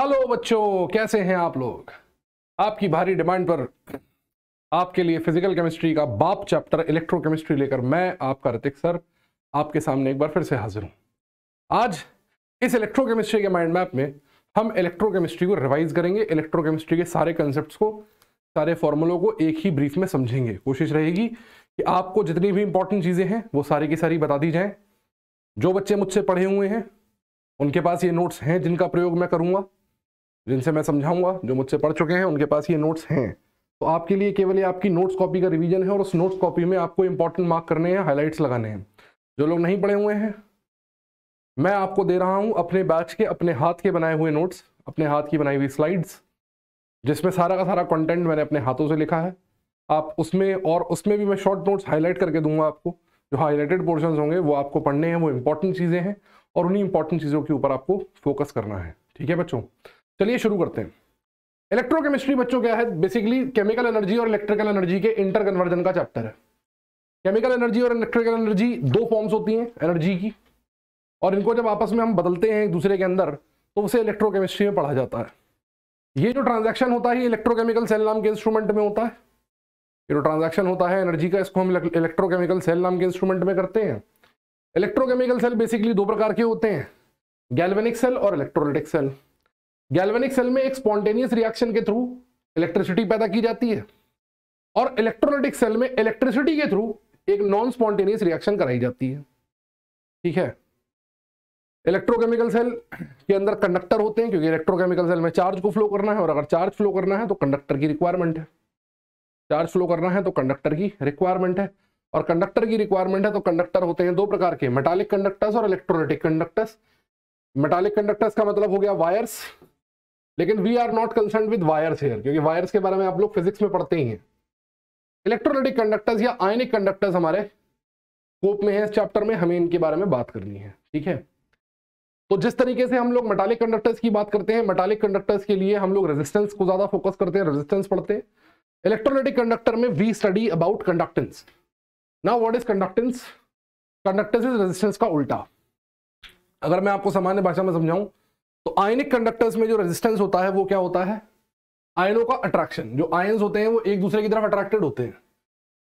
Hello बच्चों, कैसे हैं आप लोग। आपकी भारी डिमांड पर आपके लिए फिजिकल केमिस्ट्री का बाप चैप्टर इलेक्ट्रोकेमिस्ट्री लेकर मैं आपका ऋतिक सर आपके सामने एक बार फिर से हाजिर हूं। आज इस इलेक्ट्रोकेमिस्ट्री के माइंड मैप में हम इलेक्ट्रोकेमिस्ट्री को रिवाइज करेंगे। इलेक्ट्रोकेमिस्ट्री के सारे कंसेप्ट्स को, सारे फॉर्मूलों को एक ही ब्रीफ में समझेंगे। कोशिश रहेगी कि आपको जितनी भी इंपॉर्टेंट चीजें हैं वो सारी की सारी बता दी जाए। जो बच्चे मुझसे पढ़े हुए हैं उनके पास ये नोट्स हैं जिनका प्रयोग मैं करूंगा, जिनसे मैं समझाऊंगा। जो मुझसे पढ़ चुके हैं उनके पास ये नोट्स हैं, तो आपके लिए केवल ये आपकी नोट्स कॉपी का रिवीजन है और उस नोट्स कॉपी में आपको इंपॉर्टेंट मार्क करने हैं, हाइलाइट्स लगाने हैं। जो लोग नहीं पढ़े हुए हैं, मैं आपको दे रहा हूं अपने बैच के अपने हाथ के बनाए हुए नोट्स, अपने हाथ की बनाई हुई स्लाइड्स, जिसमें सारा का सारा कंटेंट मैंने अपने हाथों से लिखा है। आप उसमें भी मैं शॉर्ट नोट्स हाईलाइट करके दूंगा आपको। जो हाईलाइटेड पोर्शंस होंगे वो आपको पढ़ने हैं, वो इंपॉर्टेंट चीजें हैं और उन्हीं इंपॉर्टेंट चीजों के ऊपर आपको फोकस करना है। ठीक है बच्चों, चलिए शुरू करते हैं। इलेक्ट्रोकेमिस्ट्री बच्चों क्या है? बेसिकली केमिकल एनर्जी और इलेक्ट्रिकल एनर्जी के इंटर कन्वर्जन का चैप्टर है। केमिकल एनर्जी और इलेक्ट्रिकल एनर्जी दो फॉर्म्स होती हैं एनर्जी की, और इनको जब आपस में हम बदलते हैं एक दूसरे के अंदर तो उसे इलेक्ट्रोकेमिस्ट्री में पढ़ा जाता है। ये जो ट्रांजैक्शन होता है इलेक्ट्रोकेमिकल सेल नाम के इंस्ट्रूमेंट में होता है। ये जो ट्रांजैक्शन होता है एनर्जी का, इसको हम इलेक्ट्रोकेमिकल सेल नाम के इंस्ट्रूमेंट में करते हैं। इलेक्ट्रोकेमिकल सेल बेसिकली दो प्रकार के होते हैं, गैल्वेनिक सेल और इलेक्ट्रोलाइटिक सेल। गैल्वेनिक सेल में एक स्पॉन्टेनियस रिएक्शन के थ्रू इलेक्ट्रिसिटी पैदा की जाती है और इलेक्ट्रोलाइटिक सेल में इलेक्ट्रिसिटी के थ्रू एक नॉन स्पॉन्टेनियस रिएक्शन कराई जाती है। ठीक है, इलेक्ट्रोकेमिकल सेल के अंदर कंडक्टर होते हैं, क्योंकि इलेक्ट्रोकेमिकल सेल में चार्ज को फ्लो करना है और अगर चार्ज फ्लो करना है तो कंडक्टर की रिक्वायरमेंट है। चार्ज फ्लो करना है तो कंडक्टर की रिक्वायरमेंट है, और कंडक्टर की रिक्वायरमेंट है तो कंडक्टर होते हैं दो प्रकार के, मेटालिक कंडक्टर्स और इलेक्ट्रोलाइटिक कंडक्टर्स। मेटालिक कंडक्टर्स का मतलब हो गया वायर्स, लेकिन we are not concern with wires here, क्योंकि वायर्स के बारे में आप लोग फिजिक्स में पढ़ते ही हैं। इलेक्ट्रोलाइटिक कंडक्टर्स या आयनिक कंडक्टर्स हमारे स्कोप में है इस चैप्टर में, हमें इनके बारे में बात करनी है। ठीक है, तो जिस तरीके से हम लोग मेटालिक कंडक्टर्स की बात करते हैं, मेटालिक कंडक्टर्स के लिए हम लोग रेजिस्टेंस को ज्यादा फोकस करते हैं, रेजिस्टेंस पढ़ते हैं। इलेक्ट्रोलाइटिक कंडक्टर में we study about conductance. Now what is conductance? Conductance is resistance का उल्टा। अगर मैं आपको सामान्य भाषा में समझाऊं तो आयनिक कंडक्टर्स में जो रेजिस्टेंस होता है वो क्या होता है? आयनों का अट्रैक्शन। जो आयन्स होते हैं वो एक दूसरे की तरफ अट्रैक्टेड होते हैं।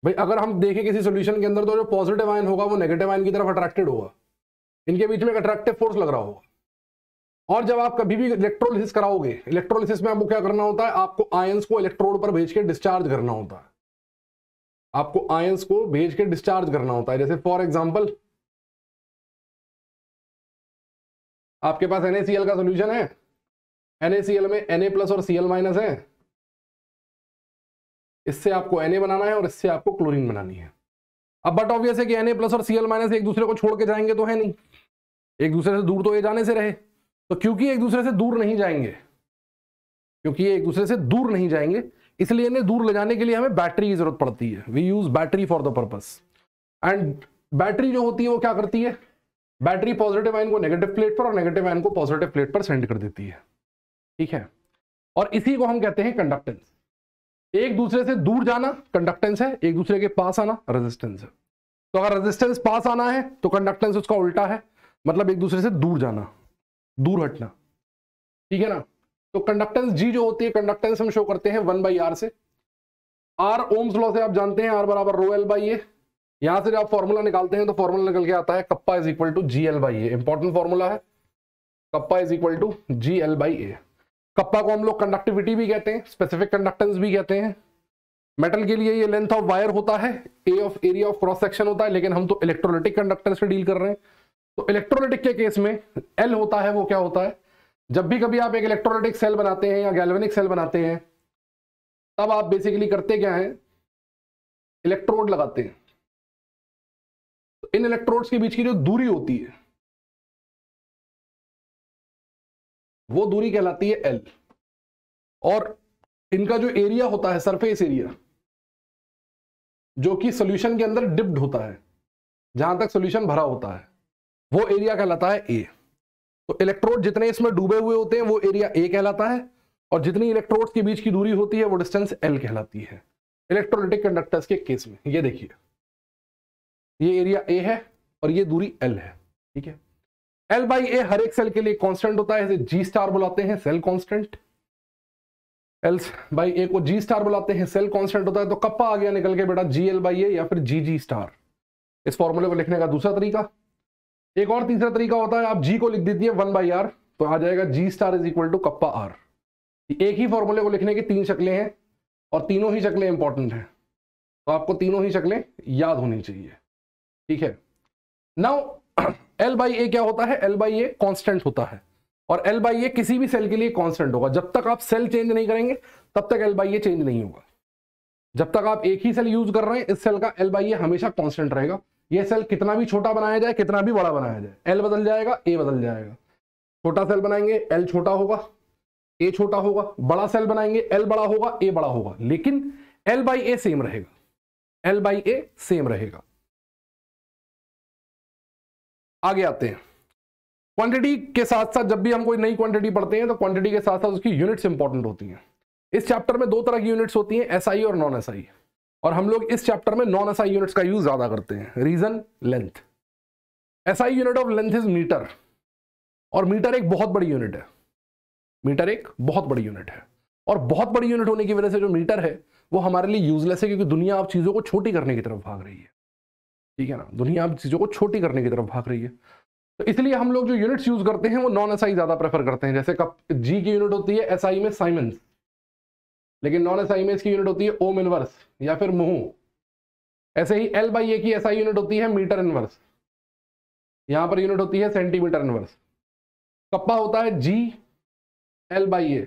भाई अगर हम देखें किसी सॉल्यूशन के अंदर तो जो पॉजिटिव आयन होगा वो नेगेटिव आयन की तरफ अट्रैक्टेड होगा, इनके बीच में एक अट्रैक्टिव फोर्स लग रहा होगा। और जब आप कभी भी इलेक्ट्रोलिसिस कराओगे, इलेक्ट्रोलिसिस में आपको क्या करना होता है? आपको आयंस को इलेक्ट्रोड पर भेज के डिस्चार्ज करना होता है। आपको आयंस को भेज के डिस्चार्ज करना होता है। जैसे फॉर एग्जाम्पल आपके पास NaCl का सॉल्यूशन है, NaCl में Na+ और Cl- है। इससे आपको Na बनाना है और इससे आपको क्लोरीन बनानी है। अब बट ऑब्वियस है कि Na+ और Cl- एक दूसरे को छोड़ के जाएंगे तो है नहीं, एक दूसरे से दूर तो ये जाने से रहे। तो क्योंकि एक दूसरे से दूर नहीं जाएंगे, इसलिए इन्हें दूर ले जाने के लिए हमें बैटरी की जरूरत पड़ती है। We use battery for the purpose. And battery जो होती है वो क्या करती है? बैटरी पॉजिटिव आयन को नेगेटिव प्लेट पर और नेगेटिव आयन को पॉजिटिव प्लेट पर सेंड कर देती है। ठीक है, और इसी को हम कहते हैं कंडक्टेंस। एक दूसरे से दूर जाना कंडक्टेंस है, एक दूसरे के पास आना रेजिस्टेंस है। तो अगर रेजिस्टेंस पास आना है तो कंडक्टेंस उसका उल्टा है, मतलब एक दूसरे से दूर जाना, दूर हटना। ठीक है ना? तो कंडक्टेंस G जो होती है, कंडक्टेंस हम शो करते हैं 1/R से। R ओम्स लॉ से आप जानते हैं, R बराबर ρL/A। यहां से जब आप फॉर्मूला निकालते हैं तो फॉर्मूला निकल के आता है kappa is equal to GL/A। Important formula है, kappa is equal to GL/A। Kappa को हम लोग कंडक्टिविटी भी कहते हैं, स्पेसिफिक कंडक्टेंस भी कहते हैं। मेटल के लिए ये लेंथ ऑफ वायर होता है, एरिया ऑफ क्रॉस सेक्शन होता है, लेकिन हम तो इलेक्ट्रोलाइटिक कंडक्टर से डील कर रहे हैं। तो इलेक्ट्रोलाइटिक के केस में L होता है, वो क्या होता है? जब भी कभी आप एक इलेक्ट्रोलाइटिक सेल बनाते हैं या गैल्वेनिक सेल बनाते हैं, तब आप बेसिकली करते क्या है? इलेक्ट्रोड लगाते हैं। तो इन इलेक्ट्रोड्स के बीच की जो दूरी होती है वो दूरी कहलाती है L। और इनका जो एरिया होता है, सरफेस एरिया, जो कि सॉल्यूशन के अंदर डिप्ड होता है, जहां तक सॉल्यूशन भरा होता है, वो एरिया कहलाता है A। तो इलेक्ट्रोड जितने इसमें डूबे हुए होते हैं वो एरिया A कहलाता है, और जितनी इलेक्ट्रोड्स के बीच की दूरी होती है वो डिस्टेंस L कहलाती है इलेक्ट्रोलाइटिक कंडक्टर्स के केस में। ये देखिए, ये एरिया A है और ये दूरी L है। ठीक है, L बाई ए हर एक सेल के लिए कांस्टेंट होता है, इसे जी स्टार बुलाते हैं, सेल कांस्टेंट। L बाई ए को जी स्टार बुलाते हैं, सेल कांस्टेंट होता है। तो कप्पा आ गया निकल के बेटा जी एल बाई ए या फिर जी जी स्टार। इस फॉर्मूले को लिखने का दूसरा तरीका। एक और तीसरा तरीका होता है, आप जी को लिख दीजिए 1/r, तो आ जाएगा G star is equal to kappa R. एक ही फॉर्मूले को लिखने की तीन शक्लें हैं और तीनों ही शक्लें इंपॉर्टेंट हैं, तो आपको तीनों ही शक्लें याद होनी चाहिए, ठीक है। नाउ L बाई ए क्या होता है? L बाई ए कॉन्स्टेंट होता है और L बाई ए किसी भी सेल के लिए कांस्टेंट होगा। जब तक आप सेल चेंज नहीं करेंगे तब तक L बाई ए चेंज नहीं होगा। जब तक आप एक ही सेल यूज कर रहे हैं, इस सेल का L बाई ए हमेशा कांस्टेंट रहेगा। ये सेल कितना भी छोटा बनाया जाए, कितना भी बड़ा बनाया जाए, L बदल जाएगा, A बदल जाएगा। छोटा सेल बनाएंगे L छोटा होगा, A छोटा होगा, बड़ा सेल बनाएंगे L बड़ा होगा, A बड़ा होगा, लेकिन L बाई ए सेम रहेगा, L बाई ए सेम रहेगा। आगे आते हैं क्वांटिटी के साथ साथ। जब भी हम कोई नई क्वांटिटी पढ़ते हैं तो क्वांटिटी के साथ साथ उसकी यूनिट्स इंपॉर्टेंट होती हैं। इस चैप्टर में दो तरह की यूनिट्स होती हैं, एसआई और नॉन एसआई, और हम लोग इस चैप्टर में नॉन एसआई यूनिट्स का यूज ज्यादा करते हैं। Reason, length. SI unit of length is metre, और मीटर एक बहुत बड़ी यूनिट है। मीटर एक बहुत बड़ी यूनिट है, और बहुत बड़ी यूनिट होने की वजह से जो मीटर है वो हमारे लिए यूजलेस है, क्योंकि दुनिया अब चीजों को छोटी करने की तरफ भाग रही है, ठीक है ना। दुनिया अब चीजों को छोटी करने की तरफ भाग रही है, तो इसलिए हम लोग जो यूनिट्स यूज करते हैं वो नॉन एसआई ज्यादा प्रेफर करते हैं। जैसे कप जी की यूनिट होती है एसआई में साइमंस, लेकिन नॉन एसआई में इसकी यूनिट होती है ओम इनवर्स या फिर मुहू। ऐसे ही एल बाई ए की एसआई यूनिट होती है मीटर इनवर्स, यहां पर यूनिट होती है सेंटीमीटर इनवर्स। कप्पा होता है G L by A,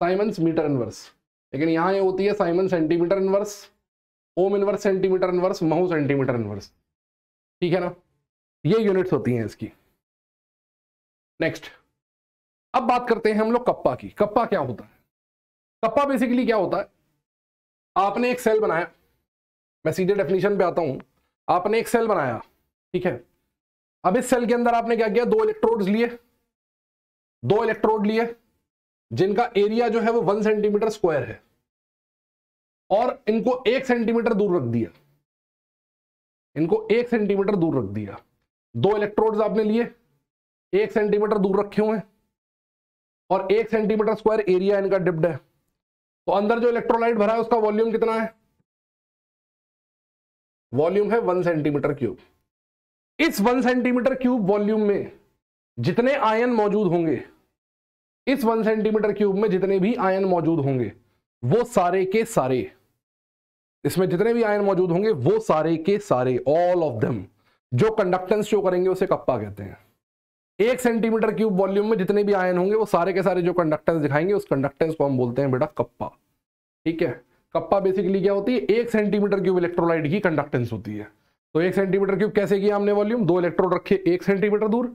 siemens metre inverse, लेकिन यहां ये होती है siemens centimetre inverse, ohm inverse centimetre inverse, mho centimetre inverse, ठीक है ना। ये यूनिट्स होती हैं इसकी। नेक्स्ट, अब बात करते हैं हम लोग कप्पा की। कप्पा क्या होता है? कप्पा बेसिकली क्या होता है? आपने एक सेल बनाया, मैं सीधे डेफिनेशन पे आता हूं। आपने एक सेल बनाया, ठीक है। अब इस सेल के अंदर आपने क्या किया? दो इलेक्ट्रोड्स लिए, दो इलेक्ट्रोड लिए जिनका एरिया जो है वो 1 सेंटीमीटर स्क्वायर है, और इनको 1 सेंटीमीटर दूर रख दिया, इनको 1 सेंटीमीटर दूर रख दिया। दो इलेक्ट्रोड्स आपने लिए, 1 सेंटीमीटर दूर रखे हुए हैं, और 1 सेंटीमीटर स्क्वायर एरिया इनका डिप्ड है। तो अंदर जो इलेक्ट्रोलाइट भरा है उसका वॉल्यूम कितना है? वॉल्यूम है 1 सेंटीमीटर क्यूब। इस 1 सेंटीमीटर क्यूब वॉल्यूम में जितने आयन मौजूद होंगे, इस 1 सेंटीमीटर क्यूब में जितने भी आयन मौजूद होंगे वो सारे के सारे, इसमें जितने भी आयन मौजूद होंगे वो सारे के सारे, ऑल ऑफ देम, जो कंडक्टेंस शो करेंगे उसे कप्पा कहते हैं। 1 सेंटीमीटर क्यूब वॉल्यूम में जितने भी आयन होंगे वो सारे के सारे जो कंडक्टेंस दिखाएंगे उस कंडक्टेंस को हम बोलते हैं बेटा कप्पा, ठीक है। कप्पा बेसिकली क्या होती है? 1 सेंटीमीटर क्यूब इलेक्ट्रोलाइट की कंडक्टेंस होती है। तो 1 सेंटीमीटर क्यूब कैसे किया हमने वॉल्यूम? दो इलेक्ट्रोड रखे 1 सेंटीमीटर दूर,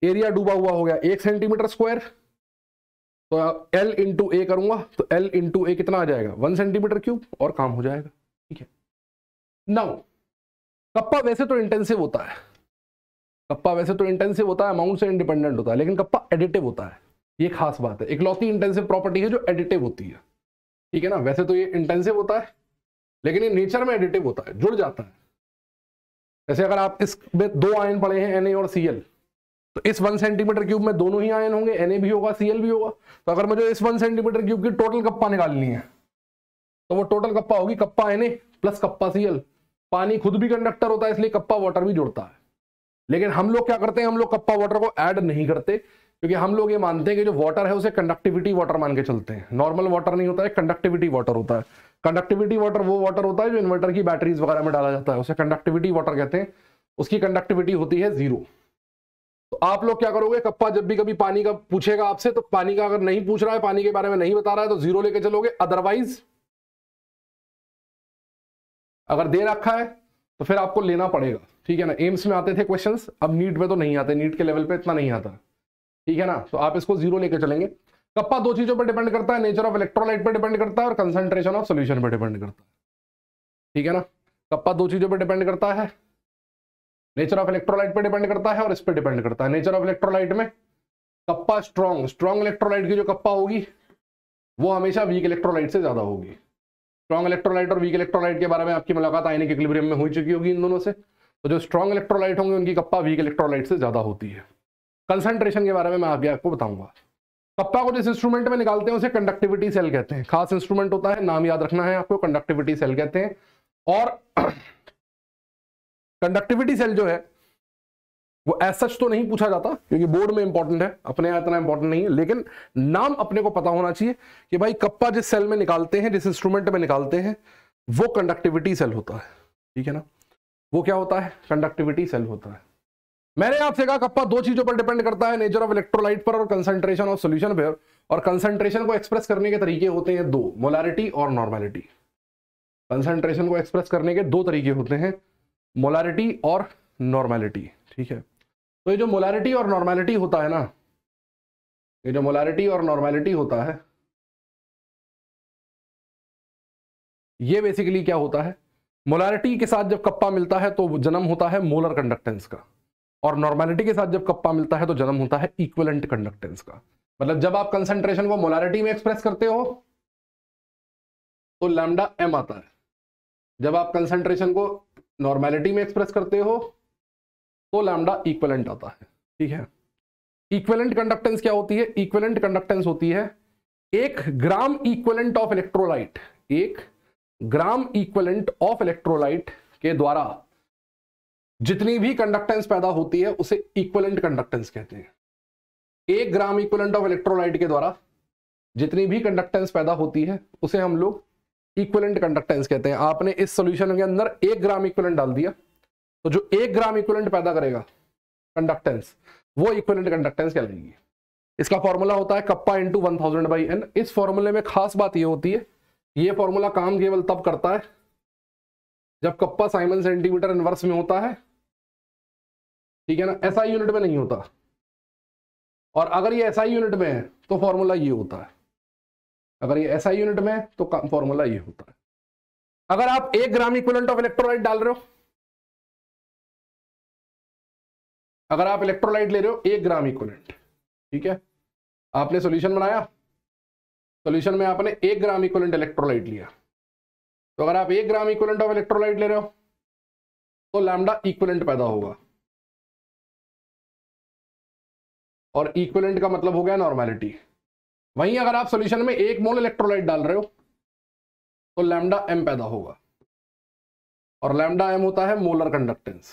एरिया डूबा हुआ हो गया 1 सेंटीमीटर स्क्वायर, तो L इंटू ए करूंगा तो L इंटू ए कितना आ जाएगा? 1 सेंटीमीटर क्यूब, और काम हो जाएगा, ठीक है। नाउ कप्पा वैसे तो इंटेंसिव होता है, कप्पा वैसे तो इंटेंसिव होता है, अमाउंट से इंडिपेंडेंट होता है, लेकिन कप्पा एडिटिव होता है। ये खास बात है, इकलौती इंटेंसिव प्रॉपर्टी है जो एडिटिव होती है, ठीक है ना। वैसे तो ये इंटेंसिव होता है, लेकिन ये नेचर में एडिटिव होता है, जुड़ जाता है। जैसे अगर आप इसमें दो आयन पड़े हैं Na और Cl, तो इस 1 सेंटीमीटर क्यूब में दोनों ही आयन होंगे, Na भी होगा Cl भी होगा। तो अगर मुझे इस 1 सेंटीमीटर क्यूब की टोटल कप्पा निकालनी है तो वो टोटल कप्पा होगी kappa Na plus kappa Cl। पानी खुद भी कंडक्टर होता है, इसलिए कप्पा वाटर भी जुड़ता है। लेकिन हम लोग क्या करते हैं? हम लोग कप्पा वाटर को ऐड नहीं करते, क्योंकि हम लोग ये मानते हैं कि जो वाटर है उसे कंडक्टिविटी वाटर मान के चलते हैं। नॉर्मल वाटर नहीं होता है, कंडक्टिविटी वाटर होता है। कंडक्टिविटी वाटर वो वाटर होता है जो इन्वर्टर की बैटरीज वगैरह में डाला जाता है, उसे कंडक्टिविटी वाटर कहते हैं। उसकी कंडक्टिविटी होती है 0। तो आप लोग क्या करोगे? कप्पा जब भी कभी पानी का पूछेगा आपसे, तो पानी का अगर नहीं पूछ रहा है, पानी के बारे में नहीं बता रहा है, तो 0 लेके चलोगे। अदरवाइज अगर दे रखा है तो फिर आपको लेना पड़ेगा, ठीक है ना। एम्स में आते थे क्वेश्चंस, अब नीट में तो नहीं आते, नीट के लेवल पे इतना नहीं आता, ठीक है ना। तो आप इसको 0 लेके चलेंगे। कप्पा दो चीजों पर डिपेंड करता है, नेचर ऑफ इलेक्ट्रोलाइट पर डिपेंड करता है और कंसंट्रेशन ऑफ सॉल्यूशन पर डिपेंड करता है, ठीक है ना। कप्पा दो चीजों पर डिपेंड करता है, नेचर ऑफ इलेक्ट्रोलाइट पर डिपेंड करता है और इस पर डिपेंड करता है। नेचर ऑफ इलेक्ट्रोलाइट में कप्पा स्ट्रॉन्ग इलेक्ट्रोलाइट की जो कप्पा होगी वो हमेशा वीक इलेक्ट्रोलाइट से ज्यादा होगी। स्ट्रॉन्ग इलेक्ट्रोलाइट और वीक इलेक्ट्रोलाइट के बारे में आपकी मुलाकात आयनिक इक्विलिब्रियम में हो चुकी होगी इन दोनों से। तो जो स्ट्रॉन्ग इलेक्ट्रोलाइट होंगे उनकी कप्पा वीक इलेक्ट्रोलाइट से ज्यादा होती है, कंसंट्रेशन के बारे में मैं आगे आपको बताऊंगा। कप्पा को जिस इंस्ट्रूमेंट में निकालते हैं उसे कंडक्टिविटी सेल कहते हैं। खास इंस्ट्रूमेंट होता है, नाम याद रखना है आपको, कंडक्टिविटी सेल कहते हैं। और कंडक्टिविटी सेल जो है वो एज सच तो नहीं पूछा जाता क्योंकि बोर्ड में इंपॉर्टेंट है, अपने यहां इतना इंपॉर्टेंट नहीं है, लेकिन नाम अपने को पता होना चाहिए कि भाई कप्पा जिस सेल में निकालते हैं, जिस इंस्ट्रूमेंट में निकालते हैं, वो कंडक्टिविटी सेल होता है। ठीक है ना, वो क्या होता है? कंडक्टिविटी सेल होता है। मैंने आपसे कहा कप्पा दो चीजों पर डिपेंड करता है, नेचर ऑफ इलेक्ट्रोलाइट पर और कंसंट्रेशन ऑफ सॉल्यूशन पर। और कंसंट्रेशन को एक्सप्रेस करने के तरीके होते हैं दो, मोलारिटी और नॉर्मेलिटी। कंसंट्रेशन को एक्सप्रेस करने के दो तरीके होते हैं, मोलारिटी और नॉर्मेलिटी। ठीक है, तो ये जो मोलारिटी और नॉर्मेलिटी होता है ना, ये जो मोलारिटी और नॉर्मेलिटी होता है, ये बेसिकली क्या होता है? मोलारिटी के साथ जब कप्पा मिलता है तो जन्म होता है मोलर कंडक्टेंस का, और नॉर्मेलिटी के साथ जब कप्पा मिलता है तो जन्म होता है इक्विवेलेंट कंडक्टेंस का। मतलब जब आप कंसंट्रेशन को मोलारिटी में एक्सप्रेस करते हो तो लैम्डा एम आता है, जब आप कंसंट्रेशन को नॉर्मेलिटी में एक्सप्रेस करते हो तो लैम्डा इक्विवेलेंट आता है। ठीक है, इक्विवेलेंट कंडक्टेंस क्या होती है? इक्विवेलेंट कंडक्टेंस होती है 1 gram equivalent of electrolyte, 1 gram equivalent of electrolyte के द्वारा जितनी भी कंडक्टेंस पैदा होती है उसे इक्विवेलेंट कंडक्टेंस कहते हैं। 1 ग्राम इक्विवेलेंट ऑफ इलेक्ट्रोलाइट के द्वारा जितनी भी कंडक्टेंस पैदा होती है उसे हम लोग इक्विवेलेंट कंडक्टेंस कहते हैं। आपने इस सॉल्यूशन के अंदर 1 ग्राम इक्विवेलेंट डाल दिया तो जो 1 ग्राम इक्विवेलेंट पैदा करेगा कंडक्टेंस, वो इक्विवेलेंट कंडक्टेंस कहलाएगी। इसका फॉर्मूला होता है कप्पा इंटू 1000/n। इस फॉर्मूले में खास बात ये होती है, ये फॉर्मूला काम केवल तब करता है जब कप्पा साइमन सेंटीमीटर इनवर्स में होता है। ठीक है ना, एसआई यूनिट में नहीं होता, और अगर ये एसआई यूनिट में है तो फॉर्मूला ये होता है, अगर ये एसआई यूनिट में है तो फॉर्मूला ये होता है। अगर आप 1 ग्राम इक्विवेलेंट ऑफ इलेक्ट्रोलाइट डाल रहे हो, अगर आप इलेक्ट्रोलाइट ले रहे हो 1 ग्राम इक्विवेलेंट, ठीक है, आपने सॉल्यूशन बनाया, सॉल्यूशन में आपने 1 ग्राम इक्विवेलेंट इलेक्ट्रोलाइट लिया, तो अगर आप 1 ग्राम इक्विवेलेंट ऑफ इलेक्ट्रोलाइट ले रहे हो तो लैम्डा इक्विवेलेंट पैदा होगा, और इक्विवेलेंट का मतलब हो गया नॉर्मेलिटी। वहीं अगर आप सॉल्यूशन में 1 मोल इलेक्ट्रोलाइट डाल रहे हो तो लैम्डा एम पैदा होगा, और लैम्डा एम होता है मोलर कंडक्टेंस।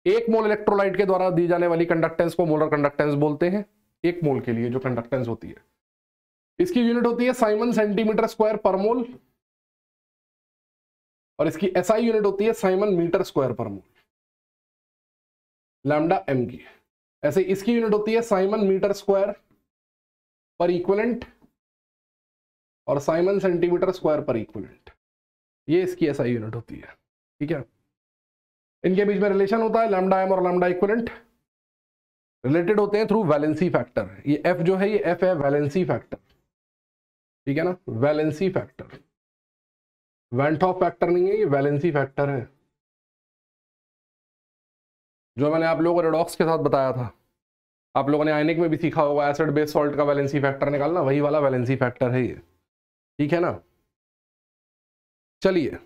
1 मोल इलेक्ट्रोलाइट के द्वारा दी जाने वाली कंडक्टेंस को मोलर कंडक्टेंस बोलते हैं। 1 मोल के लिए जो कंडक्टेंस होती है, इसकी यूनिट होती है साइमन सेंटीमीटर स्क्वायर पर मोल, और इसकी एसआई यूनिट होती है साइमन मीटर स्क्वायर पर मोल, लैम्डा एम की। ऐसे इसकी यूनिट होती है साइमन मीटर स्क्वायर पर इक्विवेलेंट और साइमन सेंटीमीटर स्क्वायर पर इक्विवेलेंट, ये इसकी एसआई यूनिट होती है। ठीक है, इनके बीच में रिलेशन होता है, लैम्डा एम और लैम्डा इक्विवेलेंट रिलेटेड होते हैं थ्रू वैलेंसी फैक्टर। ये एफ जो है, ये एफ है वैलेंसी फैक्टर। ठीक है ना, valency factor, van't Hoff factor नहीं है, ये वैलेंसी फैक्टर है, जो मैंने आप लोगों को रेडॉक्स के साथ बताया था। आप लोगों ने आयनिक में भी सीखा होगा, एसिड बेस सॉल्ट का वैलेंसी फैक्टर निकालना, वही वाला वैलेंसी फैक्टर है ये। ठीक है ना, चलिए,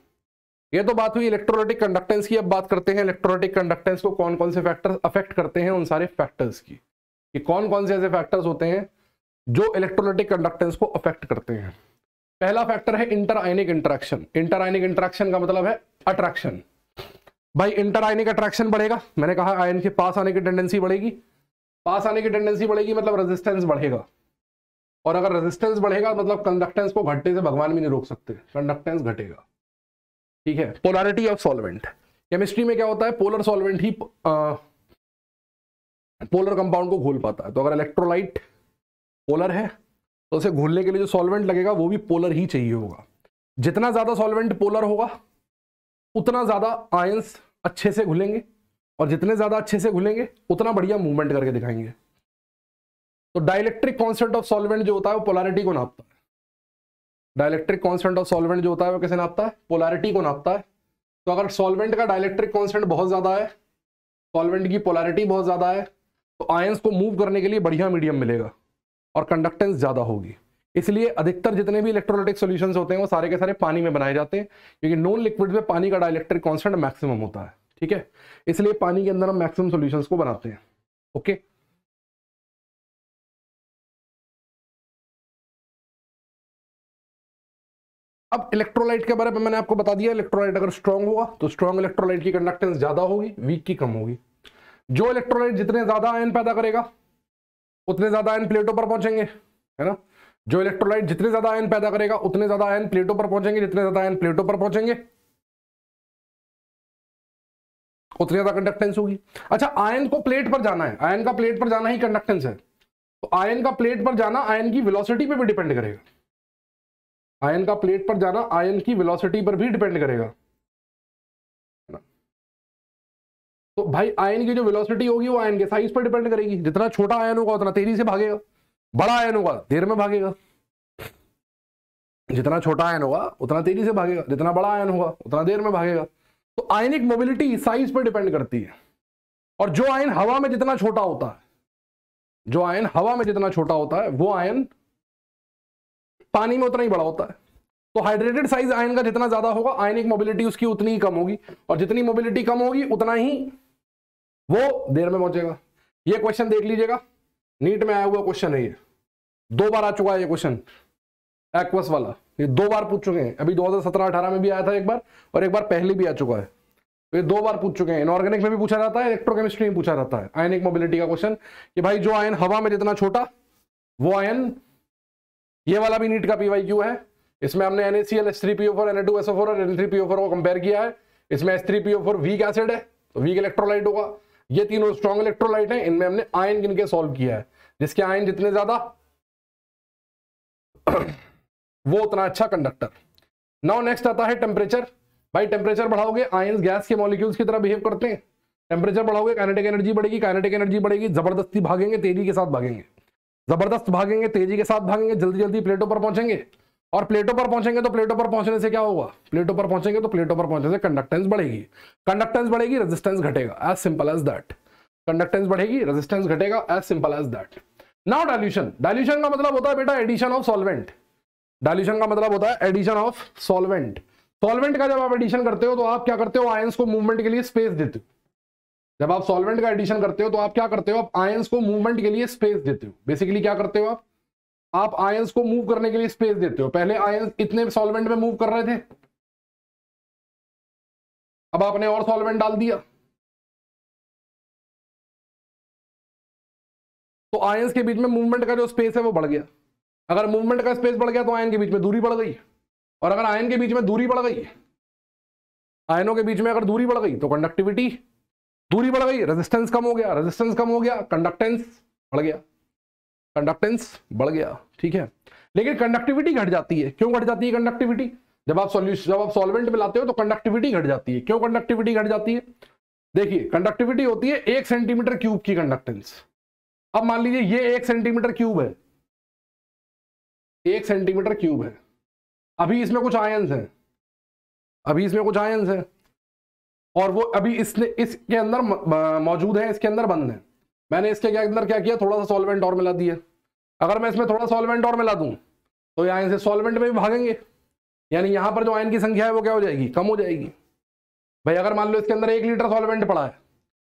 ये तो बात हुई इलेक्ट्रोलाइटिक कंडक्टेंस की। अब बात करते हैं इलेक्ट्रोलाइटिक कंडक्टेंस को कौन कौन से फैक्टर्स अफेक्ट करते हैं, उन सारे फैक्टर्स की, कि कौन कौन से ऐसे फैक्टर्स होते हैं जो इलेक्ट्रोलाइटिक कंडक्टेंस को अफेक्ट करते हैं। पहला फैक्टर है इंटर आयनिक इंटरेक्शन। इंटर आयनिक इंटरेक्शन का मतलब है अट्रैक्शन। भाई इंटर आयनिक अट्रैक्शन बढ़ेगा, मैंने कहा आयन के पास आने की टेंडेंसी बढ़ेगी, पास आने की टेंडेंसी बढ़ेगी मतलब रेजिस्टेंस बढ़ेगा, और अगर रेजिस्टेंस बढ़ेगा मतलब कंडक्टेंस को घटने से भगवान भी नहीं रोक सकते, कंडक्टेंस घटेगा। ठीक है, पोलैरिटी ऑफ सॉल्वेंट। केमिस्ट्री में क्या होता है, पोलर सॉल्वेंट ही पोलर कंपाउंड को घोल पाता है। तो अगर इलेक्ट्रोलाइट पोलर है तो उसे घोलने के लिए जो सॉल्वेंट लगेगा वो भी पोलर ही चाहिए होगा। जितना ज्यादा सॉल्वेंट पोलर होगा उतना ज्यादा आयंस अच्छे से घुलेंगे, और जितने ज्यादा अच्छे से घुलेंगे उतना बढ़िया मूवमेंट करके दिखाएंगे। तो डाइलेक्ट्रिक कांस्टेंट ऑफ सॉल्वेंट जो होता है वो पोलैरिटी को नापता है। डाइलेक्ट्रिक कांस्टेंट ऑफ सॉल्वेंट जो होता है वो कैसे नापता है, पोलैरिटी को नापता है। तो अगर सॉल्वेंट का डाइलेक्ट्रिक कांस्टेंट बहुत ज्यादा है, सॉल्वेंट की पोलैरिटी बहुत ज्यादा है, तो आयंस को मूव करने के लिए बढ़िया मीडियम मिलेगा और कंडक्टेंस ज्यादा होगी। इसलिए अधिकतर जितने भी इलेक्ट्रोलाइटिक सॉल्यूशंस होते हैं वो सारे के सारे पानी में बनाए जाते हैं, क्योंकि नॉन लिक्विड में पानी का डाइलेक्ट्रिक कांस्टेंट मैक्सिमम होता है। ठीक है, इसलिए पानी के अंदर हम मैक्सिमम सॉल्यूशंस को बनाते हैं। ओके, अब इलेक्ट्रोलाइट के बारे में मैंने आपको बता दिया, इलेक्ट्रोलाइट अगर स्ट्रांग होगा तो स्ट्रांग इलेक्ट्रोलाइट की कंडक्टेंस ज्यादा होगी, वीक की कम होगी। जो इलेक्ट्रोलाइट जितने ज्यादा आयन पैदा करेगा उतने ज्यादा आयन प्लेटों पर पहुंचेंगे, है ना। जो इलेक्ट्रोलाइट जितने ज्यादा आयन पैदा करेगा उतने ज्यादा आयन प्लेटों पर पहुंचेंगे, जितने ज्यादा आयन प्लेटों पर पहुंचेंगे उतनी ज्यादा कंडक्टेंस होगी। अच्छा, आयन को प्लेट पर जाना है, आयन का प्लेट पर जाना ही कंडक्टेंस है, तो आयन का प्लेट पर जाना आयन की वेलोसिटी पे भी डिपेंड करेगा। आयन का प्लेट पर जाना आयन की वेलोसिटी पर भी डिपेंड करेगा। तो भाई आयन की जो वेलोसिटी होगी वो आयन के साइज पर डिपेंड करेगी। जितना छोटा आयन होगा उतना तेजी से भागेगा, बड़ा आयन होगा देर में भागेगा। जितना छोटा आयन होगा उतना तेजी से भागेगा, जितना बड़ा आयन होगा उतना देर में भागेगा। तो आयनिक मोबिलिटी साइज पर डिपेंड करती है। और जो आयन हवा में जितना छोटा होता है, जो आयन हवा में जितना छोटा होता है वो आयन पानी में उतना ही बड़ा होता है। तो हाइड्रेटेड साइज आयन का जितना ज्यादा होगा आयनिक मोबिलिटी उसकी उतनी ही कम होगी, और जितनी मोबिलिटी कम होगी उतना ही वो देर में पहुंचेगा। ये क्वेश्चन देख लीजिएगा, नीट में आया हुआ क्वेश्चन है, ये 2 बार आ चुका है ये क्वेश्चन, एक्वस वाला, ये 2 बार पूछ चुके हैं। अभी 2017-18 में भी आया था एक बार, और एक बार पहले भी आ चुका है, तो ये 2 बार पूछ चुके हैं। इनऑर्गेनिक में भी पूछा जाता है, इलेक्ट्रोकेमिस्ट्री में पूछा जाता है आयनिक मोबिलिटी का क्वेश्चन, कि भाई जो आयन हवा में जितना छोटा वो आयन, ये वाला भी नीट का पीवाईक्यू है। इसमें हमने NaCl, H3PO4, Na2SO4 और N3PO4 को कंपेयर किया है। इसमें H3PO4 वीक एसिड है तो वीक इलेक्ट्रोलाइट होगा, ये तीनों स्ट्रॉन्ग इलेक्ट्रोलाइट हैं। इनमें हमने आयन गिन के सॉल्व किया है, जिसके आयन जितने ज्यादा वो उतना अच्छा कंडक्टर। नाउ नेक्स्ट आता है टेम्परेचर। भाई टेम्परेचर बढ़ाओगे आयंस गैस के मॉलिक्यूल्स की तरह बिहेव करते हैं, टेम्परेचर बढ़ाओगे काइनेटिक एनर्जी बढ़ेगी, काइनेटिक एनर्जी बढ़ेगी, जबरदस्ती भागेंगे, तेजी के साथ भागेंगे, जबरदस्त भागेंगे, तेजी के साथ भागेंगे, जल्दी जल्दी प्लेटों पर पहुंचेंगे। और प्लेटों पर पहुंचेंगे तो प्लेटों पर पहुंचने से क्या होगा, प्लेटों पर पहुंचेंगे तो प्लेटों पर पहुंचने से कंडक्टेंस बढ़ेगी, कंडक्टेंस बढ़ेगी, रेजिस्टेंस घटेगा, as simple as that. Conductance बढ़ेगी, रेजिस्टेंस घटेगा, as simple as that. Now dilution. Dilution का मतलब होता है बेटा एडिशन ऑफ सॉल्वेंट। डाइल्यूशन का मतलब होता है एडिशन ऑफ सॉल्वेंट। सॉल्वेंट का जब आप एडिशन करते हो तो आप क्या करते हो, आयंस को मूवमेंट के लिए स्पेस देते हो। जब आप सॉल्वेंट का एडिशन करते हो तो आप क्या करते हो, आप आयंस को मूवमेंट के लिए स्पेस देते हो। बेसिकली क्या करते हो आप आयंस को मूव करने के लिए स्पेस देते हो। पहले आयंस इतने सॉल्वेंट में मूव कर रहे थे, अब आपने और सॉल्वेंट डाल दिया तो आयंस के बीच में मूवमेंट का जो स्पेस है वो बढ़ गया। अगर मूवमेंट का स्पेस बढ़ गया तो आयन के बीच में दूरी बढ़ गई, और अगर आयन के बीच में दूरी बढ़ गई, आयनों के बीच में अगर दूरी बढ़ गई तो कंडक्टिविटी, दूरी बढ़ गई रेजिस्टेंस कम हो गया, रेजिस्टेंस कम हो गया कंडक्टेंस बढ़ गया, कंडक्टेंस बढ़ गया। ठीक है, लेकिन कंडक्टिविटी घट जाती है। क्यों घट जाती है कंडक्टिविटी? जब आप सॉल्वेंट मिलाते हो तो कंडक्टिविटी घट जाती है। क्यों कंडक्टिविटी घट जाती है? देखिए कंडक्टिविटी होती है 1 सेंटीमीटर क्यूब की कंडक्टेंस। अब मान लीजिए ये 1 सेंटीमीटर क्यूब है, 1 सेंटीमीटर क्यूब है। अभी इसमें कुछ आयंस हैं, अभी इसमें कुछ आयंस हैं, और वो अभी इसके अंदर मौजूद है, इसके अंदर बंद है। मैंने इसके अंदर क्या किया, थोड़ा सा सॉल्वेंट और मिला दिया। अगर मैं इसमें थोड़ा सॉल्वेंट और मिला दूं तो ये आयन से सॉल्वेंट में भी भागेंगे, यानी यहां पर जो आयन की संख्या है वो क्या हो जाएगी, कम हो जाएगी। भाई अगर मान लो इसके अंदर 1 लीटर सॉल्वेंट पड़ा है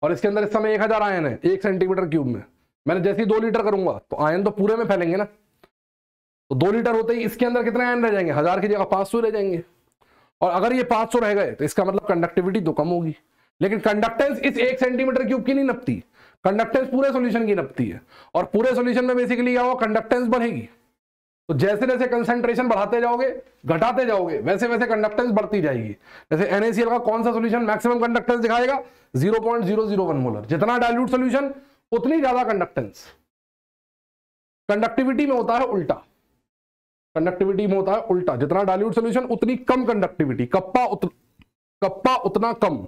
और इसके अंदर इस समय 1000 आयन है 1 सेंटीमीटर क्यूब में, मैंने जैसे ही 2 लीटर करूंगा तो आयन तो पूरे में फैलेंगे ना। तो 2 लीटर होते ही इसके अंदर कितने आयन रह जाएंगे, 1000 की जगह 500 रह जाएंगे। और अगर ये 500 रह गए तो इसका मतलब कंडक्टिविटी तो कम होगी, लेकिन कंडक्टेंस इस 1 सेंटीमीटर क्यूब की नहीं नपती, कंडक्टेंस पूरे सॉल्यूशन की नपती है। और पूरे सॉल्यूशन में बेसिकली क्या होगा, कंडक्टेंस बढ़ेगी। तो जैसे जैसे कंसंट्रेशन बढ़ाते जाओगे, घटाते जाओगे, वैसे वैसे कंडक्टेंस बढ़ती जाएगी। जैसे NaCl का कौन सा सॉल्यूशन मैक्सिमम कंडक्टेंस दिखाएगा, 0.001 मोलर। जितना डाइल्यूट सॉल्यूशन उतनी ज्यादा कंडक्टेंस। कंडक्टिविटी में होता है उल्टा, कंडक्टिविटी में होता है उल्टा, जितना डाइल्यूट सॉल्यूशन उतनी कम कंडक्टिविटी, कप्पा उतना कम,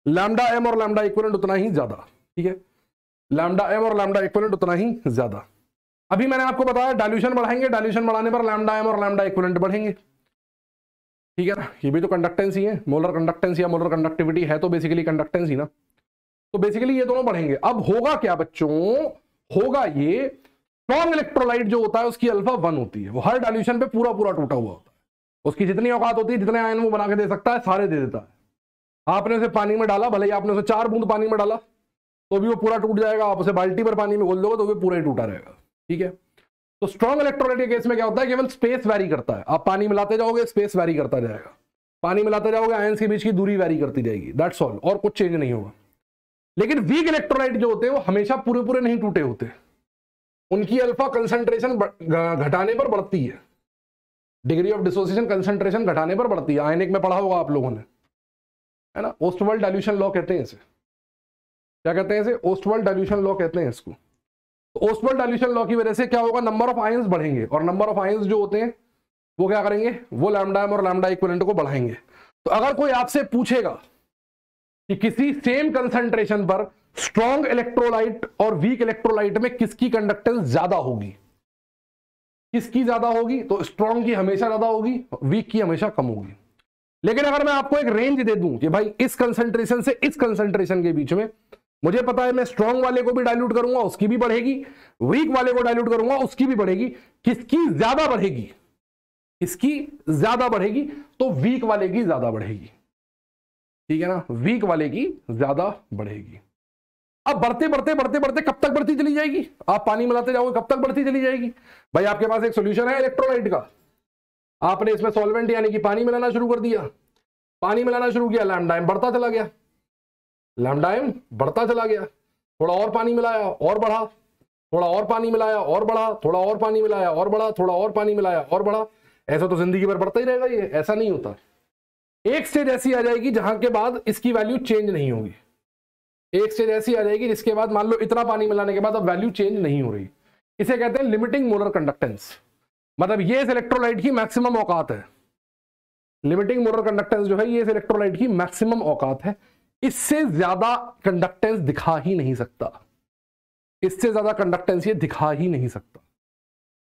लैम्डा एम और लैम्डा इक्विवेलेंट उतना ही ज्यादा। ठीक है, लैम्डा एम और लैम्डा इक्विवेलेंट उतना ही ज्यादा। अभी मैंने आपको बताया डाइल्यूशन बढ़ाएंगे, डाइल्यूशन बढ़ाने पर लैम्डा एम और लैम्डा इक्विवेलेंट बढ़ेंगे। ठीक है ना, ये भी तो कंडक्टेंस ही है, मोलर कंडक्टेंस या मोलर कंडक्टिविटी है तो बेसिकली कंडक्टेंस ही ना। तो बेसिकली ये दोनों बढ़ेंगे। अब होगा क्या बच्चों, होगा ये स्ट्रॉन्ग इलेक्ट्रोलाइट जो होता है उसकी अल्फा 1 होती है, वो हर डाइल्यूशन पे पूरा पूरा टूटा हुआ होता है। उसकी जितनी औकात होती है, जितने आयन वो बना के दे सकता है सारे दे देता है। आपने उसे पानी में डाला, भले ही आपने उसे 4 बूंद पानी में डाला तो भी वो पूरा टूट जाएगा। आप उसे बाल्टी पर पानी में घोल दोगे तो भी पूरा ही टूटा रहेगा। ठीक है, तो स्ट्रॉन्ग इलेक्ट्रोलाइट के केस में क्या होता है, केवल स्पेस वैरी करता है। आप पानी मिलाते जाओगे, स्पेस वैरी करता जाएगा, पानी मिलाते जाओगे, आयंस के बीच की दूरी वैरी करती जाएगी, दैट्स ऑल, और कुछ चेंज नहीं होगा। लेकिन वीक इलेक्ट्रोलाइट जो होते हैं वो हमेशा पूरे पूरे नहीं टूटे होते, उनकी अल्फा कंसंट्रेशन घटाने पर बढ़ती है, डिग्री ऑफ डिसोसिएशन कंसंट्रेशन घटाने पर बढ़ती है। आयनिक में पढ़ा होगा आप लोगों ने, है ना, ओस्टवाल्ड डाइल्यूशन लॉ कहते हैं इसे। क्या कहते हैं इसे? ओस्टवाल्ड डाइल्यूशन लॉ कहते हैं इसको। तो ओस्टवाल्ड डाइल्यूशन लॉ की वजह से क्या होगा, नंबर ऑफ आयंस बढ़ेंगे, और नंबर ऑफ आयंस जो होते हैं वो क्या करेंगे, वो लैम्डा एम और लैम्डा इक्विवेलेंट को बढ़ाएंगे। तो अगर कोई आपसे पूछेगा कि किसी सेम कंसंट्रेशन पर स्ट्रॉन्ग इलेक्ट्रोलाइट और वीक इलेक्ट्रोलाइट में किसकी कंडक्टेंस ज्यादा होगी, किसकी ज्यादा होगी, तो स्ट्रॉन्ग की हमेशा ज्यादा होगी, वीक की हमेशा कम होगी। लेकिन अगर मैं आपको एक रेंज दे दूं कि भाई इस कंसंट्रेशन से इस कंसंट्रेशन के बीच में, मुझे पता है मैं स्ट्रॉन्ग वाले को भी डाइल्यूट करूंगा उसकी भी बढ़ेगी, वीक वाले को डाइल्यूट करूंगा उसकी भी बढ़ेगी, किसकी ज्यादा बढ़ेगी, किसकी ज्यादा बढ़ेगी, तो वीक वाले की ज्यादा बढ़ेगी, ठीक है ना, वीक वाले की ज्यादा बढ़ेगी। अब बढ़ते बढ़ते बढ़ते बढ़ते कब तक बढ़ती चली जाएगी, आप पानी मिलाते जाओगे कब तक बढ़ती चली जाएगी। भाई आपके पास एक सॉल्यूशन है इलेक्ट्रोलाइट का, आपने इसमें सॉल्वेंट यानी कि पानी मिलाना शुरू कर दिया, पानी मिलाना शुरू किया, लैम्डा एम बढ़ता चला गया, लैम्डा एम बढ़ता चला गया, थोड़ा और पानी मिलाया और बढ़ा, थोड़ा और पानी मिलाया और बढ़ा, थोड़ा और पानी मिलाया और बढ़ा, थोड़ा और पानी मिलाया और बढ़ा। ऐसा तो जिंदगी भर बढ़ता ही रहेगा ये, ऐसा नहीं होता। एक स्टेज ऐसी आ जाएगी जहां के बाद इसकी वैल्यू चेंज नहीं होगी, एक स्टेज ऐसी आ जाएगी जिसके बाद मान लो इतना पानी मिलाने के बाद अब वैल्यू चेंज नहीं हो रही। इसे कहते हैं लिमिटिंग मोलर कंडक्टेंस, मतलब ये इस इलेक्ट्रोलाइट की मैक्सिमम औकात है। लिमिटिंग मोलर कंडक्टेंस जो है ये इस इलेक्ट्रोलाइट की मैक्सिमम औकात है, इससे ज्यादा कंडक्टेंस दिखा ही नहीं सकता, इससे ज्यादा कंडक्टेंस ये दिखा ही नहीं सकता।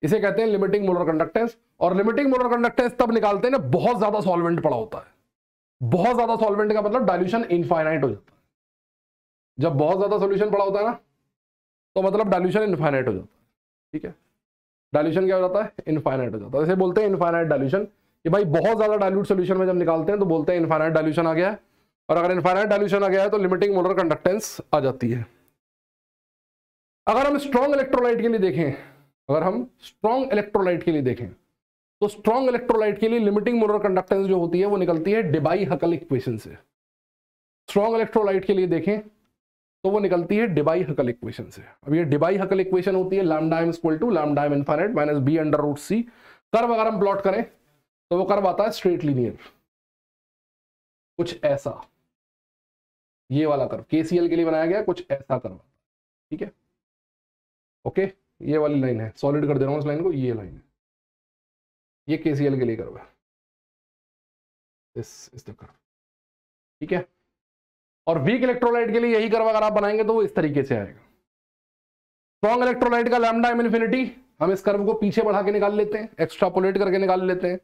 इसे कहते हैं लिमिटिंग मोलर कंडक्टेंस। और लिमिटिंग मोलर कंडक्टेंस तब निकालते हैं ना बहुत ज्यादा सॉल्वेंट पड़ा होता है। बहुत ज्यादा सॉल्वेंट का मतलब डाइल्यूशन इनफाइनाइट हो जाता है। जब बहुत ज्यादा सॉल्यूशन पड़ा होता है ना तो मतलब डाइल्यूशन इनफाइनाइट हो जाता है, ठीक है। डाइल्यूशन क्या हो जाता है, इनफाइनाइट हो जाता है। इसे बोलते हैं इनफाइनाइट डाइल्यूशन, कि भाई बहुत ज्यादा डाइल्यूट सॉल्यूशन में जब निकालते हैं तो बोलते हैं इनफाइनाइट डाइल्यूशन आ गया है। और अगर इनफाइनाइट डाइल्यूशन आ गया है तो लिमिटिंग मोलर कंडक्टेंस आ जाती है। अगर हम स्ट्रॉन्ग इलेक्ट्रोलाइट के लिए देखें, अगर हम स्ट्रॉन्ग इलेक्ट्रोलाइट के लिए देखें तो स्ट्रॉन्ग इलेक्ट्रोलाइट के लिए लिमिटिंग मोलर कंडक्टेंस जो होती है वो निकलती है डेबाई-हकल इक्वेशन से। स्ट्रॉन्ग इलेक्ट्रोलाइट के लिए देखें तो वो निकलती है डेबाई-हकल इक्वेशन से। अब ये डेबाई-हकल इक्वेशन होती है lambda M equal to lambda M infinite minus B under root C. Curve अगर हम प्लॉट करें तो वो कर्व आता है स्ट्रेट लीनियर, कुछ ऐसा, ये वाला कर्व केसीएल के लिए बनाया गया, कुछ ऐसा कर्व, ठीक है, ओके। ये वाली लाइन है, सॉलिड कर दे रहा हूं इस लाइन को, ये लाइन है, ये केसीएल के लिए कर्व है, इस कर्व, ठीक है। और वीक इलेक्ट्रोलाइट के लिए यही कर्व अगर आप बनाएंगे तो वो इस तरीके से आएगा। स्ट्रॉन्ग इलेक्ट्रोलाइट का लैम्डा एम इनफिनिटी, हम इस कर्व को पीछे बढ़ा के निकाल लेते हैं, एक्स्ट्रापोलेट करके निकाल लेते हैं,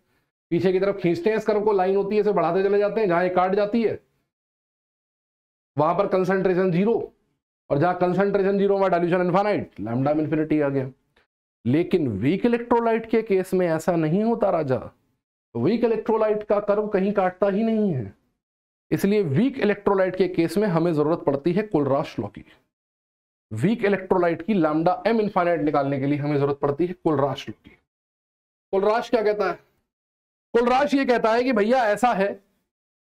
पीछे की तरफ खींचते हैं इस कर्व को, लाइन होती है इसे बढ़ाते चले जाते हैं, जहां ये काट जाती है वहां पर कंसंट्रेशन जीरो, और जहां कंसंट्रेशन जीरो वहां dilution infinite, lambda M infinity आ गया। लेकिन वीक इलेक्ट्रोलाइट के केस में ऐसा नहीं होता राजा, वीक इलेक्ट्रोलाइट का कर्व कहीं काटता ही नहीं है। इसलिए वीक इलेक्ट्रोलाइट के केस में हमें जरूरत पड़ती है कुलराश लॉ की। वीक इलेक्ट्रोलाइट की लैम्डा एम इनफाइनाइट निकालने के लिए हमें जरूरत पड़ती है कुलराश लॉ की। कुलराश क्या कहता है? कुलराश ये कहता है कि भैया ऐसा है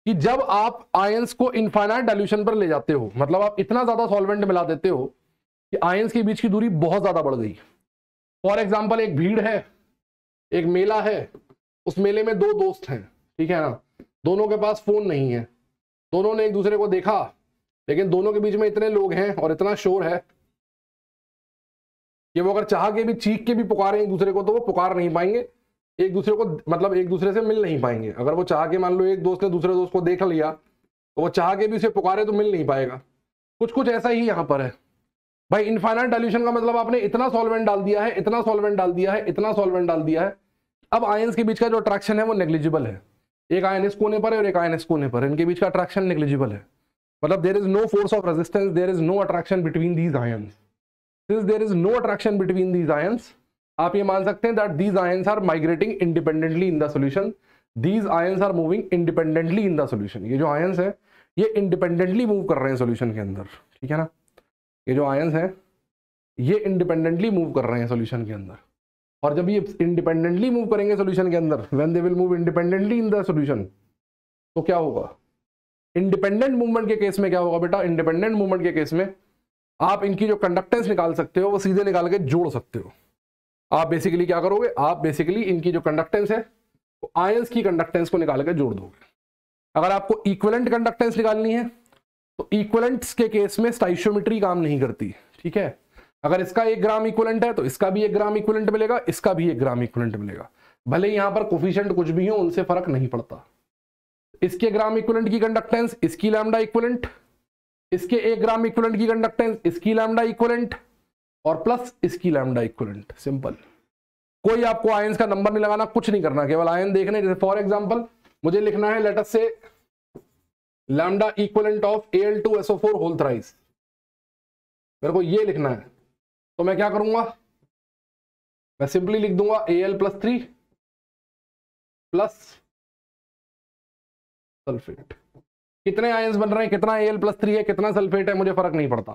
कि जब आप आयंस को इनफाइनाइट डाइल्यूशन पर ले जाते हो, मतलब आप इतना ज्यादा सॉल्वेंट मिला देते हो कि आयंस के बीच की दूरी बहुत ज्यादा बढ़ गई। फॉर एग्जाम्पल एक भीड़ है, एक मेला है, उस मेले में दो दोस्त हैं, ठीक है ना, दोनों के पास फोन नहीं है, दोनों ने एक दूसरे को देखा, लेकिन दोनों के बीच में इतने लोग हैं और इतना शोर है कि वो अगर चाह के भी चीख के भी पुकारें एक दूसरे को तो वो पुकार नहीं पाएंगे एक दूसरे को, मतलब एक दूसरे से मिल नहीं पाएंगे। अगर वो चाह के, मान लो एक दोस्त ने दूसरे दोस्त को देख लिया तो वो चाह के भी उसे पुकारे तो मिल नहीं पाएगा। कुछ ऐसा ही यहाँ पर है भाई। इनफाइनाइट डाइल्यूशन का मतलब आपने इतना सॉल्वेंट डाल दिया है, इतना सॉल्वेंट डाल दिया है, इतना सॉल्वेंट डाल दिया है, अब आयंस के बीच का जो अट्रैक्शन है वो नेग्लिजिबल है। एक आयन इस कोने पर है और एक आयन इस कोने पर, इनके बीच का अट्रैक्शन नेग्लिजिबल है, मतलब there is no force of resistance, there is no attraction between these ions. Since there is no attraction between these ions, आप ये मान सकते हैं that these ions are migrating independently in the solution, these ions are moving independently in the solution. ये जो ions है ये independently move कर रहे हैं सॉल्यूशन के अंदर, ठीक है ना, ये जो आयंस है ये इंडिपेंडेंटली मूव कर रहे हैं सॉल्यूशन के अंदर। और जब ये इंडिपेंडेंटली मूव करेंगे सॉल्यूशन के अंदर, when they will move independently in the solution, तो क्या होगा? इंडिपेंडेंट मूवमेंट के केस में क्या होगा बेटा? इंडिपेंडेंट मूवमेंट के केस में आप इनकी जो कंडक्टेंस निकाल सकते हो वो सीधे निकाल के जोड़ सकते हो। आप बेसिकली क्या करोगे? आप बेसिकली इनकी जो कंडक्टेंस है तो आयंस की कंडक्टेंस को निकाल के जोड़ दोगे। अगर आपको इक्विवेलेंट कंडक्टेंस निकालनी है तो इक्विवेलेंट्स के केस में स्टोइचियोमेट्री काम नहीं करती, ठीक है। अगर इसका 1 ग्राम इक्विवेलेंट है तो इसका भी 1 ग्राम इक्विवेलेंट मिलेगा, इसका भी 1 ग्राम इक्विवेलेंट मिलेगा, भले यहां पर कोफिशिएंट कुछ भी हो, उनसे फर्क नहीं पड़ता। इसके ग्राम इक्विवेलेंट की कंडक्टेंस इसकी लैम्डा इक्विवेलेंट, इसके 1 ग्राम इक्विवेलेंट की कंडक्टेंस इसकी लैम्डा इक्विवेलेंट और प्लस इसकी लैम्डा इक्विवेलेंट। सिंपल, कोई आपको आयंस का नंबर नहीं लगाना, कुछ नहीं करना, केवल आयन देखने। जैसे फॉर एग्जांपल मुझे लिखना है let us say lambda equivalent of Al2SO4 whole thrice, मेरे को ये लिखना है, तो मैं क्या करूंगा? मैं सिंपली लिख दूंगा Al+3 प्लस सल्फेट। कितने आयंस बन रहे हैं, कितना Al+3 है, कितना सल्फेट है, मुझे फर्क नहीं पड़ता,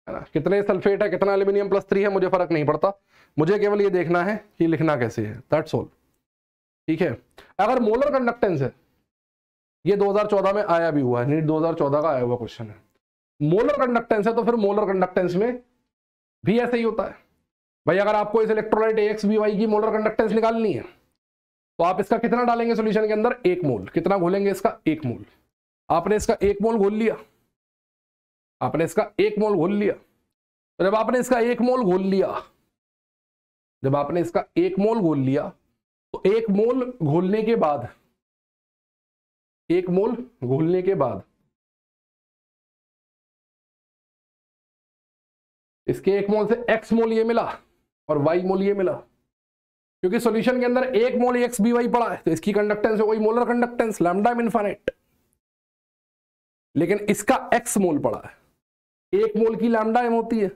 है ना। कितने सल्फेट है, कितना एल्यूमिनियम +3 है, मुझे फर्क नहीं पड़ता। मुझे केवल ये देखना है कि लिखना कैसे है, दैट्स ऑल, ठीक है। अगर मोलर कंडक्टेंस है, ये 2014 में आया भी हुआ है, नीट 2014 का आया हुआ क्वेश्चन है। मोलर कंडक्टेंस है तो फिर मोलर कंडक्टेंस में भी ऐसे ही होता है भाई। अगर आपको इस इलेक्ट्रोलाइट AXBY की मोलर कंडक्टेंस निकालनी है तो आप इसका कितना डालेंगे सॉल्यूशन के अंदर? 1 मोल। कितना घोलेंगे इसका? 1 मोल। आपने इसका 1 मोल घोल लिया, आपने इसका 1 मोल घोल लिया। तो जब आपने इसका 1 मोल घोल लिया, जब आपने इसका 1 मोल घोल लिया तो 1 मोल घोलने के बाद, 1 मोल घोलने के बाद इसके 1 मोल से x मोल ये मिला और y मोल ये मिला, क्योंकि सॉल्यूशन के अंदर 1 मोल AXBY पड़ा है तो इसकी कंडक्टेंस है वही मोलर कंडक्टेंस लैम्डा इनफाइनाइट। लेकिन इसका x मोल पड़ा है, 1 मोल की लैम्डा m होती है,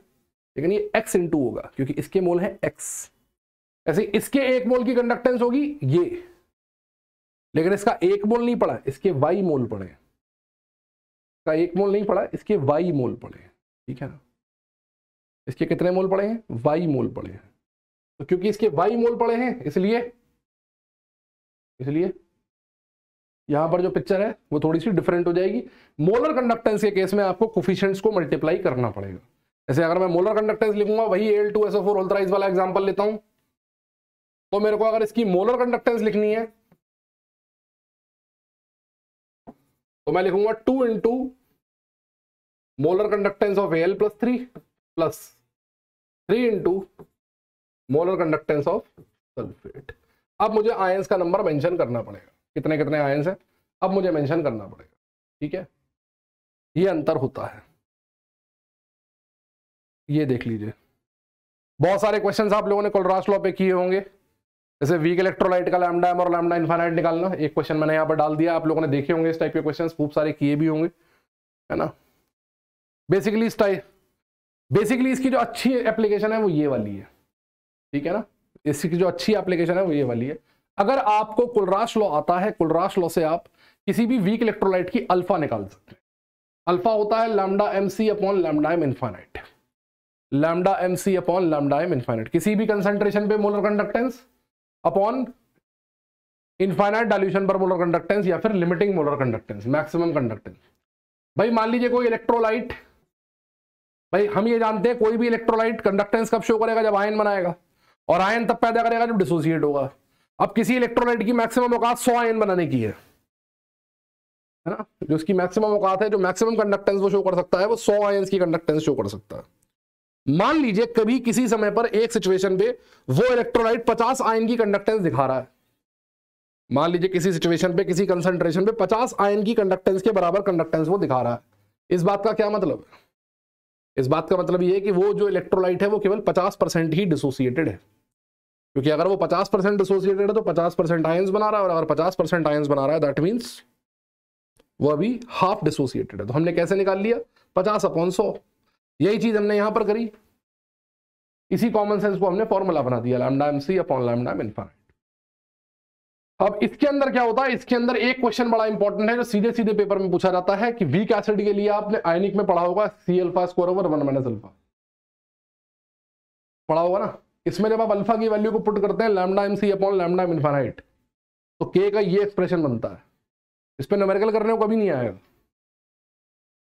लेकिन ये x × होगा क्योंकि इसके मोल है x। ऐसे इसके 1 मोल की कंडक्टेंस होगी ये, लेकिन इसका 1 मोल नहीं पड़ा, इसके y मोल पड़े। इसका 1 मोल नहीं पड़ा, इसके y मोल पड़े, ठीक है ना। इसके कितने मोल पड़े हैं? y मोल पड़े हैं। तो क्योंकि इसके y मोल पड़े हैं इसलिए यहां पर जो पिक्चर है वो थोड़ी सी डिफरेंट हो जाएगी। मोलर कंडक्टेंस के केस में आपको कोफिशिएंट्स को मल्टीप्लाई करना पड़ेगा। जैसे अगर मैं मोलर कंडक्टेंस लिखूंगा, वही Al2SO4 होल थ्राइस वाला एग्जांपल लेता हूं, तो मेरे को अगर इसकी मोलर कंडक्टेंस लिखनी है तो मैं लिखूंगा 2 × molar conductance of Al+3 plus 3 × molar conductance of sulphate. अब मुझे आयंस का नंबर मेंशन करना पड़ेगा, कितने कितने आयंस हैं अब मुझे मेंशन करना पड़ेगा, ठीक है। ये अंतर होता है, ये देख लीजिए। बहुत सारे क्वेश्चंस आप लोगों ने कोलरास लॉ पे किए होंगे, जैसे वीक इलेक्ट्रोलाइट का लैम्डा m और लैम्डा इनफाइनाइट निकालना। एक क्वेश्चन मैंने यहाँ पर डाल दिया, आप लोगों ने देखे होंगे इस टाइप के क्वेश्चंस, खूब सारे किए भी होंगे, है ना। बेसिकली इसकी जो अच्छी एप्लीकेशन है वो ये वाली है, ठीक है ना। इसकी जो अच्छी एप्लीकेशन है वो ये वाली है। अगर आपको कोलरास लॉ आता है, कोलरास लॉ से आप किसी भी वीक इलेक्ट्रोलाइट की अल्फा निकाल सकते हैं। अल्फा होता है lambda MC upon lambda m infinite, lambda MC upon lambda m infinite, किसी भी कंसंट्रेशन पे molar conductance upon infinite dilution पर मोलर कंडक्टेंस या फिर limiting molar conductance, maximum conductance. भाई मान लीजिए कोई इलेक्ट्रोलाइट, भाई हम ये जानते हैं कोई भी इलेक्ट्रोलाइट कंडक्टेंस कब शो करेगा? जब आयन बनाएगा, और आयन तब पैदा करेगा जब डिसोसिएट होगा। अब किसी इलेक्ट्रोलाइट की मैक्सिमम औकात 100 आयन बनाने की है ना, जो उसकी मैक्सिमम औकात है, जो मैक्सिमम कंडक्टेंस वो शो कर सकता है वो 100 आयंस की कंडक्टेंस शो कर सकता है। मान लीजिए कभी किसी समय पर एक सिचुएशन पे वो इलेक्ट्रोलाइट 50 आयन की कंडक्टेंस दिखा रहा है, मान लीजिए किसी सिचुएशन पे किसी कंसंट्रेशन पे 50 आयन की कंडक्टेंस के बराबर कंडक्टेंस वो दिखा रहा है। इस बात का क्या मतलब है? इस बात का मतलब ये है कि वो जो इलेक्ट्रोलाइट है वो केवल 50% ही डिसोसिएटेड है, क्योंकि अगर वो 50% डिसोसिएटेड है तो 50% आयंस बना रहा है, और अगर 50% आयंस बना रहा है दैट मींस वो अभी हाफ डिसोसिएटेड है। तो हमने कैसे निकाल लिया? 50/100। यही चीज हमने यहां पर करी, इसी कॉमन सेंस को हमने फॉर्मूला बना दिया, lambda MC upon lambda m infinite. अब इसके अंदर क्या होता है? इसके अंदर एक क्वेश्चन बड़ा इंपॉर्टेंट है जो सीधे सीधे पेपर में पूछा जाता है कि वीक एसिड के लिए आपने आयनिक में पढ़ा होगा C α² / 1 - अल्फा, पढ़ा होगा ना। इसमें जब आप अल्फा की वैल्यू को पुट करते हैं lambda M C upon lambda infinite, तो के का ये एक्सप्रेशन बनता है। इस पर न्यूमेरिकल करने को कभी नहीं आएगा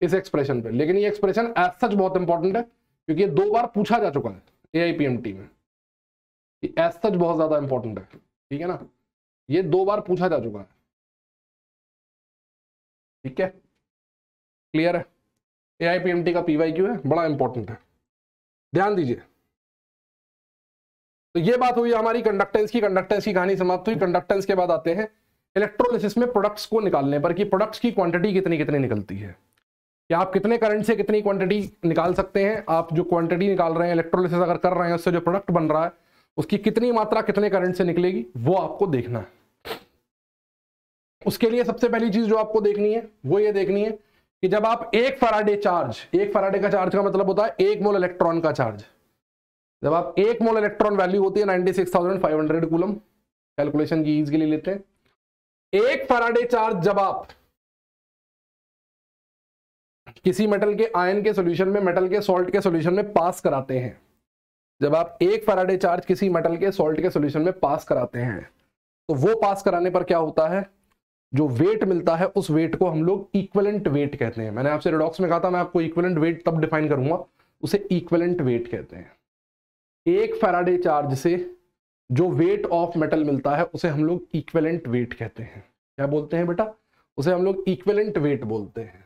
इस एक्सप्रेशन पे, लेकिन ये एक्सप्रेशन एज सच बहुत इंपॉर्टेंट है क्योंकि ये 2 बार पूछा जा चुका है एआईपीएमटी में। एज सच बहुत ज्यादा इंपॉर्टेंट है, ठीक है ना, ये 2 बार पूछा जा चुका है। ठीक है, क्लियर है। एआईपीएमटी का पीवाईक्यू है, बड़ा इंपॉर्टेंट है, ध्यान दीजिए। तो ये बात हुई हमारी कंडक्टेंस की कहानी समाप्त हुई। कंडक्टेंस के बाद आते हैं इलेक्ट्रोलिसिस में प्रोडक्ट्स को निकालने पर कि प्रोडक्ट्स की क्वांटिटी कितनी कितनी निकलती है, कि आप कितने करंट से कितनी क्वांटिटी निकाल सकते हैं। आप जो क्वांटिटी निकाल रहे हैं इलेक्ट्रोलिसिस अगर कर रहे हैं, उससे जो प्रोडक्ट बन रहा है उसकी कितनी मात्रा कितने करंट से निकलेगी, वो आपको देखना है। उसके लिए सबसे पहली चीज जो आपको देखनी है वो ये देखनी है कि जब आप 1 फैराडे का चार्ज का मतलब होता है 1 मोल इलेक्ट्रॉन का चार्ज। जब आप 1 मोल इलेक्ट्रॉन वैल्यू होती है 96,500 कूलम, कैलकुलेशन की ईज के लिए लेते हैं। 1 फैराडे चार्ज जब आप किसी मेटल के आयन के सॉल्यूशन में, मेटल के सॉल्ट के सॉल्यूशन में पास कराते हैं, जब आप 1 फैराडे चार्ज किसी मेटल के सॉल्ट के सॉल्यूशन में पास कराते हैं, तो वो पास कराने पर क्या होता है, जो वेट मिलता है उस वेट को हम लोग इक्विवेलेंट वेट कहते हैं। मैंने आपसे रिडॉक्स में कहा था मैं आपको इक्विवेलेंट वेट तब डिफाइन करूंगा, उसे इक्विवेलेंट वेट कहते हैं। 1 फैराडे चार्ज से जो वेट ऑफ मेटल मिलता है उसे हम लोग इक्विवेलेंट वेट कहते हैं। क्या बोलते हैं बेटा, उसे हम लोग इक्विवेलेंट वेट बोलते हैं।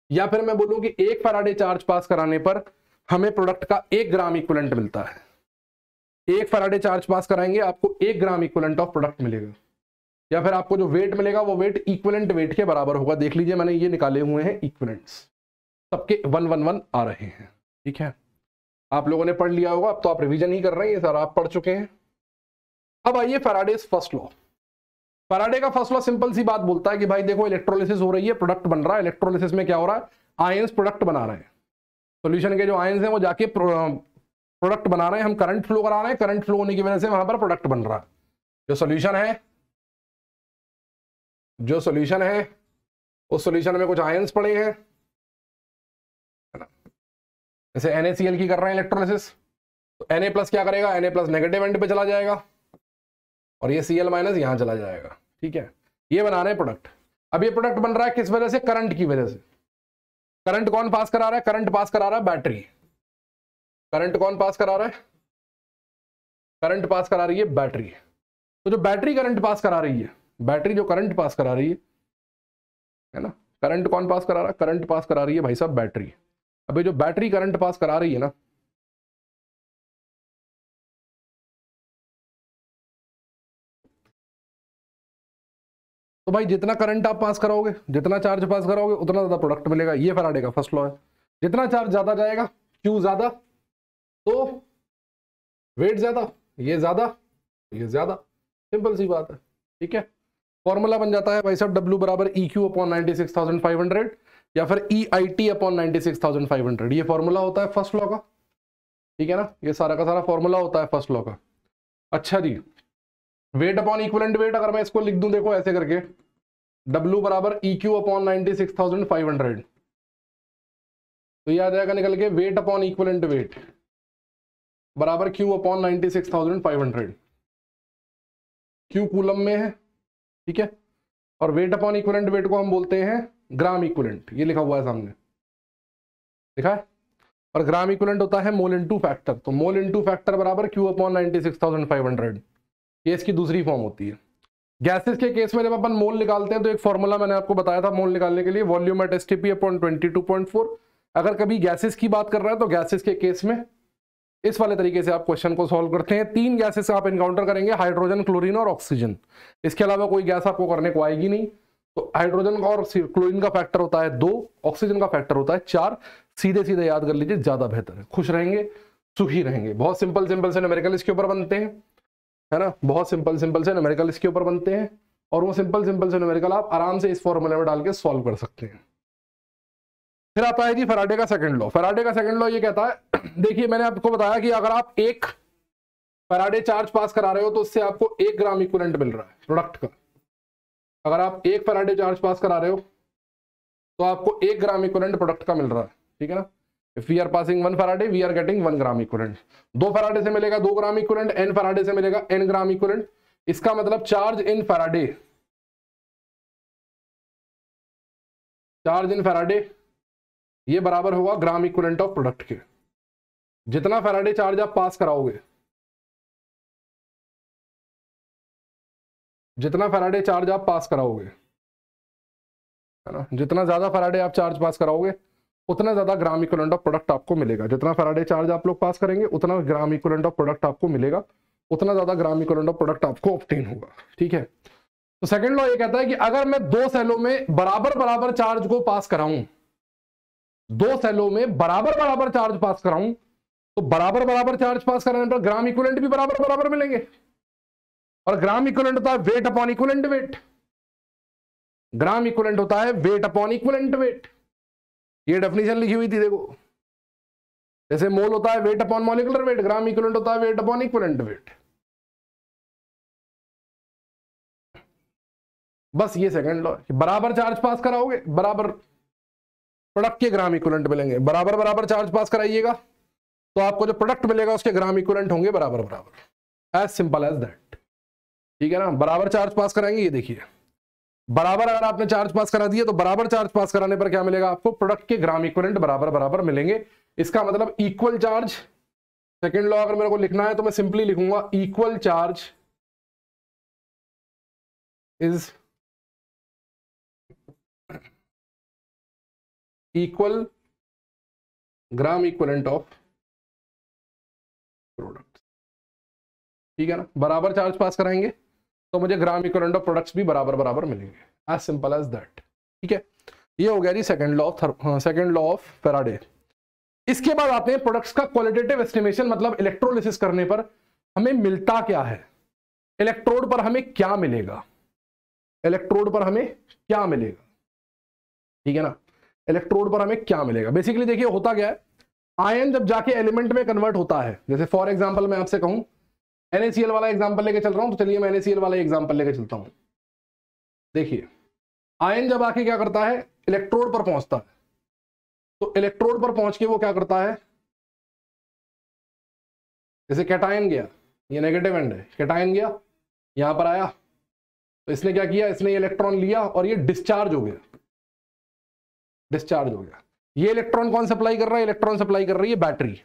या फिर मैं बोलूं कि 1 फैराडे चार्ज पास कराने पर हमें प्रोडक्ट का 1 ग्राम इक्विवेलेंट मिलता है। 1 फैराडे चार्ज पास कराएंगे आपको 1 ग्राम इक्विवेलेंट ऑफ प्रोडक्ट मिलेगा, या फिर आपको जो वेट मिलेगा वो वेट इक्विवेलेंट वेट के बराबर होगा। देख लीजिए मैंने ये निकाले हुए हैं इक्विवेलेंट्स, सबके 111 आ रहे हैं। ठीक है, आप लोगों ने पढ़ लिया होगा, अब तो आप रिवीजन ही कर रहे हैं, ये सर आप पढ़ चुके हैं। अब आइए फैराडेज फर्स्ट लॉ। फैराडे का फर्स्ट लॉ सिंपल सी बात बोलता है कि भाई देखो इलेक्ट्रोलिसिस हो रही है, प्रोडक्ट बन रहा है। इलेक्ट्रोलिसिस में क्या हो रहा है, आयंस प्रोडक्ट बना रहे हैं, सॉल्यूशन के जो आयंस हैं वो जाके प्रोडक्ट बना रहे हैं। हम करंट फ्लो करा रहे हैं, करंट फ्लो होने की वजह से वहां पर प्रोडक्ट बन रहा है। जो सॉल्यूशन है उस सॉल्यूशन में कुछ आयंस पड़े हैं, है ना, जैसे NaCl की कर रहे हैं इलेक्ट्रोलिसिस, तो Na+ क्या करेगा, Na+ नेगेटिव एंड पे चला जाएगा और ये Cl- यहां चला जाएगा। ठीक है, ये बना रहे हैं प्रोडक्ट। अब ये प्रोडक्ट बन रहा है किस वजह से, करंट की वजह से। करंट कौन पास करा रहा है, करंट पास करा रहा है बैटरी। करंट कौन पास करा रहा है, करंट पास करा रही है बैटरी। तो जो बैटरी करंट पास करा रही है, बैटरी जो करंट पास करा रही है ना, करंट कौन पास करा रहा है, करंट पास करा रही है भाई साहब बैटरी। अबे जो बैटरी करंट पास करा रही है ना, तो भाई जितना करंट आप पास कराओगे, जितना चार्ज पास कराओगे, उतना ज्यादा प्रोडक्ट मिलेगा। ये फैराडे का फर्स्ट लॉ है। जितना चार्ज ज्यादा जाएगा, क्यू ज्यादा, तो वेट ज्यादा, ये ज्यादा, ये ज्यादा, सिंपल सी बात है। ठीक है, फॉर्मूला बन जाता है भाई साहब W = EQ अपॉन 96,500 या फिर EIT अपॉन 96,500। ये फॉर्मूला होता है फर्स्ट लॉ का। ठीक है ना, ये सारा का सारा फॉर्मूला होता है फर्स्ट लॉ का। अच्छा जी, वेट अपॉन इक्विवेलेंट वेट अगर मैं इसको लिख दूं, देखो ऐसे करके, W = EQ अपॉन 96,500, तो ये आ जाएगा निकल के वेट अपॉन इक्विवेलेंट वेट बराबर Q अपॉन 96,500। Q कूलम में है, ठीक है, और वेट अपॉन इक्विवेलेंट वेट को हम बोलते हैं ग्राम इक्विवेलेंट। ये लिखा हुआ है सामने, लिखा है। और ग्राम इक्विवेलेंट होता है मोल इनटू फैक्टर, तो मोल इनटू फैक्टर बराबर Q अपॉन 96,500। ये इसकी दूसरी फॉर्म होती है। गैसेस के केस में जब अपन मोल निकालते हैं तो एक फॉर्मूला मैंने आपको बताया था मोल निकालने के लिए, वॉल्यूम एट STP अपॉन 22.4। अगर कभी गैसेस की बात कर रहा है तो गैसेस के केस में इस वाले तरीके से आप क्वेश्चन को सॉल्व करते हैं। 3 गैसेस आप इनकाउंटर करेंगे, हाइड्रोजन, क्लोरीन और ऑक्सीजन। इसके अलावा कोई गैस आपको करने को आएगी नहीं। तो हाइड्रोजन और क्लोरीन का फैक्टर होता है 2, ऑक्सीजन का फैक्टर होता है 4। सीधे सीधे याद कर लीजिए, ज्यादा बेहतर है। खुश रहेंगे, सुखी रहेंगे। बहुत सिंपल सिंपल से न्यूमेरिकल इसके ऊपर बनते हैं, है ना, बहुत सिंपल सिंपल से न्यूमेरिकल इसके ऊपर बनते हैं, और वो सिंपल सिंपल से न्यूमेरिकल आप आराम से इस फॉर्मूले में डाल के सॉल्व कर सकते हैं। फिर आता है जी फैराडे का सेकंड लॉ। फैराडे का सेकंड लॉ ये कहता है, देखिए मैंने आपको बताया कि अगर आप 1 फैराडे चार्ज पास करा रहे हो तो उससे आपको 1 ग्राम इक्विवेलेंट मिल रहा है प्रोडक्ट का। अगर आप 1 फैराडे चार्ज पास करा रहे हो तो आपको 1 ग्राम इक्विवेलेंट प्रोडक्ट का मिल रहा है। ठीक है ना, if we are passing 1 faraday we are getting 1 gram equivalent. 2 faraday से मिलेगा 2 ग्राम इक्विवेलेंट, n फैराडे से मिलेगा n ग्राम इक्विवेलेंट। इसका मतलब charge in Faraday, charge in Faraday ये बराबर होगा ग्राम इक्विवेलेंट ऑफ प्रोडक्ट के। जितना फैराडे चार्ज आप पास कराओगे, जितना फैराडे चार्ज आप पास कराओगे, है ना, जितना ज्यादा फैराडे आप चार्ज पास कराओगे उतना ज्यादा ग्राम इक्विवेलेंट ऑफ प्रोडक्ट आपको मिलेगा। जितना फैराडे चार्ज आप लोग पास करेंगे उतना ग्राम इक्विवेलेंट ऑफ प्रोडक्ट आपको मिलेगा, उतना ज्यादा ग्राम इक्विवेलेंट ऑफ प्रोडक्ट आपको ऑब्टेन होगा। ठीक है, तो सेकंड लॉ ये कहता है कि अगर मैं 2 सेलों में बराबर बराबर चार्ज को पास कराऊं, 2 सेलों में बराबर बराबर चार्ज पास कराऊं, तो बराबर बराबर चार्ज पास कराने पर ग्राम इक्विवेलेंट भी बराबर बराबर मिलेंगे। और ग्राम इक्विवेलेंट होता है wait upon equivalent wait. Gram equivalent होता है वेट अपॉन इक्विवेलेंट वेट। ये डेफिनेशन लिखी हुई थी, देखो, जैसे मोल होता है wait upon molecular wait, gram equivalent होता है वेट अपॉन इक्विवेलेंट वेट। बस ये सेकंड लॉ, बराबर चार्ज पास कराओगे बराबर प्रोडक्ट के ग्राम इक्विवेलेंट मिलेंगे। बराबर बराबर चार्ज पास कराइएगा तो आपको जो प्रोडक्ट मिलेगा उसके ग्राम इक्विवेलेंट होंगे बराबर बराबर। As simple as that. ठीक है ना, बराबर चार्ज पास कराएंगे, ये देखिए बराबर अगर आपने चार्ज पास करा दिया तो बराबर चार्ज पास कराने पर क्या मिलेगा आपको, प्रोडक्ट के ग्राम इक्विवेलेंट बराबर बराबर मिलेंगे। इसका मतलब इक्वल चार्ज, सेकंड लॉ अगर मेरे को लिखना है तो मैं सिंपली लिखूंगा equal charge is equal gram equivalent of product. ठीक है ना, बराबर चार्ज पास कराएंगे तो मुझे ग्राम इक्विवेलेंट ऑफ प्रोडक्ट्स भी बराबर बराबर मिलेंगे। As simple as that. ठीक है, ये हो गया जी second law of second law of Faraday. इसके बाद आते हैं प्रोडक्ट्स का क्वालिटेटिव एस्टिमेशन, मतलब इलेक्ट्रोलिसिस करने पर हमें मिलता क्या है, इलेक्ट्रोड पर हमें क्या मिलेगा, इलेक्ट्रोड पर हमें क्या मिलेगा। ठीक है ना, इलेक्ट्रोड पर हमें क्या मिलेगा। बेसिकली देखिए होता क्या है, आयन जब जाके एलिमेंट में कन्वर्ट होता है, जैसे फॉर एग्जांपल मैं आपसे कहूं NaCl वाला एग्जांपल लेके चल रहा हूं, तो चलिए मैं NaCl वाला एग्जांपल लेके चलता हूं। देखिए आयन जब आके क्या करता है, इलेक्ट्रोड पर पहुंचता है, तो इलेक्ट्रोड पर पहुंच के वो क्या करता है, जैसे कैटायन गया, ये नेगेटिव एंड है, कैटायन गया यहां पर आया, तो इसने क्या किया, इसने इलेक्ट्रॉन लिया और ये डिस्चार्ज हो गया, डिस्चार्ज हो गया। ये इलेक्ट्रॉन कौन सप्लाई कर रहा है, इलेक्ट्रॉन सप्लाई कर रही है बैटरी।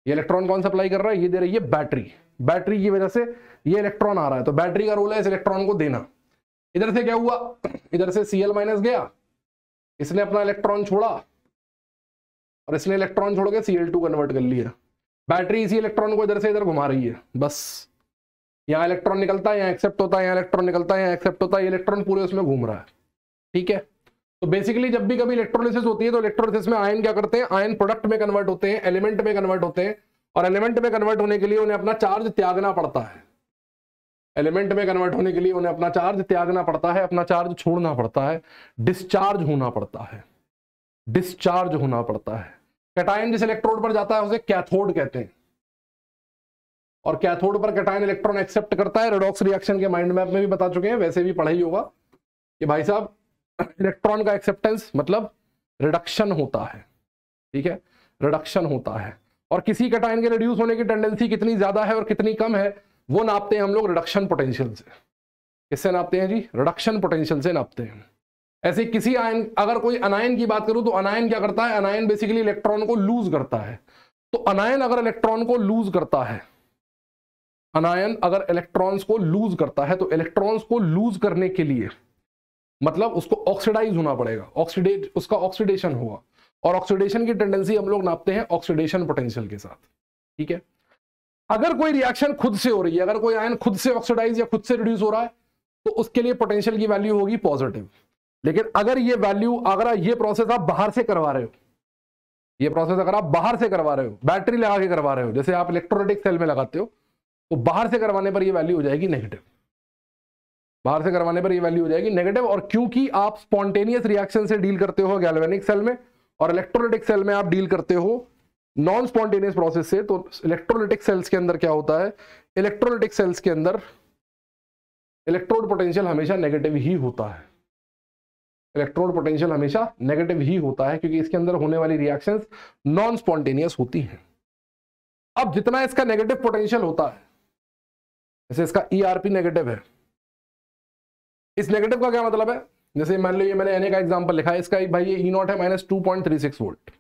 ये इलेक्ट्रॉन कौन सप्लाई कर रहा है, ये दे रही है बैटरी। बैटरी की वजह से ये इलेक्ट्रॉन आ रहा है, तो बैटरी का रोल है इस इलेक्ट्रॉन को देना। इधर से क्या हुआ, इधर से Cl माइनस गया, इसने अपना इलेक्ट्रॉन छोड़ा और इसने इलेक्ट्रॉन छोड़ के Cl2 कन्वर्ट कर लिया। बैटरी इसी इलेक्ट्रॉन को इधर से इधर घुमा रही है, बस यहाँ इलेक्ट्रॉन निकलता है, यहाँ एक्सेप्ट होता है, यहाँ इलेक्ट्रॉन निकलता है, यहाँ एक्सेप्ट होता है, इलेक्ट्रॉन पूरे उसमें घूम रहा है। ठीक है, तो बेसिकली जब भी कभी इलेक्ट्रोलिसिस होती है तो इलेक्ट्रोलिसिस में आयन क्या करते हैं, आयन प्रोडक्ट में कन्वर्ट होते हैं, एलिमेंट में कन्वर्ट होते हैं, और एलिमेंट में कन्वर्ट होने के लिए उन्हें अपना चार्ज त्यागना पड़ता है। एलिमेंट में कन्वर्ट होने के लिए उन्हें अपना चार्ज त्यागना पड़ता है, अपना चार्ज छोड़ना पड़ता है, डिस्चार्ज होना पड़ता है, डिस्चार्ज होना पड़ता है। कैटायन जिस इलेक्ट्रोड पर जाता है उसे कैथोड कहते हैं, और कैथोड पर कैटायन इलेक्ट्रॉन एक्सेप्ट करता है। रेडॉक्स रिएक्शन के माइंड मैप में भी बता चुके हैं, वैसे भी पढ़ा ही होगा कि भाई साहब इलेक्ट्रॉन का एक्सेप्टेंस मतलब रिडक्शन होता है। ठीक है, रिडक्शन होता है, और किसी कैटायन के रिड्यूस होने की टेंडेंसी कितनी ज्यादा है और कितनी कम है वो नापते हैं हम लोग रिडक्शन पोटेंशियल से। किससे नापते हैं जी, रिडक्शन पोटेंशियल से नापते हैं। ऐसे किसी आयन, अगर कोई अनायन की बात करूं तो अनायन क्या करता है, अनायन बेसिकली इलेक्ट्रॉन को लूज करता है। तो अनायन अगर इलेक्ट्रॉन को लूज करता है, अनायन अगर इलेक्ट्रॉन्स को लूज करता है, तो इलेक्ट्रॉन्स को लूज करने के लिए मतलब उसको ऑक्सीडाइज होना पड़ेगा, उसका ऑक्सीडेशन हुआ, और ऑक्सीडेशन की टेंडेंसी हम लोग नापते हैं ऑक्सीडेशन पोटेंशियल के साथ। ठीक है, अगर कोई रिएक्शन खुद से हो रही है, अगर कोई आयन खुद से ऑक्सीडाइज या खुद से रिड्यूस हो रहा है, तो उसके लिए पोटेंशियल की वैल्यू होगी पॉजिटिव। लेकिन अगर ये वैल्यू, अगर ये प्रोसेस आप बाहर से करवा रहे हो, ये प्रोसेस अगर आप बाहर से करवा रहे हो, बैटरी लगा के करवा रहे हो, जैसे आप इलेक्ट्रोलाइटिक सेल में लगाते हो, तो बाहर से करवाने पर ये वैल्यू हो जाएगी नेगेटिव। बाहर से करवाने पर ये वैल्यू हो जाएगी नेगेटिव। और क्योंकि आप स्पॉन्टेनियस रिएक्शन से डील करते हो गैल्वेनिक सेल में, और इलेक्ट्रोलाइटिक सेल में आप डील करते हो नॉन स्पॉन्टेनियस प्रोसेस से, तो इलेक्ट्रोलाइटिक सेल्स के अंदर क्या होता है, इलेक्ट्रोलाइटिक सेल्स के अंदर इलेक्ट्रोड पोटेंशियल हमेशा नेगेटिव ही होता है। इलेक्ट्रोड पोटेंशियल हमेशा नेगेटिव ही होता है, क्योंकि इसके अंदर होने वाली रिएक्शंस नॉन स्पॉन्टेनियस होती हैं। अब जितना इसका नेगेटिव पोटेंशियल होता है, जैसे इसका ERP नेगेटिव है, इस नेगेटिव का क्या मतलब है, जैसे मान लो ये मैंने Na का एग्जांपल लिखा है, इसका भाई ये E0 है -2.36 वोल्ट।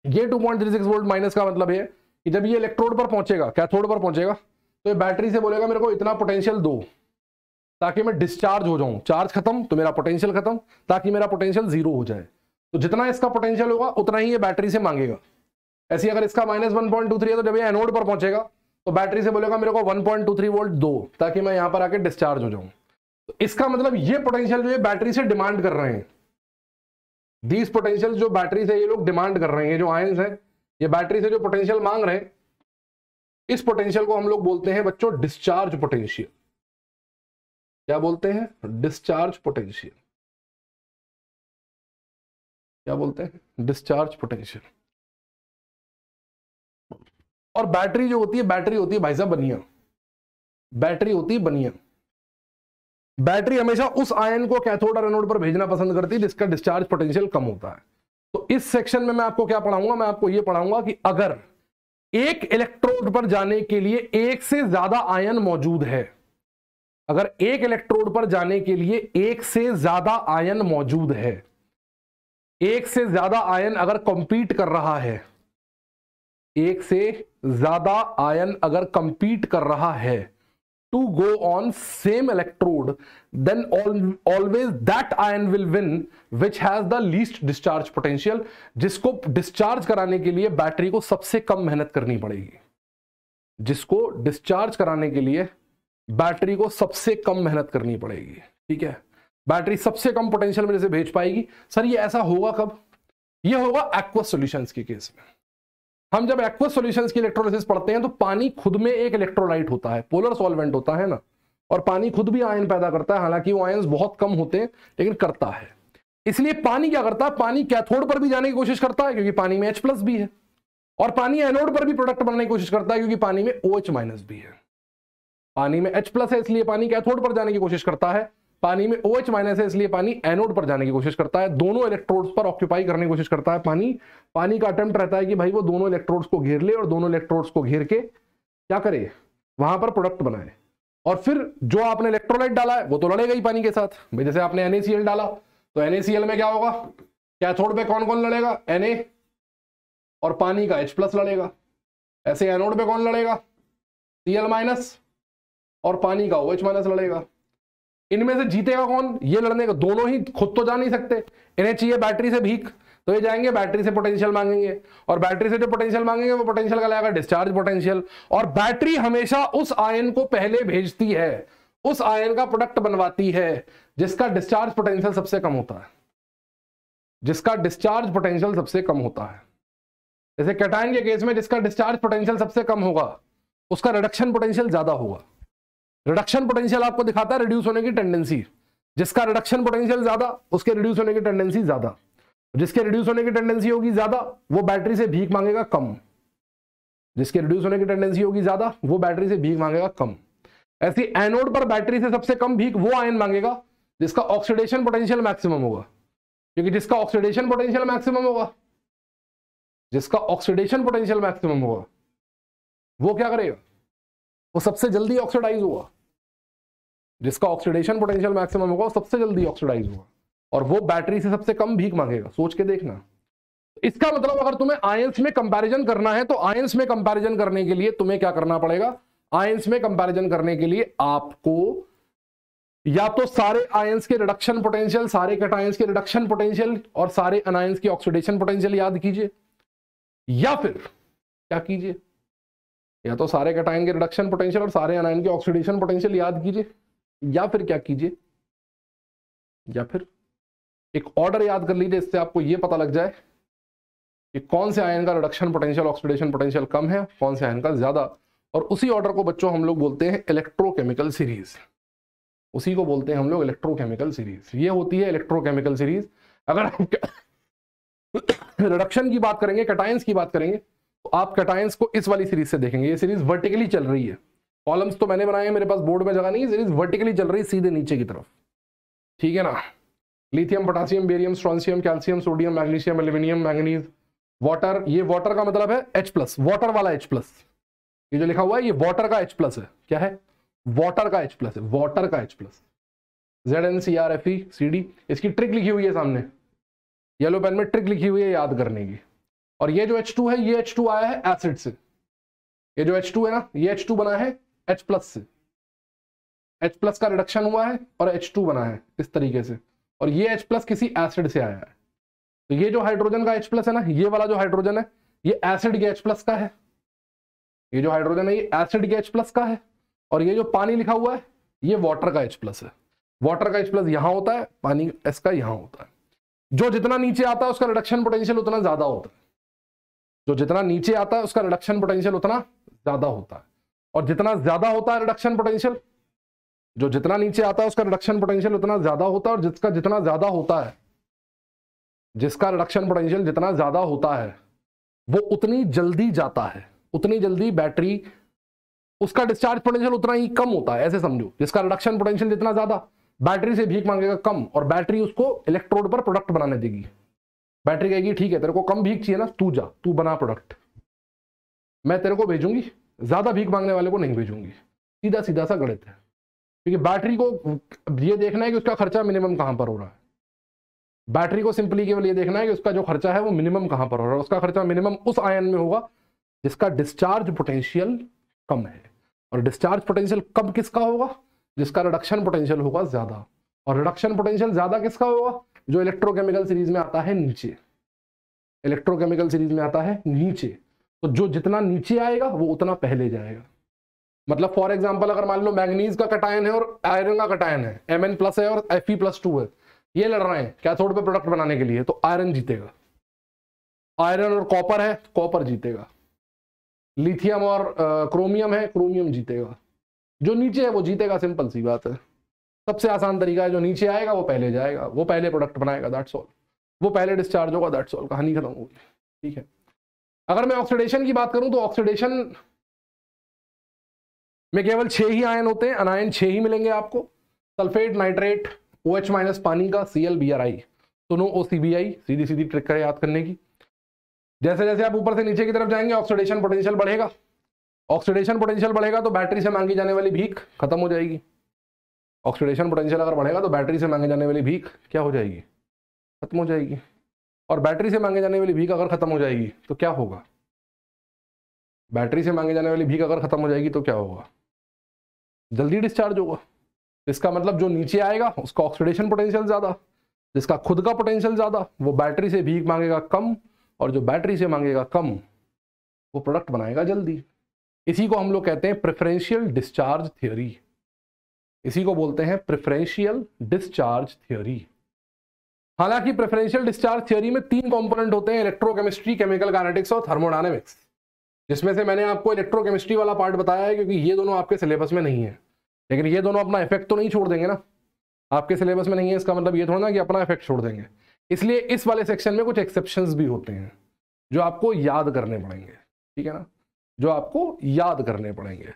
ये 2.36 वोल्ट माइनस का मतलब है कि जब ये इलेक्ट्रोड पर पहुंचेगा, कैथोड पर पहुंचेगा, तो ये बैटरी से बोलेगा मेरे को इतना पोटेंशियल दो ताकि मैं डिस्चार्ज हो जाऊं, चार्ज खत्म तो मेरा पोटेंशियल खत्म, ताकि मेरा पोटेंशियल 0 हो जाए। तो जितना इसका पोटेंशियल होगा उतना ही ये बैटरी से मांगेगा। ऐसे अगर इसका -1.23 है, तो जब ये एनोड पर पहुंचेगा तो बैटरी से बोलेगा मेरे को 1.23 वोल्ट दो ताकि मैं यहां पर आके डिस्चार्ज हो जाऊं। तो इसका मतलब ये पोटेंशियल जो ये बैटरी से डिमांड कर रहे हैं, दीज पोटेंशियल जो बैटरी से ये लोग डिमांड कर रहे हैं, जो आयंस हैं ये बैटरी से जो पोटेंशियल मांग रहे हैं, इस पोटेंशियल को हम लोग बोलते हैं बच्चों डिस्चार्ज पोटेंशियल। क्या बोलते हैं? Discharge potential. क्या बोलते हैं? Discharge potential. और बैटरी जो होती है, बैटरी होती है भाई साहब बनिया, बैटरी होती है बनिया। बैटरी हमेशा उस आयन को कैथोड और एनोड पर भेजना पसंद करती है जिसका डिस्चार्ज पोटेंशियल कम होता है। तो इस सेक्शन में मैं आपको क्या पढ़ाऊंगा, मैं आपको यह पढ़ाऊंगा कि अगर एक इलेक्ट्रोड पर जाने के लिए एक से ज्यादा आयन मौजूद है, अगर एक इलेक्ट्रोड पर जाने के लिए एक से ज्यादा आयन मौजूद है, एक से ज्यादा आयन अगर कंपीट कर रहा है, एक से ज्यादा आयन अगर कंपीट कर रहा है to go on same electrode, then always that ion will win which has the least discharge potential, जिसको डिस्चार्ज कराने के लिए बैटरी को सबसे कम मेहनत करनी पड़ेगी, जिसको डिस्चार्ज कराने के लिए बैटरी को सबसे कम मेहनत करनी पड़ेगी। ठीक है, बैटरी सबसे कम पोटेंशियल मेरे से भेज पाएगी। सर ये ऐसा होगा कब? ये होगा एक्वस सॉल्यूशंस के केस में। हम जब एक्वस सॉल्यूशंस की इलेक्ट्रोलिसिस पढ़ते हैं तो पानी खुद में एक इलेक्ट्रोलाइट होता है, पोलर सॉल्वेंट होता है ना, और पानी खुद भी आयन पैदा करता है, हालांकि वो आयंस बहुत कम होते हैं लेकिन करता है। इसलिए पानी क्या करता है, पानी कैथोड पर भी जाने की कोशिश करता है क्योंकि पानी में H+ भी है, और पानी एनोड पर भी प्रोडक्ट बनने की कोशिश करता है क्योंकि पानी में OH- भी है। पानी में H+ है इसलिए पानी कैथोड पर जाने की कोशिश करता है, पानी में OH- है इसलिए पानी एनोड पर जाने की कोशिश करता है। दोनों इलेक्ट्रोड्स पर ऑक्यूपाई करने की कोशिश करता है पानी का अटेम्प्ट रहता है कि भाई वो दोनों इलेक्ट्रोड्स को घेर ले और दोनों इलेक्ट्रोड्स को घेर के क्या करे, वहां पर प्रोडक्ट बनाए। और फिर जो आपने इलेक्ट्रोलाइट डाला है वो तो लड़ेगा ही पानी के साथ। भाई जैसे आपने NaCl डाला तो NaCl में क्या होगा, कैथोड पे कौन कौन लड़ेगा, Na और पानी का H+ लड़ेगा। ऐसे एनोड पे कौन लड़ेगा, Cl- और पानी का OH- लड़ेगा। इनमें से जीतेगा कौन, ये लड़ने का दोनों ही खुद तो जा नहीं सकते, इन्हें चाहिए बैटरी से भीख, तो ये जाएंगे बैटरी से पोटेंशियल मांगेंगे, और बैटरी से जो पोटेंशियल मांगेंगे वो पोटेंशियल का लाएगा डिस्चार्ज पोटेंशियल। और बैटरी हमेशा उस आयन को पहले भेजती है, उस आयन का प्रोडक्ट बनवाती है जिसका डिस्चार्ज पोटेंशियल सबसे कम होता है, जिसका डिस्चार्ज पोटेंशियल सबसे कम होता है। जैसे कैटायन के केस में जिसका डिस्चार्ज पोटेंशियल सबसे कम होगा उसका रिडक्शन पोटेंशियल ज्यादा होगा। रिडक्शन पोटेंशियल आपको दिखाता है रिड्यूस होने की टेंडेंसी, जिसका रिडक्शन पोटेंशियल ज्यादा उसके रिड्यूस होने की टेंडेंसी ज्यादा, जिसके रिड्यूस होने की टेंडेंसी होगी ज्यादा वो बैटरी से भीख मांगेगा कम, जिसके रिड्यूस होने की टेंडेंसी होगी ज्यादा वो बैटरी से भीख मांगेगा कम। ऐसी एनोड पर बैटरी से सबसे कम भीख वो आयन मांगेगा जिसका ऑक्सीडेशन पोटेंशियल मैक्सिमम होगा, क्योंकि जिसका ऑक्सीडेशन पोटेंशियल मैक्सिमम होगा, जिसका ऑक्सीडेशन पोटेंशियल मैक्सिमम होगा वो क्या करेगा, वो सबसे जल्दी ऑक्सीडाइज होगा। जिसका ऑक्सीडेशन पोटेंशियल मैक्सिमम होगा वो सबसे जल्दी ऑक्सीडाइज होगा, और वो बैटरी से सबसे कम भीख मांगेगा। सोच के देखना। इसका मतलब अगर तुम्हें आयंस में कंपैरिजन करना है तो आयंस में कंपैरिजन करने के लिए तुम्हें क्या करना पड़ेगा, आयंस में कंपैरिजन करने के लिए आपको या तो सारे आयंस के रिडक्शन पोटेंशियल, सारे कैटायंस के रिडक्शन पोटेंशियल और सारे अनायंस की ऑक्सीडेशन पोटेंशियल याद कीजिए, या फिर क्या कीजिए, या तो सारे कैटायन के रिडक्शन पोटेंशियल और सारे अनायन के ऑक्सीडेशन पोटेंशियल याद कीजिए, या फिर क्या कीजिए, या फिर एक ऑर्डर याद कर लीजिए, इससे आपको यह पता लग जाए कि कौन से आयन का रिडक्शन पोटेंशियल ऑक्सीडेशन पोटेंशियल कम है, कौन से आयन का ज्यादा। और उसी ऑर्डर को बच्चों हम लोग बोलते हैं इलेक्ट्रोकेमिकल सीरीज, उसी को बोलते हैं हम लोग इलेक्ट्रोकेमिकल सीरीज। ये होती है इलेक्ट्रोकेमिकल सीरीज। अगर हम रिडक्शन की बात करेंगे, कैटायंस की बात करेंगे, तो आप कैटायंस को इस वाली सीरीज से देखेंगे। ये सीरीज वर्टिकली चल रही है, कॉलम्स तो मैंने बनाए हैं, मेरे पास बोर्ड में जगह नहीं है, सीरीज वर्टिकली चल रही है सीधे नीचे की तरफ, ठीक है ना। Lithium, potassium, barium, strontium, calcium, sodium, magnesium, aluminium, manganese, water. ये वाटर का मतलब है H+, वाटर वाला H+। ये जो लिखा हुआ है ये वाटर का H+ है। क्या है? वाटर का H+ है, वाटर का H+। ZnCrFeCd। इसकी ट्रिक लिखी हुई है सामने, येलो पेन में ट्रिक लिखी हुई है याद करने की। और ये जो H2 है, ये H2 आया है एसिड से। ये जो H2 है ना, ये H2 बना है H+ से। H+ का रिडक्शन हुआ है और H2 बना है इस तरीके से, और ये H+ किसी एसिड से आया है। तो ये जो हाइड्रोजन का H+ है ना, ये वाला जो हाइड्रोजन है ये एसिड के H+ का है। ये जो हाइड्रोजन है ये एसिड के H+ का है, और ये जो पानी लिखा हुआ है ये वाटर का H+ है। वाटर का H+ यहां होता है, पानी इसका यहां होता है। जो जितना नीचे आता है उसका रिडक्शन पोटेंशियल उतना ज्यादा होता है। जो जितना नीचे आता है उसका रिडक्शन पोटेंशियल उतना ज्यादा होता है, और जितना ज्यादा होता है रिडक्शन पोटेंशियल, जो जितना नीचे आता है उसका रिडक्शन पोटेंशियल उतना ज्यादा होता है, और जिसका जितना ज्यादा होता है, जिसका रिडक्शन पोटेंशियल जितना ज्यादा होता है वो उतनी जल्दी जाता है, उतनी जल्दी बैटरी, उसका डिस्चार्ज पोटेंशियल उतना ही कम होता है। ऐसे समझो, जिसका रिडक्शन पोटेंशियल जितना ज्यादा, बैटरी से भीख मांगेगा कम, और बैटरी उसको इलेक्ट्रोड पर प्रोडक्ट बनाने देगी। बैटरी कहेगी ठीक है तेरे को कम भीख चाहिए ना, तू जा, तू बना प्रोडक्ट, मैं तेरे को भेजूंगी, ज्यादा भीख मांगने वाले को नहीं भेजूंगी। सीधा सीधा सा गणित है, क्योंकि बैटरी को ये देखना है कि उसका खर्चा मिनिमम कहां पर हो रहा है। बैटरी को सिंपली केवल ये देखना है कि उसका जो खर्चा है वो मिनिमम कहां पर हो रहा है। उसका खर्चा मिनिमम उस आयन में होगा जिसका डिस्चार्ज पोटेंशियल कम है, और डिस्चार्ज पोटेंशियल कम किसका होगा? जिसका रिडक्शन पोटेंशियल होगा ज्यादा। और रिडक्शन पोटेंशियल ज्यादा किसका होगा? जो इलेक्ट्रोकेमिकल सीरीज में आता है नीचे, इलेक्ट्रोकेमिकल सीरीज में आता है नीचे। तो जो जितना नीचे आएगा वो उतना पहले जाएगा। मतलब फॉर एग्जांपल अगर मान लो मैंगनीज का कटायन है और आयरन का कटायन है, Mn+ है और Fe+2 है, ये लड़ रहे हैं कैथोड पे प्रोडक्ट बनाने के लिए, तो आयरन जीतेगा। आयरन और कॉपर है, कॉपर जीतेगा। लिथियम और क्रोमियम है, क्रोमियम जीतेगा। जो नीचे है वो जीतेगा, सिंपल सी बात है। सबसे आसान तरीका है, जो नीचे आएगा वो पहले जाएगा, वो पहले प्रोडक्ट बनाएगा, दैट्स ऑल। वो पहले डिस्चार्ज होगा, दैट्स ऑल, कहानी खत्म होगी। ठीक है। अगर मैं ऑक्सीडेशन की बात करूं तो ऑक्सीडेशन में केवल 6 ही आयन होते हैं, अनायन 6 ही मिलेंगे आपको। सल्फेट, नाइट्रेट, OH- पानी का, Cl-Bri, सुनो OCBI। सीधी सीधी ट्रिक है याद करने की। जैसे जैसे आप ऊपर से नीचे की तरफ जाएंगे ऑक्सीडेशन पोटेंशियल बढ़ेगा। ऑक्सीडेशन पोटेंशियल बढ़ेगा तो बैटरी से मांगी जाने वाली भीख खत्म हो जाएगी। ऑक्सीडेशन पोटेंशियल अगर बढ़ेगा तो बैटरी से मांगे जाने वाली भीख क्या हो जाएगी? खत्म हो जाएगी। और बैटरी से मांगे जाने वाली भीख अगर खत्म हो जाएगी तो क्या होगा? बैटरी से मांगे जाने वाली भीख अगर खत्म हो जाएगी तो क्या होगा? जल्दी डिस्चार्ज होगा। इसका मतलब जो नीचे आएगा उसका ऑक्सीडेशन पोटेंशियल ज्यादा, जिसका खुद का पोटेंशियल ज्यादा वो बैटरी से भीख मांगेगा कम, और जो बैटरी से मांगेगा कम वो प्रोडक्ट बनाएगा जल्दी। इसी को हम लोग कहते हैं प्रेफरेंशियल डिस्चार्ज थ्योरी। इसी को बोलते हैं प्रेफरेंशियल डिस्चार्ज थ्योरी। हालांकि प्रेफरेंशियल डिस्चार्ज थ्योरी में 3 कंपोनेंट होते हैं, इलेक्ट्रोकेमिस्ट्री, केमिकल काइनेटिक्स और थर्मोडायनेमिक्स, जिसमें से मैंने आपको इलेक्ट्रोकेमिस्ट्री वाला पार्ट बताया है क्योंकि ये दोनों आपके सिलेबस में नहीं है। लेकिन ये दोनों अपना इफेक्ट तो नहीं छोड़ देंगे ना, आपके सिलेबस में नहीं है इसका मतलब ये थोड़ा ना कि अपना इफेक्ट छोड़ देंगे। इसलिए इस वाले सेक्शन में कुछ एक्सेप्शंस भी होते हैं जो आपको याद करने पड़ेंगे, ठीक है ना, जो आपको याद करने पड़ेंगे।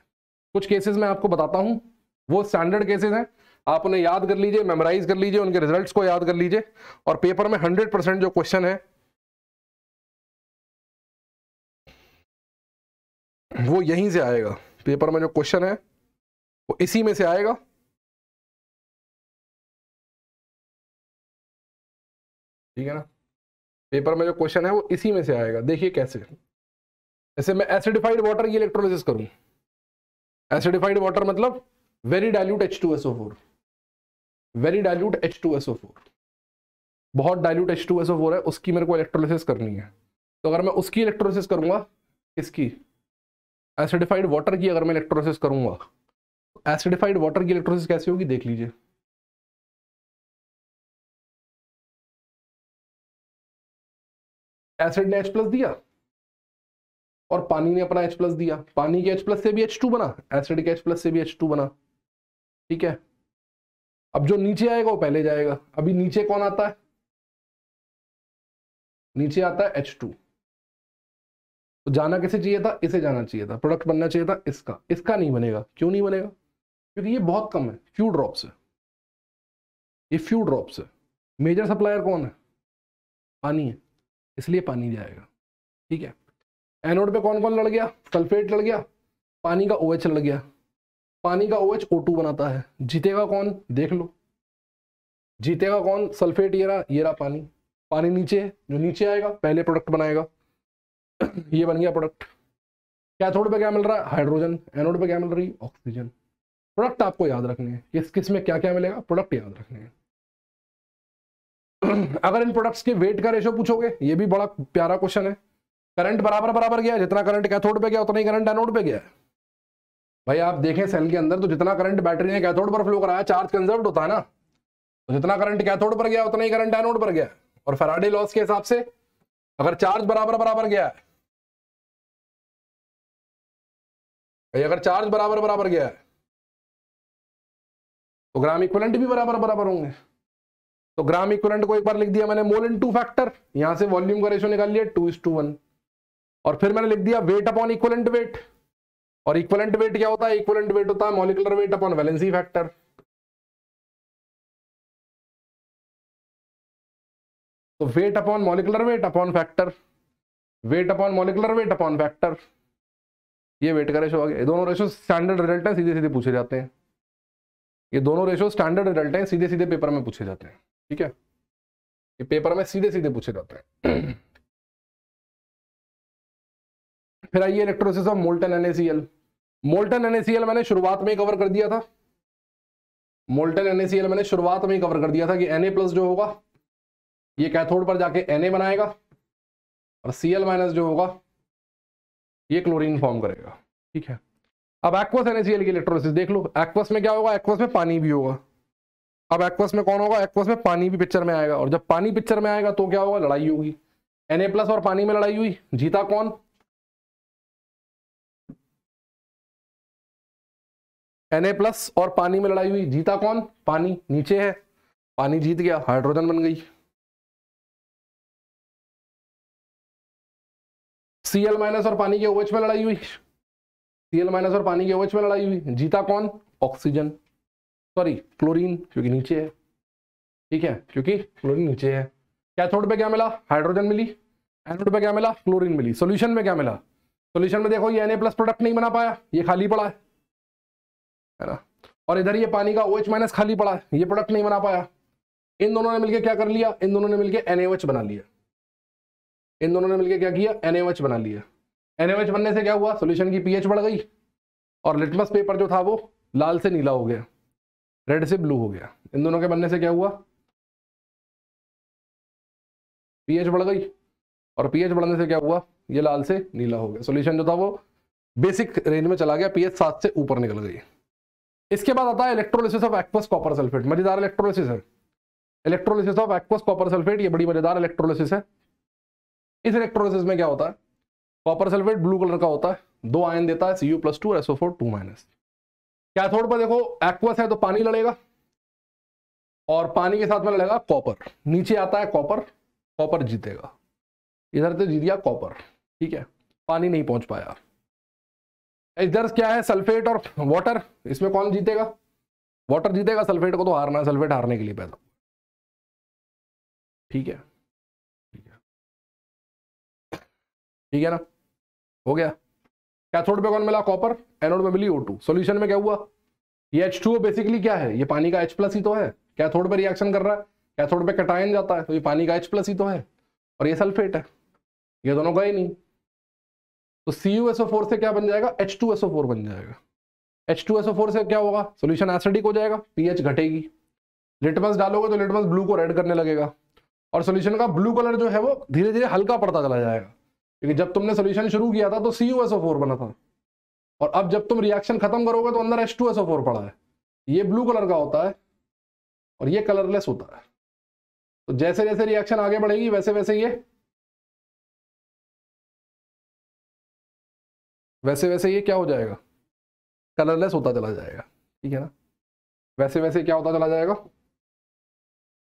कुछ केसेस मैं आपको बताता हूं, वो स्टैंडर्ड केसेस हैं, आप उन्हें याद कर लीजिए, मेमोराइज कर लीजिए, उनके रिजल्ट्स को याद कर लीजिए, और पेपर में 100% जो क्वेश्चन है वो यहीं से आएगा। पेपर में जो क्वेश्चन है वो इसी में से आएगा। ठीक है ना, पेपर में जो क्वेश्चन है वो इसी में से आएगा। देखिए कैसे, जैसे मैं एसिडिफाइड वाटर की इलेक्ट्रोलिसिस करूं, एसिडिफाइड वाटर मतलब very dilute H2SO4, very dilute H2SO4, बहुत डाइल्यूट H2SO4 है, उसकी मेरे को इलेक्ट्रोलिसिस करनी है। तो अगर मैं उसकी इलेक्ट्रोलिसिस करूंगा, किसकी? एसिडिफाइड वाटर की अगर मैं इलेक्ट्रोलिसिस करूंगा, एसिडिफाइड वाटर की इलेक्ट्रोलिसिस कैसे होगी देख लीजिए। एसिड ने H+ दिया और पानी ने अपना H+ दिया, पानी के H+ से भी H2 बना, एसिड के H+ से भी H2 बना। ठीक है, अब जो नीचे आएगा वो पहले जाएगा। अभी नीचे कौन आता है? नीचे आता है H2। तो जाना किसे चाहिए था? इसे जाना चाहिए था, प्रोडक्ट बनना चाहिए था इसका। इसका नहीं बनेगा। क्यों नहीं बनेगा? क्योंकि ये बहुत कम है, फ्यू ड्रॉप्स है, ये फ्यू ड्रॉप्स है। मेजर सप्लायर कौन है? पानी है, इसलिए पानी जाएगा। ठीक है। एनोड पे कौन कौन लड़ गया? सल्फेट लड़ गया, पानी का OH लड़ गया। पानी का OH O2 बनाता है। जीतेगा कौन? देख लो, जीतेगा कौन? सल्फेट ये रहा पानी। पानी नीचे है, जो नीचे आएगा पहले प्रोडक्ट बनाएगा। ये बन गया प्रोडक्ट। कैथोड पे क्या मिल रहा है? हाइड्रोजन। एनोड पे क्या मिल रही है? ऑक्सीजन। प्रोडक्ट आपको याद रखने हैं, किस किस में क्या क्या मिलेगा, प्रोडक्ट याद रखने हैं। अगर इन प्रोडक्ट्स के वेट का रेशो पूछोगे, ये भी बड़ा प्यारा क्वेश्चन है। करंट बराबर बराबर गया है, जितना करंट कैथोड पे गया उतना ही करंट एनोड पे गया है। भाई आप देखें सेल के अंदर तो जितना करंट बैटरी ने कैथोड पर फ्लो कराया, चार्ज कंजर्व होता है ना, तो जितना करंट कैथोड पर गया उतना ही करंट एनोड पर गया। और फैराडे लॉस के हिसाब से अगर चार्ज बराबर बराबर गया है, अगर चार्ज बराबर बराबर गया है तो ग्राम इक्विवेलेंट भी बराबर बराबर होंगे। तो ग्राम इक्विवेलेंट को एक बार लिख दिया मैंने मोल इन 2 फैक्टर, यहां से वॉल्यूम का रेशो निकाल लिया 2:1। और फिर मैंने लिख दिया वेट अपॉन इक्विवेलेंट वेट। और इक्विवेलेंट वेट क्या होता है? इक्विवेलेंट वेट होता है molecular weight upon valency factor. तो weight upon molecular weight upon factor, weight upon molecular weight upon factor, ये वेट का रेशो आ गया। ये दोनों रेशो स्टैंडर्ड रिजल्ट है, सीधे सीधे पूछे जाते हैं। ये दोनों रेशो स्टैंडर्ड रिजल्ट हैं, सीधे सीधे पेपर में पूछे जाते हैं। ठीक है, ये पेपर में सीधे सीधे पूछे जाते हैं। फिर आइए electrolysis of molten NaCl। Molten NaCl मैंने शुरुआत में ही कवर कर दिया था। मोल्टन NaCl मैंने शुरुआत में ही कवर कर दिया था कि Na+ जो होगा ये कैथोड पर जाके Na बनाएगा, और Cl- जो होगा ये क्लोरीन फॉर्म करेगा। ठीक है। अब एक्वस NaCl की इलेक्ट्रोलिसिस देख लो। एक्वस में क्या होगा? एक्वस में पानी भी होगा। अब एक्वस में कौन होगा? एक्वस में पानी भी पिक्चर में आएगा। और जब पानी पिक्चर में आएगा तो क्या होगा? लड़ाई होगी। Na+ और पानी में लड़ाई हुई, जीता कौन? Na+ और पानी में लड़ाई हुई, जीता कौन? पानी। नीचे है, पानी जीत गया, हाइड्रोजन बन गई। Cl- और पानी के OH में लड़ाई हुई, Cl- और पानी के OH में लड़ाई हुई, जीता कौन? ऑक्सीजन, सॉरी क्लोरीन, क्योंकि नीचे है। ठीक है, क्योंकि क्लोरीन नीचे है। कैथोड पे क्या मिला? हाइड्रोजन मिली। एनोड पे क्या मिला? क्लोरीन मिली। सॉल्यूशन में क्या मिला? सॉल्यूशन में देखो ये Na+ प्रोडक्ट नहीं बना पाया, ये खाली पड़ा है ना। और इधर ये पानी का OH- खाली पड़ा है, ये प्रोडक्ट नहीं बना पाया। इन दोनों ने मिलकर क्या कर लिया? इन दोनों ने मिलकर NaOH बना लिया। इन दोनों ने मिलकर क्या किया? NaOH बना लिया। NaOH बनने से क्या हुआ? सॉल्यूशन की pH बढ़ गई, और लिटमस पेपर जो था वो लाल से नीला हो गया, रेड से ब्लू हो गया। इन दोनों के बनने से क्या हुआ? pH बढ़ गई, और pH बढ़ने से क्या हुआ? ये लाल से नीला हो गया। सॉल्यूशन जो था वो बेसिक रेंज में चला गया, pH 7 से ऊपर निकल गई। इसके बाद आता है electrolysis of aqueous copper sulphate. मजेदार इलेक्ट्रोलिसिस है, electrolysis of aqueous copper sulphate. ये बड़ी मजेदार इलेक्ट्रोलिसिस है। इस इलेक्ट्रोलिसिस में क्या होता है? कॉपर सल्फेट ब्लू कलर का होता है, 2 आयन देता है, Cu+2 और SO4 2-। कैथोड पर देखो एक्वस है तो पानी लड़ेगा, और पानी के साथ में लड़ेगा कॉपर। नीचे आता है कॉपर, कॉपर जीतेगा। इधर से जीत गया कॉपर। ठीक है, पानी नहीं पहुंच पाया। इधर क्या है? सल्फेट और वाटर, इसमें कौन जीतेगा? वाटर जीतेगा। सल्फेट को तो हारना है, सल्फेट हारने के लिए पैदा। ठीक है, ठीक है, ठीक है ना, हो गया। कैथोड पे कौन मिला? कॉपर। एनोड में मिली O2। सॉल्यूशन में क्या हुआ? ये H2O बेसिकली क्या है? ये पानी का H+ ही तो है। कैथोड पे रिएक्शन कर रहा है, कैथोड पे कैटायन जाता है, तो ये पानी का H+ ही तो है, और ये सल्फेट है। ये दोनों गए नहीं, तो CuSO4 से क्या बन जाएगा? H2SO4 बन जाएगा। H2SO4 से क्या होगा? सॉल्यूशन एसिडिक हो जाएगा, pH घटेगी। लिटमस डालोगे तो लिटमस ब्लू को रेड करने लगेगा, और सॉल्यूशन का ब्लू कलर जो है वो धीरे धीरे हल्का पड़ता चला जाएगा, क्योंकि जब तुमने सॉल्यूशन शुरू किया था तो CuSO4 बना था, और अब जब तुम रिएक्शन खत्म करोगे तो अंदर H2SO4 पड़ा है। ये ब्लू कलर का होता है और ये कलरलेस होता है। तो जैसे जैसे रिएक्शन आगे बढ़ेगी वैसे वैसे ये क्या हो जाएगा? कलरलेस होता चला जाएगा। ठीक है ना, वैसे वैसे क्या होता चला जाएगा?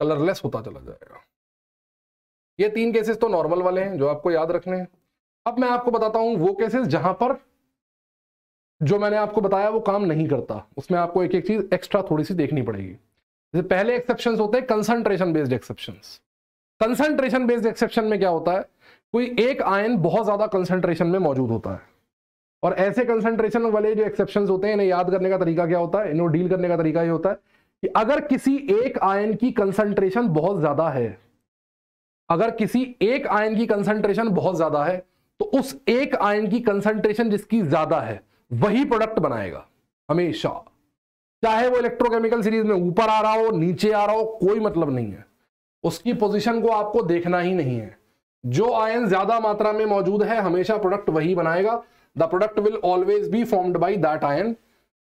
कलरलेस होता चला जाएगा। ये 3 केसेस तो नॉर्मल वाले हैं जो आपको याद रखने हैं। अब मैं आपको बताता हूं वो केसेस जहां पर जो मैंने आपको बताया वो काम नहीं करता, उसमें आपको एक एक चीज एक्स्ट्रा थोड़ी सी देखनी पड़ेगी। जैसे पहले एक्सेप्शंस होते हैं concentration based exceptions. Concentration based exception में क्या होता है, कोई एक आयन बहुत ज्यादा कंसंट्रेशन में मौजूद होता है, और ऐसे कंसंट्रेशन वाले जो एक्सेप्शंस होते हैं, इन्हें याद करने का तरीका क्या होता है, इन्हें डील करने का तरीका ये होता है कि अगर किसी एक आयन की कंसंट्रेशन बहुत ज्यादा है, अगर किसी एक आयन की कंसंट्रेशन बहुत ज्यादा है, तो उस एक आयन की कंसंट्रेशन जिसकी ज्यादा है वही प्रोडक्ट बनाएगा हमेशा, चाहे वो इलेक्ट्रोकेमिकल सीरीज में ऊपर आ रहा हो, नीचे आ रहा हो, कोई मतलब नहीं है, उसकी पोजीशन को आपको देखना ही नहीं है। जो आयन ज्यादा मात्रा में मौजूद है हमेशा प्रोडक्ट वही बनाएगा। The product will always be formed by that ion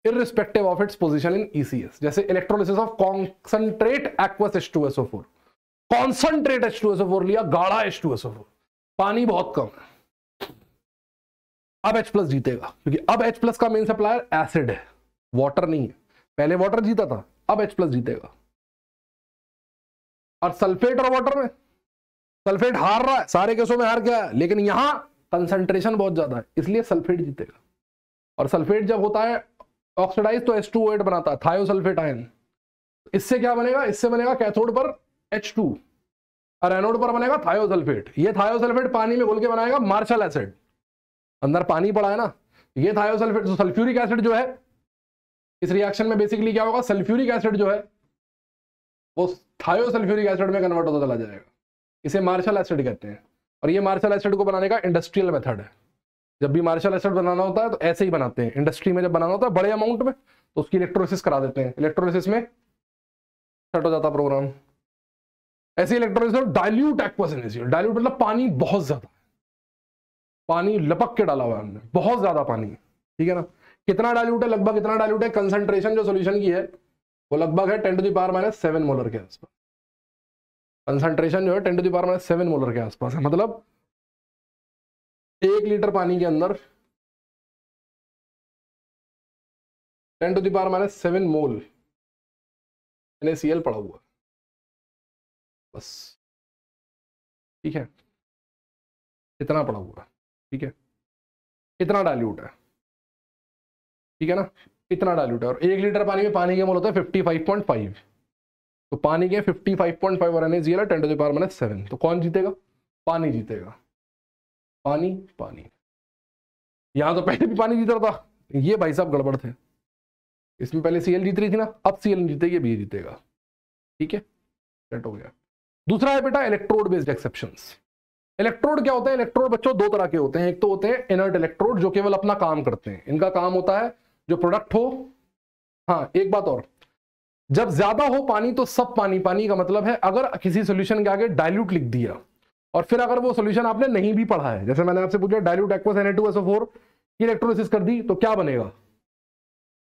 irrespective of its position in ECS। जैसे electrolysis of concentrate aqueous H2SO4, concentrate H2SO4 लिया, गाढ़ा H2SO4, पानी बहुत कम है, अब H+ जीतेगा, क्योंकि अब H+ का मेन सप्लायर एसिड है, वाटर नहीं है। पहले वाटर जीता था, अब H+ जीतेगा। और सल्फेट और वाटर में, सल्फेट हार रहा है, सारे केसों में हार गया है, लेकिन यहां कंसंट्रेशन बहुत ज्यादा है, इसलिए सल्फेट जीतेगा। और सल्फेट जब होता है ऑक्सीडाइज तो H2O8 बनाता है, थायोसल्फेट आयन। इससे क्या बनेगा, इससे बनेगा कैथोड पर H2 और एनोड पर बनेगा थायोसल्फेट। ये थायोसल्फेट पानी में घुल के बनाएगा मार्शल एसिड, अंदर पानी पड़ा है ना, ये थायोसल्फेट। तो सल्फ्यूरिक एसिड जो है इस रिएक्शन में बेसिकली क्या होगा, सल्फ्यूरिक एसिड जो है वो थायोसल्फ्यूरिक एसिड में कन्वर्ट होता चला जाएगा, इसे मार्शल एसिड कहते हैं। और ये मार्शल एसिड को बनाने का इंडस्ट्रियल मेथड है। जब भी मार्शल एसिड बनाना होता है तो ऐसे ही बनाते हैं, इंडस्ट्री में जब बनाना होता है बड़े अमाउंट में तो उसकी इलेक्ट्रोलिसिस करा देते हैं, इलेक्ट्रोलिसिस में सेट हो जाता प्रोग्राम। ऐसे electrolysis dilute aqueous initial, dilute मतलब पानी बहुत ज्यादा, पानी लपक के डाला हुआ है हमने, बहुत ज्यादा पानी, ठीक है ना। कितना डाइल्यूट है, लगभग इतना डाइल्यूट है, कंसंट्रेशन जो सोल्यूशन की है वो लगभग है 10⁻⁷ मोलर के आसपास। कंसंट्रेशन जो है 10⁻⁷ मोलर के आसपास है, मतलब 1 लीटर पानी के अंदर 10⁻⁷ मोल NaCl पड़ा हुआ, बस, ठीक है, इतना पड़ा हुआ, ठीक है, इतना डाइल्यूट है, ठीक है ना, इतना डाइल्यूट है। और 1 लीटर पानी में पानी के मोल होता है 55.5, तो पानी के 55.5 और NaCl है 10⁻⁷, तो कौन जीतेगा, पानी जीतेगा, पानी पानी। यहां तो पहले भी पानी जीत रहा था, ये भाई साहब गड़बड़ थे, इसमें पहले Cl जीत रही थी ना, अब Cl नहीं जीतेगी, अब ये जीतेगा, ठीक है, सेट हो गया। दूसरा है बेटा इलेक्ट्रोड बेस्ड एक्सेप्शंस। इलेक्ट्रोड क्या होते हैं, इलेक्ट्रोड बच्चों 2 तरह के होते हैं, एक तो होते हैं इनर्ट इलेक्ट्रोड जो केवल अपना काम करते हैं, इनका काम होता है जो प्रोडक्ट हो। हाँ एक बात और, जब ज्यादा हो पानी तो सब पानी पानी का मतलब है अगर किसी सोल्यूशन के आगे डाइल्यूट लिख दिया और फिर अगर वो सोल्यूशन आपने नहीं भी पढ़ा है, जैसे मैंने आपसे पूछा डाइल्यूट एक्वस Na2SO4 की इलेक्ट्रोलिसिस कर दी तो क्या बनेगा,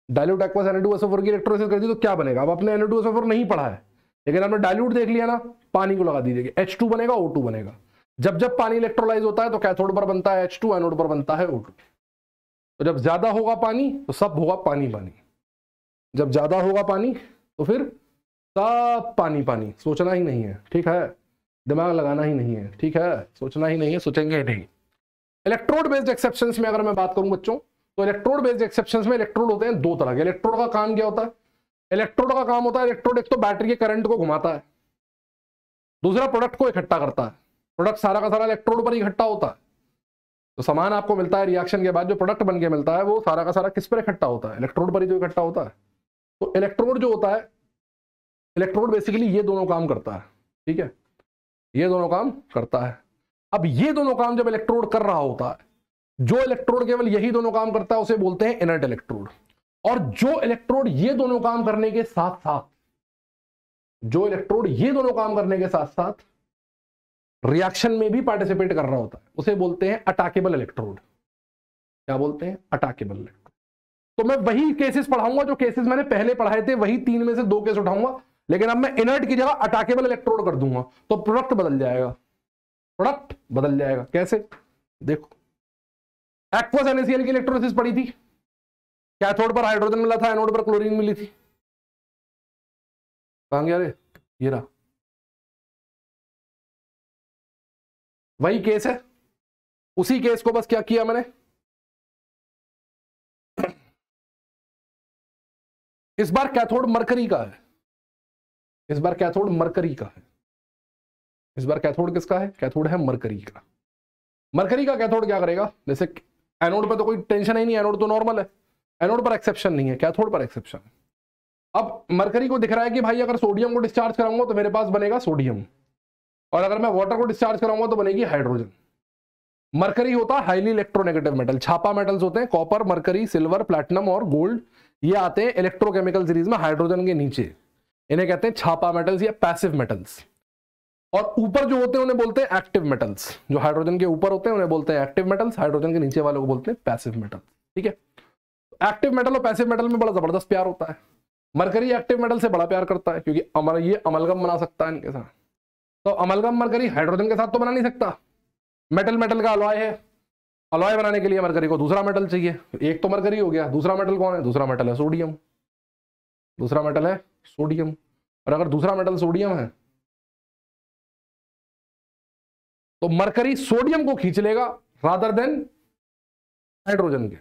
डाइल्यूट एक्वस Na2SO4 की इलेक्ट्रोलिसिस कर दी तो क्या बनेगा। अब आपने Na2SO4 नहीं पढ़ा है लेकिन आपने डाइल्यूट देख लिया ना, पानी को लगा दीजिए, H2 बनेगा, O2 बनेगा। जब जब पानी इलेक्ट्रोलाइज होता है तो कैथोड पर बनता है H2, एनोड पर बनता है O2। तो जब ज्यादा होगा पानी तो सब होगा पानी पानी, जब ज्यादा होगा पानी तो फिर सब पानी पानी, सोचना ही नहीं है, ठीक है, दिमाग लगाना ही नहीं है, ठीक है, सोचना ही नहीं है, सोचेंगे ही नहीं। इलेक्ट्रोड बेस्ड एक्सेप्शंस में अगर मैं बात करूं बच्चों, तो इलेक्ट्रोड बेस्ड एक्सेप्शंस में इलेक्ट्रोड होते हैं 2 तरह के। इलेक्ट्रोड का काम क्या होता है, इलेक्ट्रोड का काम होता है, इलेक्ट्रोड एक तो बैटरी के करंट को घुमाता है, दूसरा प्रोडक्ट को इकट्ठा करता है। प्रोडक्ट सारा का सारा इलेक्ट्रोड पर इकट्ठा होता है, तो सामान आपको मिलता है रिएक्शन के बाद जो प्रोडक्ट बन के मिलता है वो सारा का सारा किस पर इकट्ठा होता है, इलेक्ट्रोड पर ही तो इकट्ठा होता है। तो इलेक्ट्रोड जो होता है, इलेक्ट्रोड बेसिकली ये दोनों काम करता है, ठीक है, ये दोनों काम करता है। अब ये दोनों काम जब इलेक्ट्रोड कर रहा होता है, जो इलेक्ट्रोड केवल यही दोनों काम करता है उसे बोलते हैं इनर्ट इलेक्ट्रोड। और जो इलेक्ट्रोड ये दोनों काम करने के साथ साथ, जो इलेक्ट्रोड ये दोनों काम करने के साथ साथ रिएक्शन में भी पार्टिसिपेट कर रहा होता है उसे बोलते हैं अटैकेबल इलेक्ट्रोड। क्या बोलते हैं, अटैकेबल इलेक्ट्रोड। तो मैं वही केसेस पढ़ाऊंगा जो केसेस मैंने पहले पढ़ाए थे, वही 3 में से 2 केस उठाऊंगा, लेकिन अब मैं इनर्ट की जगह अटैकेबल इलेक्ट्रोड कर दूंगा, तो प्रोडक्ट बदल जाएगा, प्रोडक्ट बदल जाएगा। कैसे, देखो, एक्वस NaCl की इलेक्ट्रोलिसिस पड़ी थी, कैथोड पर हाइड्रोजन मिला था, एनोड पर क्लोरीन मिली थी, कहां गया रे, ये रहा, वही केस है। उसी केस को बस क्या किया मैंने, इस बार कैथोड मरकरी का है, इस बार कैथोड मरकरी का है। इस बार कैथोड किसका है? कैथोड है मरकरी का। मरकरी का कैथोड क्या करेगा? जैसे एनोड पे तो कोई टेंशन ही नहीं, एनोड तो नॉर्मल है, एनोड पर एक्सेप्शन नहीं है, कैथोड पर एक्सेप्शन है। अब मरकरी को दिख रहा है कि भाई अगर सोडियम को डिस्चार्ज कराऊंगा तो मेरे पास बनेगा सोडियम, और अगर मैं वाटर को डिस्चार्ज कराऊंगा तो बनेगी हाइड्रोजन। मरकरी होता है हाईली इलेक्ट्रोनेगेटिव मेटल। छापा मेटल्स होते हैं कॉपर, मरकरी, सिल्वर, प्लैटिनम और गोल्ड। ये आते हैं इलेक्ट्रोकेमिकल सीरीज में हाइड्रोजन के नीचे। इन्हें कहते हैं छापा मेटल्स या पैसिव मेटल्स। और ऊपर जो होते हैं उन्हें बोलते हैं एक्टिव मेटल्स। जो हाइड्रोजन के ऊपर होते हैं उन्हें बोलते हैं एक्टिव मेटल्स, हाइड्रोजन के नीचे वालों को बोलते हैं पैसिव मेटल। ठीक है, एक्टिव मेटल और पैसिव मेटल में बड़ा जबरदस्त प्यार होता है। मरकरी एक्टिव मेटल से बड़ा प्यार करता है क्योंकि ये अमलगम बना सकता है इनके साथ। तो अमलगम मरकरी हाइड्रोजन के साथ तो बना नहीं सकता, मेटल मेटल का अलॉय है। अलॉय बनाने के लिए मरकरी को दूसरा मेटल चाहिए। एक तो मरकरी हो गया, दूसरा मेटल कौन है? दूसरा मेटल है सोडियम। दूसरा मेटल है सोडियम। और अगर दूसरा मेटल सोडियम है तो मरकरी सोडियम को खींच लेगा रादर देन हाइड्रोजन के।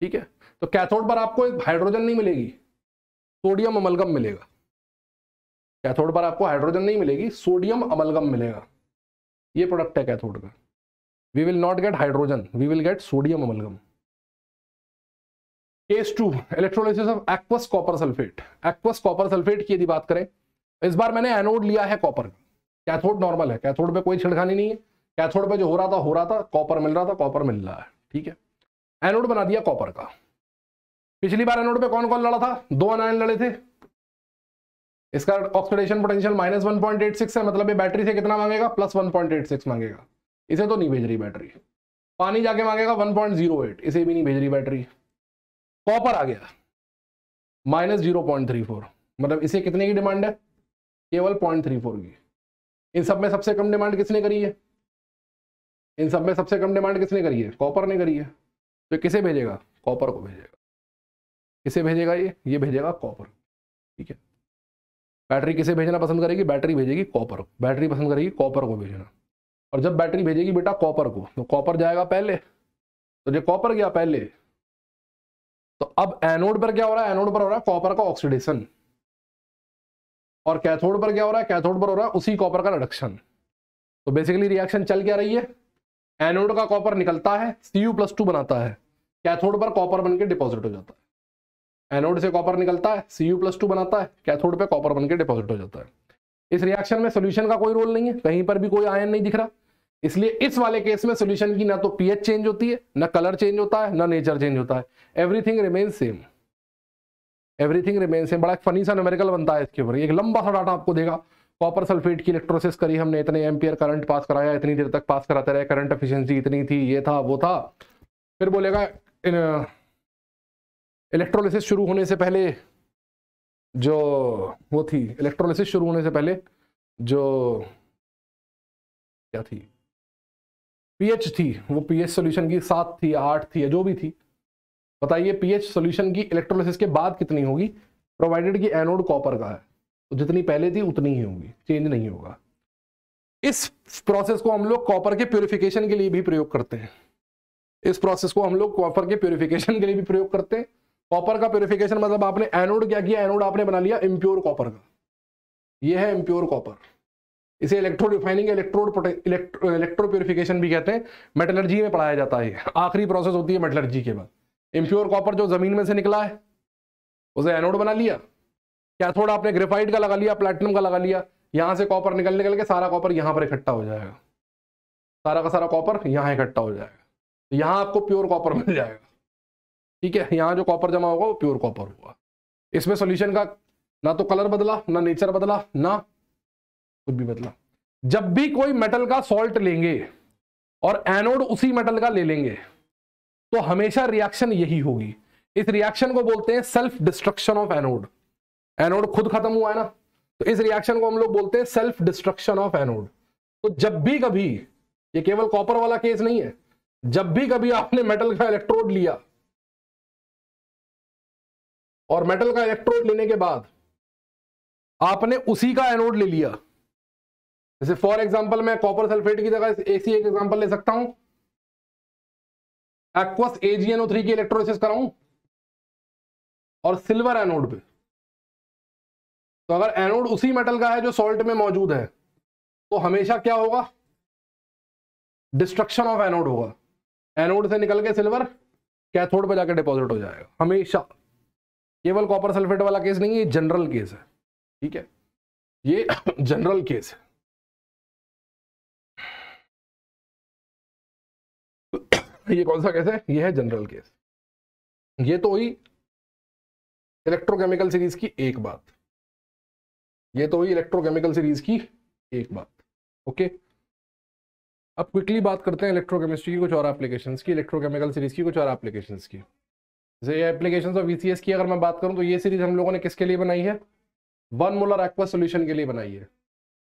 ठीक है, तो कैथोड पर आपको एक हाइड्रोजन नहीं मिलेगी, सोडियम अमलगम मिलेगा। कैथोड पर आपको हाइड्रोजन नहीं मिलेगी, सोडियम अमलगम मिलेगा। ये प्रोडक्ट है कैथोड का। We will not get hydrogen, we will get sodium amalgam. Case 2 electrolysis of aqueous copper sulphate. Aqueous copper sulphate की यदि बात करें, इस बार मैंने एनोड लिया है कॉपर का। कैथोड नॉर्मल है, कैथोड पे कोई छिड़खानी नहीं है। कैथोड पे जो हो रहा था, कॉपर मिल रहा था, कॉपर मिल रहा है। ठीक है, एनोड बना दिया कॉपर का। पिछली बार एनोड पे कौन कौन लड़ा था? 2 आयन लड़े थे। इसका ऑक्सीडेशन पोटेंशियल -1.86 है, मतलब ये बैटरी से कितना मांगेगा? +1.86 मांगेगा। इसे तो नहीं भेज रही बैटरी। पानी जाके मांगेगा 1.08, इसे भी नहीं भेज रही बैटरी। कॉपर आ गया -0.34, मतलब इसे कितने की डिमांड है? केवल 0.34 की। इन सब में सबसे कम डिमांड किसने करी है? इन सब में सबसे कम डिमांड किसने करी है? कॉपर ने करी है। तो किसे भेजेगा? कॉपर को भेजेगा। किसे भेजेगा? ये भेजेगा कॉपर। ठीक है, बैटरी किसे भेजना पसंद करेगी? बैटरी भेजेगी कॉपर। बैटरी पसंद करेगी कॉपर को भेजना। और जब बैटरी भेजेगी बेटा कॉपर को, तो कॉपर जाएगा पहले। तो जब कॉपर गया पहले, तो अब एनोड पर क्या हो रहा है? एनोड पर हो रहा है कॉपर का ऑक्सीडेशन। और कैथोड पर क्या हो रहा है? कैथोड पर हो रहा है उसी कॉपर का रिडक्शन। तो बेसिकली रिएक्शन चल क्या रही है? एनोड का कॉपर निकलता है, Cu+2 बनाता है, कैथोड पर कॉपर बनके डिपॉजिट हो जाता है। एनोड से कॉपर निकलता है, Cu+2 बनाता है, कैथोड पे कॉपर बनके डिपॉजिट हो जाता है। इस रिएक्शन में सॉल्यूशन का कोई रोल नहीं है, कहीं पर भी कोई आयन नहीं दिख रहा। इसलिए इस वाले केस में सॉल्यूशन की ना तो पीएच चेंज होती है, ना कलर चेंज होता है, ना नेचर चेंज होता है। Everything remain same. Everything remain same. बड़ा एक फनी सा न्यूमेरिकल बनता है इसके ऊपर। एक लंबा सा डाटा आपको देगा। कॉपर सल्फेट की इलेक्ट्रोलिसिस करी हमने, इतने एम्पियर करंट पास कराया, इतनी देर तक पास कराते रहे, करंट एफिशिएंसी इतनी थी, ये था वो था। फिर बोलेगा इलेक्ट्रोलिसिस शुरू होने से पहले जो वो थी, इलेक्ट्रोलिसिस शुरू होने से पहले जो क्या थी, पीएच थी, वो पीएच सॉल्यूशन की 7 थी या 8 थी या जो भी थी। बताइए पीएच सॉल्यूशन की इलेक्ट्रोलिसिस के बाद कितनी होगी? प्रोवाइडेड कि एनोड कॉपर का है, तो जितनी पहले थी उतनी ही होगी, चेंज नहीं होगा। इस प्रोसेस को हम लोग कॉपर के प्यूरिफिकेशन के लिए भी प्रयोग करते हैं। इस प्रोसेस को हम लोग कॉपर के प्यूरिफिकेशन के लिए भी प्रयोग करते हैं। कॉपर का प्यूरिफिकेशन मतलब आपने एनोड क्या किया? एनोड आपने बना लिया इम्प्योर कॉपर का। ये है इम्प्योर कॉपर। इसे इलेक्ट्रो रिफाइनिंग, इलेक्ट्रो प्यूरिफिकेशन भी कहते हैं। मेटलर्जी में पढ़ाया जाता है। आखिरी प्रोसेस होती है मेटलर्जी के बाद। इम्प्योर कॉपर जो जमीन में से निकला है उसे एनोड बना लिया। कैथोड आपने ग्रेफाइट का लगा लिया, प्लैटिनम का लगा लिया। यहां से कॉपर निकल के सारा कॉपर यहां पर इकट्ठा हो जाएगा। सारा का सारा कॉपर यहां इकट्ठा हो जाएगा, तो यहां आपको प्योर कॉपर मिल जाएगा। ठीक है, यहां जो कॉपर जमा होगा वो प्योर कॉपर होगा। इसमें सॉल्यूशन का ना तो कलर बदला, ना नेचर बदला, ना कुछ भी बदला। जब भी कोई मेटल का सॉल्ट लेंगे और एनोड उसी मेटल का ले लेंगे तो हमेशा रिएक्शन यही होगी। इस रिएक्शन को बोलते हैं self destruction of anode. Anode खुद खत्म हुआ है ना, तो इस रिएक्शन को हम लोग बोलते हैं सेल्फ डिस्ट्रक्शन ऑफ एनोड। तो जब भी कभी, ये केवल कॉपर वाला केस नहीं है, जब भी कभी आपने मेटल का इलेक्ट्रोड लिया और मेटल का इलेक्ट्रोड लेने के बाद आपने उसी का एनोड ले लिया, जैसे फॉर एग्जांपल मैं कॉपर सल्फेट की जगह ऐसी एक एग्जांपल ले सकता हूं, एक्वस AgNO3 की इलेक्ट्रोलिसिस कराऊं और सिल्वर एनोड पे, तो अगर एनोड उसी मेटल का है जो सॉल्ट में मौजूद है तो हमेशा क्या होगा, डिस्ट्रक्शन ऑफ एनोड होगा। एनोड से निकल के सिल्वर कैथोड पे जाके डिपॉजिट हो जाएगा हमेशा। केवल कॉपर सल्फेट वाला केस नहीं है, ये जनरल केस है, ठीक है, ये जनरल केस है। ये कौन सा केस है, ये है जनरल केस। ये तो हुई इलेक्ट्रोकेमिकल सीरीज की एक बात, ये तो हुई इलेक्ट्रोकेमिकल सीरीज की एक बात। ओके, अब क्विकली बात करते हैं इलेक्ट्रोकेमिस्ट्री की कुछ और एप्लीकेशंस की, इलेक्ट्रोकेमिकल सीरीज की कुछ और एप्लीकेशंस की। जैसे एप्लीकेशंस ऑफ वीसीएस की अगर मैं बात करूं तो ये सीरीज हम लोगों ने किसके लिए बनाई है, 1 मोलर एक्वा सॉल्यूशन के लिए बनाई है।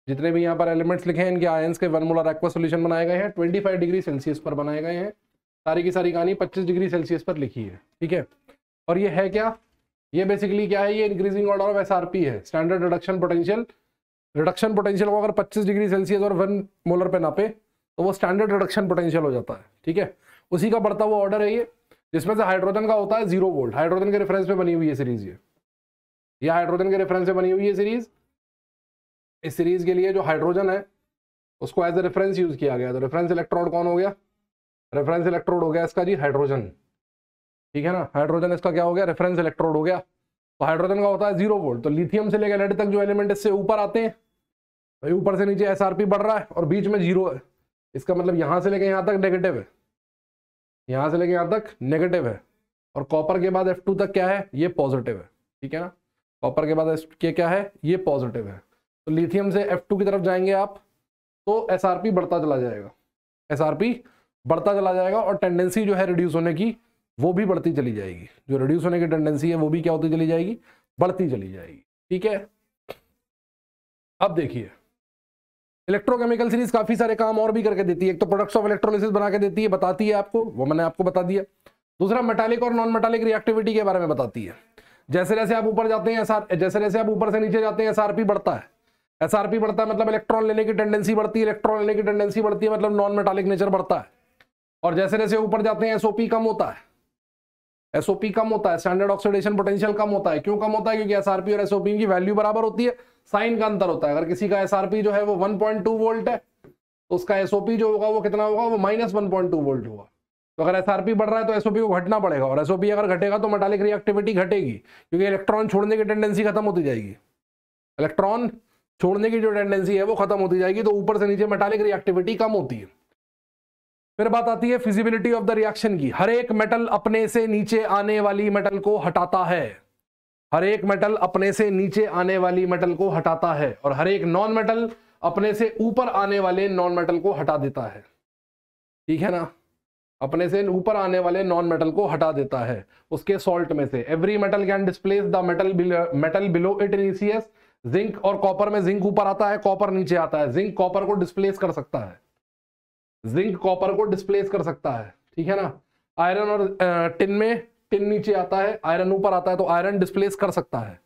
जितने भी यहाँ पर एलिमेंट्स लिखे हैं इनके आयंस के 1 मोलर एक्वा सॉल्यूशन बनाए गए हैं, 25 डिग्री सेल्सियस पर बनाए गए हैं। सारी की सारी कहानी 25 डिग्री सेल्सियस पर लिखी है, ठीक है। और ये है क्या, ये बेसिकली क्या है, ये इंक्रीजिंग ऑर्डर ऑफ एसआरपी है, standard reduction potential. Reduction potential को अगर 25 डिग्री सेल्सियस और 1 मोलर पे नापे तो वो स्टैंडर्ड रिडक्शन पोटेंशियल हो जाता है, ठीक है। उसी का बढ़ता हुआ ऑर्डर है ये, जिसमें से हाइड्रोजन का होता है 0 वोल्ट। हाइड्रोजन के रेफरेंस पे बनी हुई है सीरीज, ये हाइड्रोजन के रेफरेंस पे बनी हुई है सीरीज। इस सीरीज के लिए जो हाइड्रोजन है उसको एज ए रेफरेंस यूज किया गया। तो रेफरेंस इलेक्ट्रोड कौन हो गया, रेफरेंस इलेक्ट्रोड हो गया इसका जी हाइड्रोजन, ठीक है ना। हाइड्रोजन इसका क्या हो गया, रेफरेंस इलेक्ट्रोड हो गया। तो हाइड्रोजन का होता है 0 वोल्ट। तो लिथियम से लेकर लेड तक जो एलिमेंट इससे ऊपर आते हैं, भाई ऊपर से नीचे एसआरपी बढ़ रहा है और बीच में 0 है, इसका मतलब यहां से लेकर यहां तक नेगेटिव है, यहां से लेकर यहां तक नेगेटिव है। और कॉपर के बाद F2 तक क्या है, ये पॉजिटिव है, ठीक है ना। कॉपर के बाद के क्या है, ये पॉजिटिव है। तो लिथियम से F2 की तरफ जाएंगे आप तो एसआरपी बढ़ता चला जाएगा, एसआरपी बढ़ता चला जाएगा और टेंडेंसी जो है रिड्यूस होने की वो भी बढ़ती चली जाएगी। जो रिड्यूस होने की टेंडेंसी है वो भी क्या होती चली जाएगी, बढ़ती चली जाएगी, ठीक है। अब देखिए इलेक्ट्रोकेमिकल सीरीज काफी सारे काम और भी करके देती है। एक तो प्रोडक्ट्स ऑफ इलेक्ट्रोलिसिस बना के देती है, बताती है आपको, वो मैंने आपको बता दिया। दूसरा मेटालिक और नॉन मेटालिक रिएक्टिविटी के बारे में बताती है। जैसे जैसे आप ऊपर जाते हैं जैसे जैसे आप ऊपर से नीचे जाते हैं एसआरपी बढ़ता है। एसआरपी बढ़ता है मतलब इलेक्ट्रॉन लेने की टेंडेंसी बढ़ती है, इलेक्ट्रॉन लेने की टेंडेंसी बढ़ती है मतलब नॉन मेटालिक नेचर बढ़ता है। और जैसे जैसे ऊपर जाते हैं एसओपी कम होता है, एसओपी कम होता है, स्टैंडर्ड ऑक्सीडेशन पोटेंशियल कम होता है। क्यों कम होता है, क्योंकि एसआरपी और एसओपी की वैल्यू बराबर होती है, साइन का अंतर होता है। अगर किसी का एसआरपी जो है वो 1.2 वोल्ट है तो उसका एसओपी जो होगा वो कितना होगा, वो -1.2 वोल्ट होगा। तो अगर एसआरपी बढ़ रहा है तो एसओपी को घटना पड़ेगा, और एसओपी अगर घटेगा तो मेटालिक रिएक्टिविटी घटेगी, क्योंकि इलेक्ट्रॉन छोड़ने की टेंडेंसी खत्म होती जाएगी। इलेक्ट्रॉन छोड़ने की जो टेंडेंसी है वो खत्म होती जाएगी, तो ऊपर से नीचे मेटालिक रिएक्टिविटी कम होती है। फिर बात आती है फिजिबिलिटी ऑफ द रिएक्शन की। हर एक मेटल अपने से नीचे आने वाली मेटल को हटाता है, हर एक मेटल अपने से नीचे आने वाली मेटल को हटाता है, और हर एक नॉन मेटल अपने से ऊपर आने वाले नॉन मेटल को हटा देता है, ठीक है ना। अपने से ऊपर आने वाले नॉन मेटल को हटा देता है उसके सॉल्ट में से। Every metal can displace the metal below it in ECS। Zinc और कॉपर में जिंक ऊपर आता है, कॉपर नीचे आता है। जिंक कॉपर को डिस्प्लेस कर सकता है, जिंक कॉपर को डिस्प्लेस कर सकता है, ठीक है ना। आयरन और टिन में टिन नीचे आता है, आयरन ऊपर आता है, तो आयरन डिस्प्लेस कर सकता है,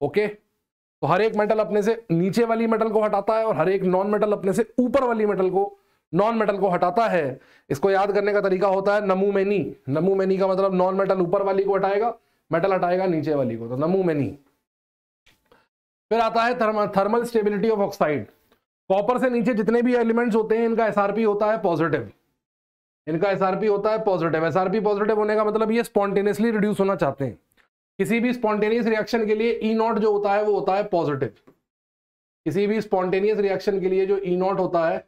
ओके। तो हर एक मेटल अपने से नीचे वाली मेटल को हटाता है और हर एक नॉन मेटल अपने से ऊपर वाली मेटल को नॉन मेटल को हटाता है। इसको याद करने का तरीका होता है नमू मेनी। नमू मेनी का मतलब नॉन मेटल ऊपर वाली को हटाएगा, मेटल हटाएगा नीचे वाली को, तो नमू मेनी। फिर आता है thermal stability of oxide. Copper से नीचे जितने भी एलिमेंट्स होते हैं इनका एसआरपी होता है पॉजिटिव, इनका एसआरपी होता है पॉजिटिव। एसआरपी पॉजिटिव होने का मतलब ये स्पॉन्टेनियसली रिड्यूस होना चाहते हैं। किसी भी स्पॉन्टेनियस रिएक्शन के लिए E0 जो होता है वो होता है पॉजिटिव। किसी भी स्पॉन्टेनियस रिएक्शन के लिए जो E0 होता है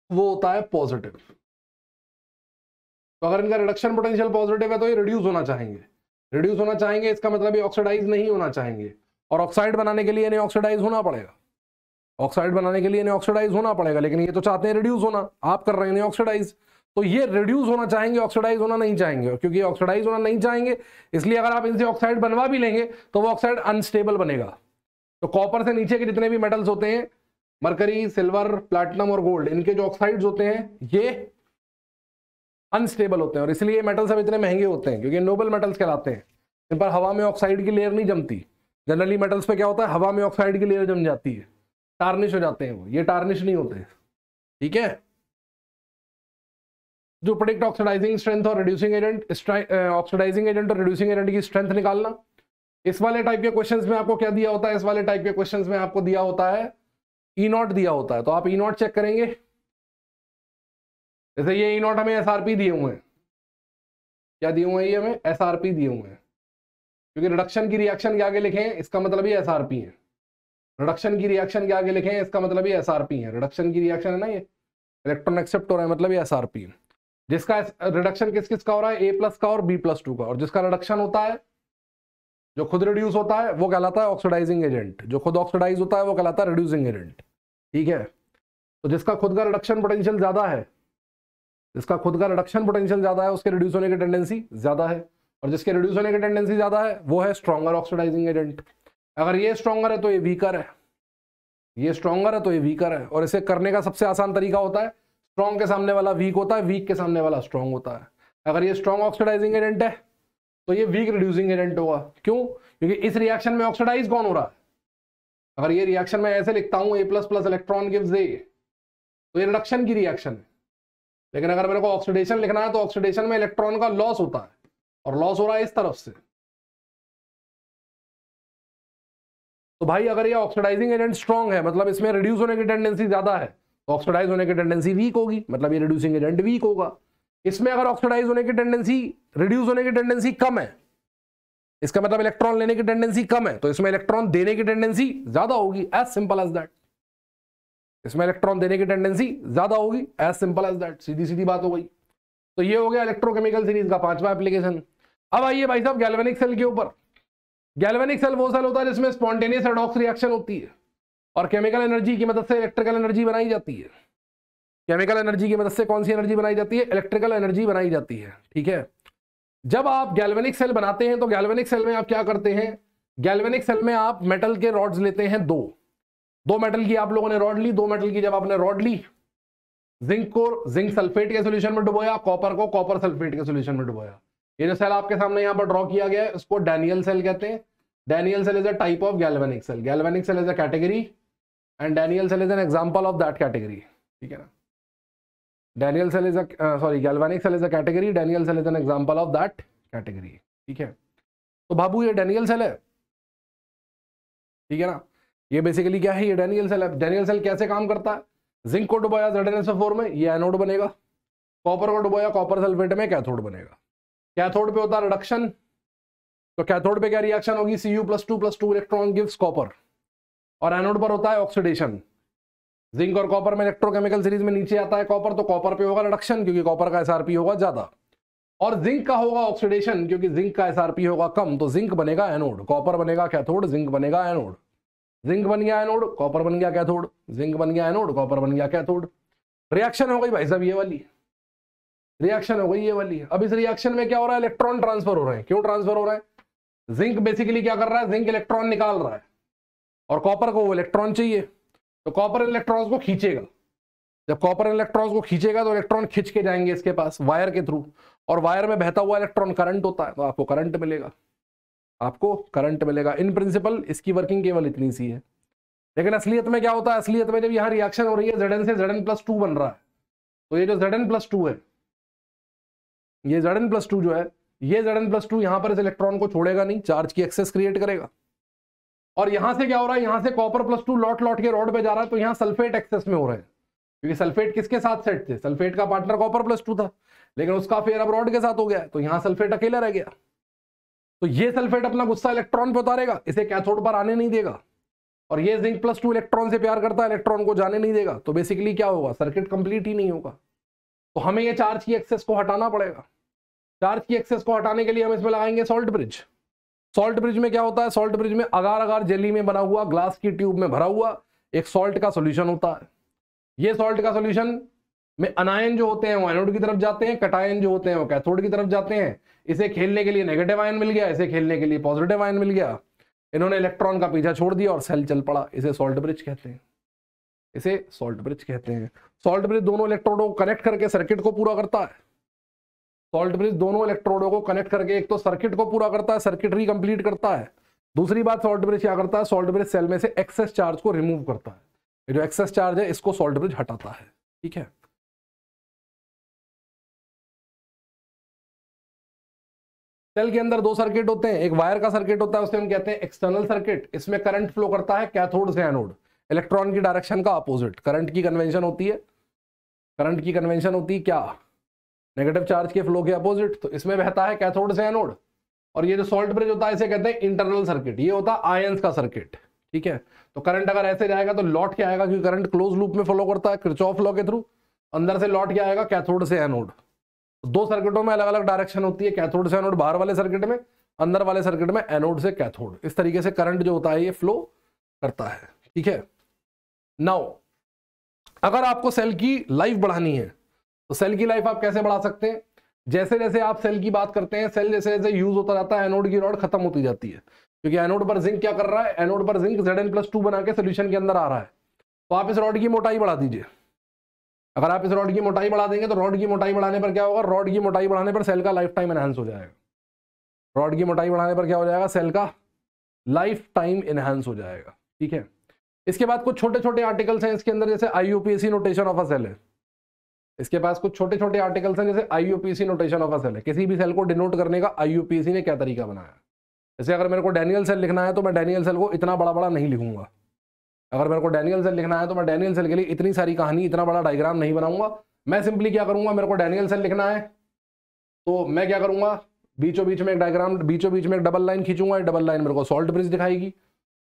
वो होता है पॉजिटिव। तो अगर इनका रिडक्शन पोटेंशियल पॉजिटिव है तो ये रिड्यूस होना चाहेंगे, रिड्यूस होना चाहेंगे, इसका मतलब ये ऑक्सीडाइज नहीं होना चाहेंगे। और ऑक्साइड बनाने के लिए इन्हें ऑक्सीडाइज होना पड़ेगा, ऑक्साइड बनाने के लिए इन्हें ऑक्सीडाइज होना पड़ेगा, लेकिन ये तो चाहते हैं रिड्यूस होना, आप कर रहे हैं इन्हें ऑक्सीडाइज। तो ये रिड्यूस होना चाहेंगे, ऑक्सीडाइज होना नहीं चाहेंगे। क्योंकि ऑक्सीडाइज होना नहीं चाहेंगे इसलिए अगर आप इनसे ऑक्साइड बनवा भी लेंगे तो वो ऑक्साइड अनस्टेबल बनेगा। तो कॉपर से नीचे के जितने भी मेटल्स होते हैं, मरकरी, सिल्वर, प्लैटिनम और गोल्ड, इनके जो ऑक्साइड्स होते हैं ये अनस्टेबल होते हैं, और इसलिए मेटल सब इतने महंगे होते हैं, क्योंकि नोबल मेटल्स कहलाते हैं। इन पर हवा में ऑक्साइड की लेयर नहीं जमती। जनरली मेटल्स पे क्या होता है, हवा में ऑक्साइड की लेयर जम जाती है, टार्निश हो जाते हैं वो, ये टार्निश नहीं होते, ठीक है। जो प्रेडिक्ट ऑक्सीडाइजिंग स्ट्रेंथ और रिड्यूसिंग एजेंट, ऑक्सीडाइजिंग एजेंट और रिड्यूसिंग एजेंट की स्ट्रेंथ निकालना। इस वाले टाइप के क्वेश्चंस में आपको क्या दिया होता है, इस वाले टाइप के क्वेश्चंस में आपको दिया होता है ई नॉट दिया होता है। तो आप ई नॉट चेक करेंगे, जैसे ये ई नॉट हमें एसआरपी दिए हुए हैं, क्या दिए हुए हैं, ये हमें एसआरपी दिए हुए हैं, क्योंकि रिडक्शन की रिएक्शन के आगे लिखे हैं इसका मतलब ये एसआरपी है। रिडक्शन की रिएक्शन के आगे लिखे हैं इसका मतलब ये एसआरपी है। रिडक्शन की रिएक्शन है ना, ये इलेक्ट्रॉन एक्सेप्ट हो रहा है मतलब ये एसआरपी है। जिसका रिडक्शन किस किस का हो रहा है, A+ का और B+2 का, और जिसका रिडक्शन होता है जो खुद रिड्यूस होता है वो कहलाता है ऑक्सीडाइजिंग एजेंट, जो खुद ऑक्सीडाइज होता है वो कहलाता है रिड्यूसिंग एजेंट। ठीक है, तो जिसका खुद का रिडक्शन पोटेंशियल ज्यादा है, जिसका खुद का रिडक्शन पोटेंशियल ज्यादा है उसके रिड्यूस होने की टेंडेंसी ज्यादा है, और जिसके रिड्यूस होने की टेंडेंसी ज्यादा है वो है स्ट्रॉन्गर ऑक्सीडाइजिंग एजेंट। अगर ये स्ट्रॉन्गर है तो ये वीकर है, ये स्ट्रॉन्गर है तो ये वीकर है। और इसे करने का सबसे आसान तरीका होता है, स्ट्रॉन्ग के सामने वाला वीक होता है, वीक के सामने वाला स्ट्रॉन्ग होता है। अगर ये स्ट्रॉन्ग ऑक्सीडाइजिंग एजेंट है तो ये वीक रिड्यूसिंग एजेंट होगा। क्यों? क्योंकि इस रिएक्शन में ऑक्सीडाइज कौन हो रहा है। अगर ये रिएक्शन में ऐसे लिखता हूं A++ इलेक्ट्रॉन गिव्स A, तो ये रिडक्शन की रिएक्शन है। लेकिन अगर मेरे को ऑक्सीडेशन लिखना है तो ऑक्सीडेशन में इलेक्ट्रॉन का लॉस होता है, और लॉस हो रहा है इस तरफ से। तो भाई अगर ये ऑक्सीडाइजिंग एजेंट स्ट्रॉन्ग है मतलब इसमें रिड्यूस होने की टेंडेंसी ज्यादा है, तो ऑक्सीडाइज होने की टेंडेंसी वीक होगी, मतलब ये रिड्यूसिंग एजेंट वीक होगा। इसमें अगर ऑक्सीडाइज होने की टेंडेंसी, रिड्यूस होने की टेंडेंसी कम है, इसका मतलब इलेक्ट्रॉन लेने की टेंडेंसी कम है, तो इसमें इलेक्ट्रॉन देने की टेंडेंसी ज्यादा होगी। As simple as that. इसमें इलेक्ट्रॉन देने की टेंडेंसी ज्यादा होगी, एज सिंपल एज दैट। सीधी सीधी बात हो गई। तो ये हो गया इलेक्ट्रोकेमिकल सीरीज का 5वां एप्लीकेशन। अब आइए भाई साहब गैल्वेनिक सेल के ऊपर। गैल्वेनिक सेल वो सेल होता है जिसमें स्पॉन्टेनियस रेडॉक्स रिएक्शन होती है और केमिकल एनर्जी की मदद से इलेक्ट्रिकल एनर्जी बनाई जाती है। केमिकल एनर्जी की मदद से कौन सी एनर्जी बनाई जाती है? इलेक्ट्रिकल एनर्जी बनाई जाती है। ठीक है, जब आप गैल्वेनिक सेल बनाते हैं तो गैल्वेनिक सेल में आप क्या करते हैं, गैल्वेनिक सेल में आप मेटल के रॉड्स लेते हैं, दो मेटल की आप लोगों ने रॉड ली। 2 मेटल की जब आपने रॉड ली, जिंक को जिंक सल्फेट के सोल्यूशन में डुबोया, कॉपर को कॉपर सल्फेट के सोल्यूशन में डुबोया। ये जो सेल आपके सामने यहाँ पर ड्रॉ किया गया है उसको डैनियल सेल कहते हैं। Daniell cell is a type of galvanic cell. Galvanic cell is a category and Daniell cell is an example of that category. ठीक है ना, Daniell cell is galvanic cell is a category, Daniell cell is an example of that category. ठीक है, तो बाबू ये Daniel cell है। ठीक है ना, ये बेसिकली क्या है, ये डैनियल सेल है। डैनियल सेल कैसे काम करता है? जिंक को डुबोया ZnSO4 में, ये एनोड बनेगा। कॉपर को डुबोया कॉपर सल्फेट में, कैथोड बनेगा। कैथोड पे होता है रिडक्शन, तो कैथोड पे क्या रिएक्शन होगी, Cu+2+2 इलेक्ट्रॉन गिव्स कॉपर। और एनोड पर होता है ऑक्सीडेशन। जिंक और कॉपर में इलेक्ट्रोकेमिकल सीरीज में नीचे आता है कॉपर, तो कॉपर पे होगा रिडक्शन क्योंकि कॉपर का SRP होगा ज्यादा, और जिंक का होगा ऑक्सीडेशन क्योंकि जिंक का SRP होगा कम। तो जिंक बनेगा एनोड, कॉपर बनेगा कैथोड, जिंक बनेगा एनोड। जिंक बन गया एनोड, कॉपर बन गया कैथोड, जिंक बन गया एनोड, कॉपर बन गया कैथोड। रिएक्शन हो गई भाई साहब ये वाली, रिएक्शन हो गई ये वाली। अब इस रिएक्शन में क्या हो रहा है, इलेक्ट्रॉन ट्रांसफर हो रहे हैं। क्यों ट्रांसफर हो रहा है? जिंक बेसिकली क्या कर रहा है, जिंक इलेक्ट्रॉन निकाल रहा है, और कॉपर को वो इलेक्ट्रॉन चाहिए, तो कॉपर इलेक्ट्रॉन्स को खींचेगा। जब कॉपर इलेक्ट्रॉन्स को खींचेगा तो इलेक्ट्रॉन खींच के जाएंगे इसके पास वायर के थ्रू, और वायर में बहता हुआ इलेक्ट्रॉन करंट होता है, तो आपको करंट मिलेगा, आपको करंट मिलेगा। इन प्रिंसिपल इसकी वर्किंग केवल इतनी सी है। लेकिन असलियत में क्या होता है, असलियत में जब यहाँ रिएक्शन हो रही है Zn से Zn+2 बन रहा है, तो ये जो Zn+2 है, ये Zn+2 जो है, ये Zn+2 यहां पर इस इलेक्ट्रॉन को छोड़ेगा नहीं, चार्ज की एक्सेस क्रिएट करेगा। और यहां से क्या हो रहा है, यहां से Copper+2 लौट लौट के रॉड पे जा रहा है, तो यहां सल्फेट एक्सेस में हो रहे हैं, क्योंकि सल्फेट किसके साथ सेट थे, सल्फेट का पार्टनर Copper+2 था, लेकिन उसका फेयर अब रॉड के साथ हो गया, तो यहां सल्फेट अकेला रह गया। तो ये सल्फेट अपना गुस्सा इलेक्ट्रॉन पे उतारेगा, इसे कैथोड पर आने नहीं देगा, और ये Zn+2 इलेक्ट्रॉन से प्यार करता है, इलेक्ट्रॉन को जाने नहीं देगा। तो बेसिकली क्या होगा, सर्किट कंप्लीट ही नहीं होगा। तो हमें ये चार्ज की एक्सेस को हटाना पड़ेगा। चार्ज की एक्सेस को हटाने के लिए हम इसमें लगाएंगे सॉल्ट ब्रिज। सॉल्ट ब्रिज में क्या होता है, सॉल्ट ब्रिज में अगार अगार जेली में बना हुआ ग्लास की ट्यूब में भरा हुआ एक सॉल्ट का सॉल्यूशन होता है। ये सॉल्ट का सॉल्यूशन में अनायन जो होते हैं वो एनोड की तरफ जाते हैं, कटायन जो होते हैं वो कैथोड की तरफ जाते हैं। इसे खेलने के लिए नेगेटिव आयन मिल गया, इसे खेलने के लिए पॉजिटिव आयन मिल गया। इन्होंने इलेक्ट्रॉन का पीछा छोड़ दिया और सेल चल पड़ा। इसे सॉल्ट ब्रिज कहते हैं, इसे सॉल्ट ब्रिज कहते हैं। सॉल्ट ब्रिज दोनों इलेक्ट्रोडों को कनेक्ट करके सर्किट को पूरा करता है। सॉल्ट ब्रिज दोनों इलेक्ट्रोडों को कनेक्ट करके एक तो सर्किट को पूरा करता है, सर्किटरी कंप्लीट करता है। दूसरी बात सॉल्ट ब्रिज क्या करता है, सॉल्ट ब्रिज सेल में से एक्सेस चार्ज को रिमूव करता है। ये जो एक्सेस चार्ज है इसको सॉल्ट ब्रिज हटाता है। ठीक है, सेल के अंदर दो सर्किट होते हैं, एक वायर का सर्किट होता है, उसे हम कहते हैं एक्सटर्नल सर्किट। इसमें करंट फ्लो करता है कैथोड से एनोड, इलेक्ट्रॉन की डायरेक्शन का अपोजिट। करंट की कन्वेंशन होती है, करंट की कन्वेंशन होती है क्या, नेगेटिव चार्ज के फ्लो के अपोजिट। तो इसमें बहता है कैथोड से एनोड। और ये जो सॉल्ट ब्रिज होता है इसे कहते हैं इंटरनल सर्किट, ये होता है आयंस का सर्किट, ठीक है। तो करंट अगर ऐसे जाएगा तो लौट के आएगा, क्योंकि करंट क्लोज लूप में फ्लो करता है किरचॉफ लॉ के थ्रू, अंदर से लौट के आएगा कैथोड से एनोड। दो सर्किटों में अलग अलग डायरेक्शन होती है, कैथोड से एनोड बाहर वाले सर्किट में, अंदर वाले सर्किट में एनोड से कैथोड। इस तरीके से करंट जो होता है ये फ्लो करता है, ठीक है। नाउ अगर आपको सेल की लाइफ बढ़ानी है तो सेल की लाइफ आप कैसे बढ़ा सकते हैं? जैसे जैसे आप सेल की बात करते हैं, सेल जैसे जैसे यूज होता जाता है, एनोड की रॉड खत्म होती जाती है, क्योंकि एनोड पर जिंक क्या कर रहा है, एनोड पर जिंक Zn+2 बना के सोल्यूशन के अंदर आ रहा है। तो आप इस रॉड की मोटाई बढ़ा दीजिए। अगर आप इस रॉड की मोटाई बढ़ा देंगे तो रॉड की मोटाई बढ़ाने पर क्या होगा, रॉड की मोटाई बढ़ाने पर सेल का लाइफ टाइम एनहांस हो जाएगा। रॉड की मोटाई बढ़ाने पर क्या हो जाएगा, सेल का लाइफ टाइम एनहांस हो जाएगा, ठीक है। इसके बाद कुछ छोटे छोटे आर्टिकल्स हैं इसके अंदर, जैसे IUPAC notation of a cell है। इसके पास कुछ छोटे छोटे आर्टिकल्स हैं, जैसे IUPAC notation of a cell है। किसी भी सेल को डिनोट करने का IUPAC ने क्या तरीका बनाया। जैसे अगर मेरे को डैनियल सेल लिखना है तो मैं डैनियल सेल को इतना बड़ा बड़ा नहीं लिखूंगा। अगर मेरे को डैनियल सेल लिखना है तो मैं डैनियल सेल के लिए इतनी सारी कहानी, इतना बड़ा डायग्राम नहीं बनाऊंगा। मैं सिंपली क्या करूंगा, मेरे को डैनियल सेल लिखना है तो मैं क्या करूंगा, बीचों बीच में एक डायग्राम, बीचों बीच में एक डबल लाइन खींचूंगा। डबल लाइन मेरे को सॉल्ट ब्रिज दिखाएगी।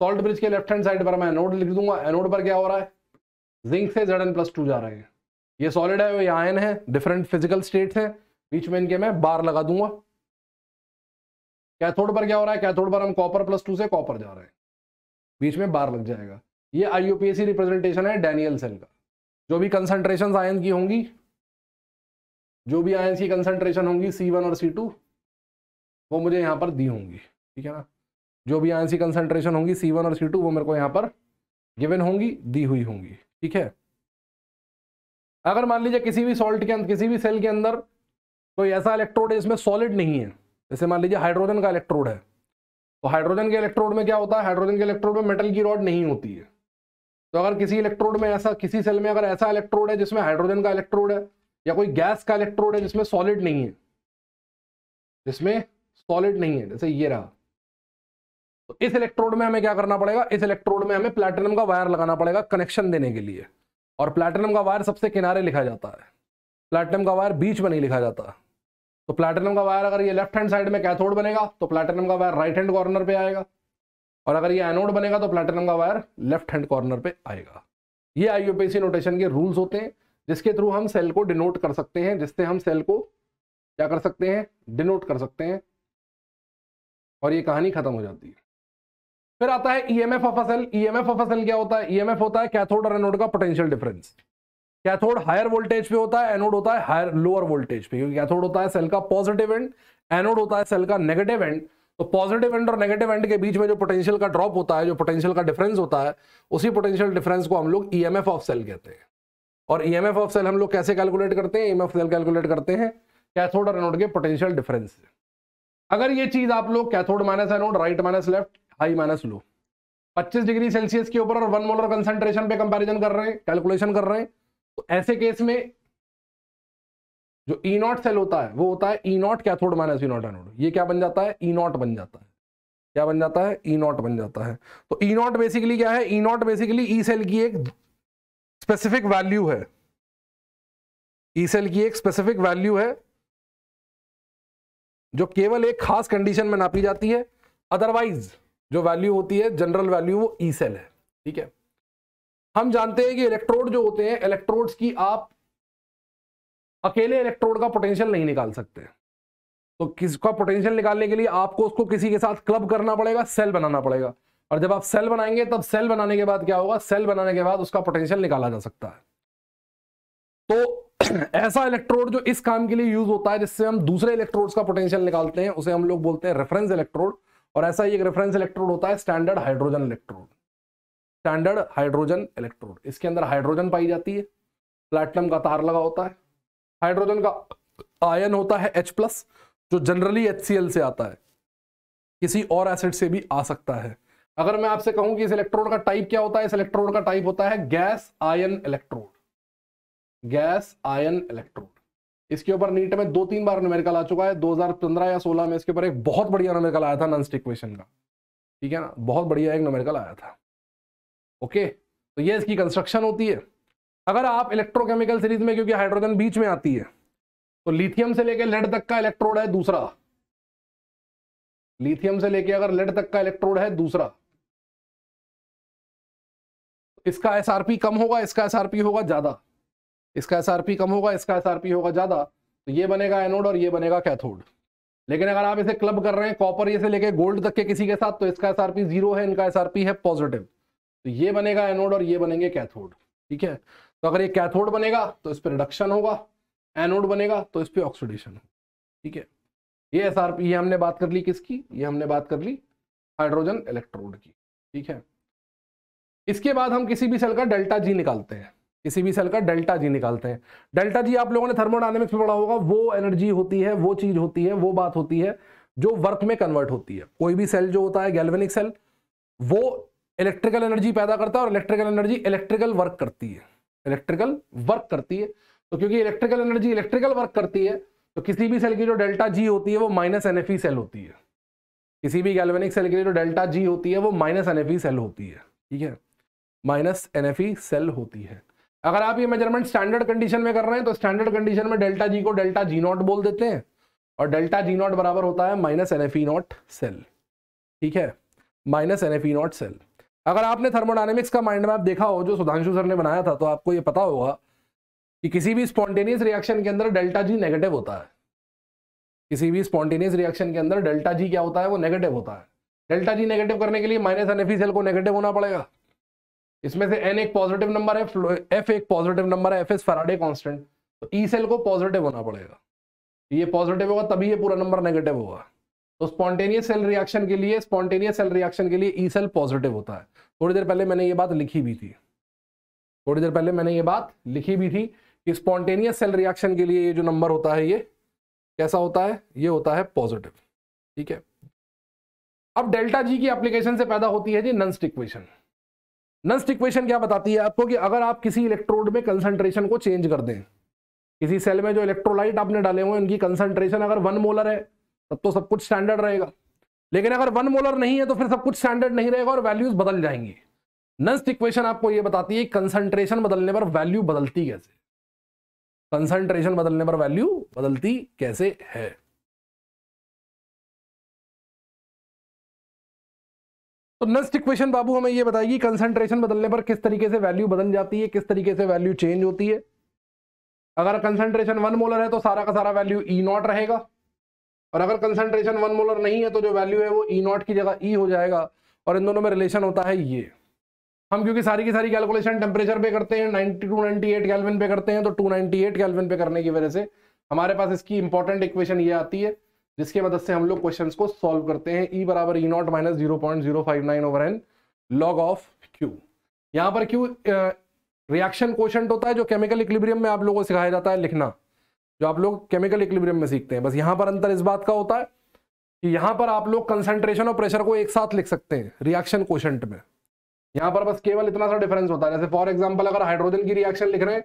सॉल्ट ब्रिज के लेफ्ट हैंड साइड पर मैं एनोड लिख दूंगा। एनोड पर क्या हो रहा है, जिंक से Zn+2 जा रहे हैं। ये सॉलिड है, ये आयन है, डिफरेंट फिजिकल स्टेट्स हैं, बीच में इनके मैं बार लगा दूंगा। कैथोड पर क्या हो रहा है, कैथोड पर हम कॉपर+2 से कॉपर जा रहे हैं, बीच में बार लग जाएगा। ये IUPAC रिप्रेजेंटेशन है डैनियल सेल का। जो भी कंसंट्रेशन आयन की होंगी, जो भी आयन की कंसंट्रेशन होंगी C1 और C2, वो मुझे यहाँ पर दी होंगी, ठीक है ना। जो भी आयन की कंसंट्रेशन होंगी C1 और C2 वो मेरे को यहाँ पर गिवन होंगी, दी हुई होंगी, ठीक है। अगर मान लीजिए किसी भी सॉल्ट के अंदर, किसी भी सेल के अंदर कोई ऐसा इलेक्ट्रोड है जिसमें सॉलिड नहीं है, जैसे मान लीजिए हाइड्रोजन का इलेक्ट्रोड है, तो हाइड्रोजन के इलेक्ट्रोड में क्या होता है, हाइड्रोजन के इलेक्ट्रोड में मेटल की रॉड नहीं होती है। तो अगर किसी इलेक्ट्रोड में ऐसा, किसी सेल में अगर ऐसा इलेक्ट्रोड है जिसमें हाइड्रोजन का इलेक्ट्रोड है, या कोई गैस का इलेक्ट्रोड है जिसमें सॉलिड नहीं है, जिसमें सॉलिड नहीं है, जैसे ये रहा, तो इस इलेक्ट्रोड में हमें क्या करना पड़ेगा, इस इलेक्ट्रोड में हमें प्लैटिनम का वायर लगाना पड़ेगा कनेक्शन देने के लिए। और प्लैटिनम का वायर सबसे किनारे लिखा जाता है, प्लैटिनम का वायर बीच में नहीं लिखा जाता। तो प्लैटिनम का वायर अगर ये लेफ्ट हैंड साइड में कैथोड बनेगा तो प्लैटिनम का वायर राइट हैंड कॉर्नर पे आएगा, और अगर ये एनोड बनेगा तो प्लैटिनम का वायर लेफ्ट हैंड कॉर्नर पे आएगा। ये IUPAC नोटेशन के रूल्स होते हैं, जिसके थ्रू हम सेल को डिनोट कर सकते हैं, जिससे हम सेल को क्या कर सकते हैं, डिनोट कर सकते हैं, और ये कहानी खत्म हो जाती है। फिर आता है EMF of a cell. EMF of a cell क्या होता है, EMF होता है कैथोड और एनोड का potential difference. Cathode higher voltage पे होता है, एनोड होता है हायर लोअर वोल्टेज पे, क्योंकि कैथोड होता है सेल का पॉजिटिव एंड, एनोड होता है सेल का नेगेटिव एंड। तो पॉजिटिव एंड और नेगेटिव एंड के बीच में जो पोटेंशियल का ड्रॉप होता है, जो पोटेंशियल का डिफरेंस होता है, उसी पोटेंशियल डिफरेंस को हम लोग EMF ऑफ सेल कहते हैं। और EMF ऑफ सेल हम लोग कैसे कैलकुलेट करते हैं, EMF सेल कैलकुलेट करते हैं कैथोड और एनोड के पोटेंशियल डिफरेंस से। अगर ये चीज आप लोग cathode minus anode, right minus left, high minus low, 25 degree Celsius के ऊपर और 1 मोलर कंसंट्रेशन पे कंपैरिजन कर रहे हैं, कैलकुलेशन कर रहे हैं, तो ऐसे केस में जो E0 सेल होता है वो होता है E0 cathode minus E0 anode. ये क्या बन जाता है, E0 बन जाता है। क्या बन जाता है, E0 बन जाता है। तो E0 बेसिकली क्या है, E0 बेसिकली ई सेल की एक स्पेसिफिक वैल्यू है, ई सेल की एक स्पेसिफिक वैल्यू है जो केवल एक खास कंडीशन में नापी जाती है। अदरवाइज जो वैल्यू होती है जनरल वैल्यू वो ई सेल है, ठीक है। हम जानते हैं कि इलेक्ट्रोड जो होते हैं, इलेक्ट्रोड्स की आप अकेले इलेक्ट्रोड का पोटेंशियल नहीं निकाल सकते। तो किसका पोटेंशियल निकालने के लिए आपको उसको किसी के साथ क्लब करना पड़ेगा, सेल बनाना पड़ेगा। और जब आप सेल बनाएंगे तब सेल बनाने के बाद क्या होगा, सेल बनाने के बाद उसका पोटेंशियल निकाला जा सकता है। तो ऐसा इलेक्ट्रोड जो इस काम के लिए यूज होता है, जिससे हम दूसरे इलेक्ट्रोड्स का पोटेंशियल निकालते हैं, उसे हम लोग बोलते हैं रेफरेंस इलेक्ट्रोड। और ऐसा ही एक रेफरेंस इलेक्ट्रोड होता है standard hydrogen electrode. Standard hydrogen electrode, इसके अंदर हाइड्रोजन पाई जाती है, प्लैटिनम का तार लगा होता है, हाइड्रोजन का आयन होता है H+, जो जनरली HCl से आता है, किसी और एसिड से भी आ सकता है। अगर मैं आपसे कहूं कि इस इलेक्ट्रोड का टाइप क्या होता है, इस इलेक्ट्रोड का टाइप होता है gas ion electrode. Gas ion electrode, इसके ऊपर नीट में 2-3 बार न्यूमेरिकल आ चुका है। 2015 या 16 में इसके ऊपर एक बहुत बढ़िया न्यूमेरिकल आया था नॉन इक्वेशन का, ठीक है ना, बहुत बढ़िया एक न्यूमेरिकल आया था। ओके, तो ये इसकी कंस्ट्रक्शन होती है। अगर आप इलेक्ट्रोकेमिकल सीरीज में, क्योंकि हाइड्रोजन बीच में आती है, तो लिथियम से लेके लेड तक का इलेक्ट्रोड है दूसरा, लिथियम से लेके अगर लेड तक का इलेक्ट्रोड है दूसरा, इसका एसआरपी कम होगा, इसका एसआरपी होगा ज्यादा, इसका एसआरपी कम होगा, इसका एसआरपी होगा ज्यादा, तो ये बनेगा एनोड और ये बनेगा कैथोड। लेकिन अगर आप इसे क्लब कर रहे हैं कॉपर ये से लेके गोल्ड तक के किसी के साथ, तो इसका एसआरपी 0 है, इनका एसआरपी है पॉजिटिव, तो ये बनेगा एनोड और ये बनेंगे कैथोड। ठीक है, तो अगर ये कैथोड बनेगा तो इस पर रिडक्शन होगा, एनोड बनेगा तो इस पर ऑक्सीडेशन होगा। ठीक है, ये एसआरपी, ये हमने बात कर ली किसकी, ये हमने बात कर ली हाइड्रोजन इलेक्ट्रोड की। ठीक है, इसके बाद हम किसी भी सेल का डेल्टा जी निकालते हैं, किसी भी सेल का डेल्टा जी निकालते हैं। डेल्टा जी आप लोगों ने थर्मोडायनेमिक्स में पढ़ा होगा, वो एनर्जी होती है, वो चीज होती है, वो बात होती है जो वर्क में कन्वर्ट होती है। कोई भी सेल जो होता है गैल्वेनिक सेल, वो इलेक्ट्रिकल एनर्जी पैदा करता है और इलेक्ट्रिकल एनर्जी इलेक्ट्रिकल वर्क करती है, इलेक्ट्रिकल वर्क करती है। तो क्योंकि इलेक्ट्रिकल एनर्जी इलेक्ट्रिकल वर्क करती है, तो किसी भी सेल की जो डेल्टा जी होती है वो माइनस एनएफई सेल होती है। किसी भी गैल्वेनिक सेल की जो डेल्टा जी होती है वो माइनस एनएफई सेल होती है। ठीक है, माइनस एनएफई सेल होती है। अगर आप ये मेजरमेंट स्टैंडर्ड कंडीशन में कर रहे हैं तो स्टैंडर्ड कंडीशन में डेल्टा जी को डेल्टा जी नॉट बोल देते हैं, और डेल्टा जी नॉट बराबर होता है माइनस एनएफई नॉट सेल। ठीक है, माइनस एनएफई नॉट सेल। अगर आपने थर्मोडायनेमिक्स का माइंड मैप देखा हो जो सुधांशु सर ने बनाया था, तो आपको ये पता होगा कि किसी भी स्पॉन्टेनियस रिएक्शन के अंदर डेल्टा जी नेगेटिव होता है। किसी भी स्पॉन्टेनियस रिएक्शन के अंदर डेल्टा जी क्या होता है, वो नेगेटिव होता है। डेल्टा जी नेगेटिव करने के लिए माइनस एनएफई सेल को नेगेटिव होना पड़ेगा। इसमें से n एक पॉजिटिव नंबर है, f एक पॉजिटिव नंबर है, f इज फैराडे कांस्टेंट, तो E सेल को पॉजिटिव होना पड़ेगा। ये पॉजिटिव होगा तभी ये पूरा नंबर नेगेटिव होगा। तो स्पॉन्टेनियस सेल रिएक्शन के लिए, स्पॉन्टेनियस सेल रिएक्शन के लिए E सेल पॉजिटिव होता है। थोड़ी देर पहले मैंने ये बात लिखी भी थी, थोड़ी देर पहले मैंने ये बात लिखी भी थी कि स्पॉन्टेनियस सेल रिएक्शन के लिए ये जो नंबर होता है ये कैसा होता है, ये होता है पॉजिटिव। ठीक है, अब डेल्टा जी की एप्लीकेशन से पैदा होती है जी नंस्ट इक्वेशन। नंस्ट इक्वेशन क्या बताती है आपको कि अगर आप किसी इलेक्ट्रोड में कंसंट्रेशन को चेंज कर दें, किसी सेल में जो इलेक्ट्रोलाइट आपने डाले हुए हैं उनकी कंसंट्रेशन अगर 1 मोलर है तब तो सब कुछ स्टैंडर्ड रहेगा, लेकिन अगर 1 मोलर नहीं है तो फिर सब कुछ स्टैंडर्ड नहीं रहेगा और वैल्यूज बदल जाएंगी। नंस्ट इक्वेशन आपको यह बताती है कंसंट्रेशन बदलने पर वैल्यू बदलती कैसे, कंसंट्रेशन बदलने पर वैल्यू बदलती कैसे है। तो नेक्स्ट इक्वेशन बाबू हमें ये बताएगी कंसंट्रेशन बदलने पर किस तरीके से वैल्यू बदल जाती है, किस तरीके से वैल्यू चेंज होती है। अगर कंसंट्रेशन 1 मोलर है तो सारा का सारा वैल्यू ई नॉट रहेगा, और अगर कंसंट्रेशन 1 मोलर नहीं है तो जो वैल्यू है वो ई नॉट की जगह ई हो जाएगा, और इन दोनों में रिलेशन होता है ये। हम क्योंकि सारी की सारी कैलकुलेशन टेम्परेचर पे करते हैं, 92-98 केल्विन पे करते हैं, तो 298 केल्विन पे करने की वजह से हमारे पास इसकी इंपॉर्टेंट इक्वेशन ये आती है, जिसके मदद से हम लोग क्वेश्चंस को सॉल्व करते हैं। E बराबर E nought minus 0.059 over n log of Q। यहाँ पर Q रिएक्शन कोशेंट होता है जो केमिकल इक्विलिब्रियम में आप लोगों को सिखाया जाता है लिखना, जो आप लोग केमिकल इक्विलिब्रियम में सीखते हैं। बस यहाँ पर अंतर इस बात का होता है कि यहाँ पर आप लोग कंसंट्रेशन और प्रेशर को एक साथ लिख सकते हैं रिएक्शन कोशेंट में। यहाँ पर बस केवल इतना सा डिफरेंस होता है, जैसे फॉर एग्जाम्पल अगर हाइड्रोजन की रिएक्शन लिख रहे हैं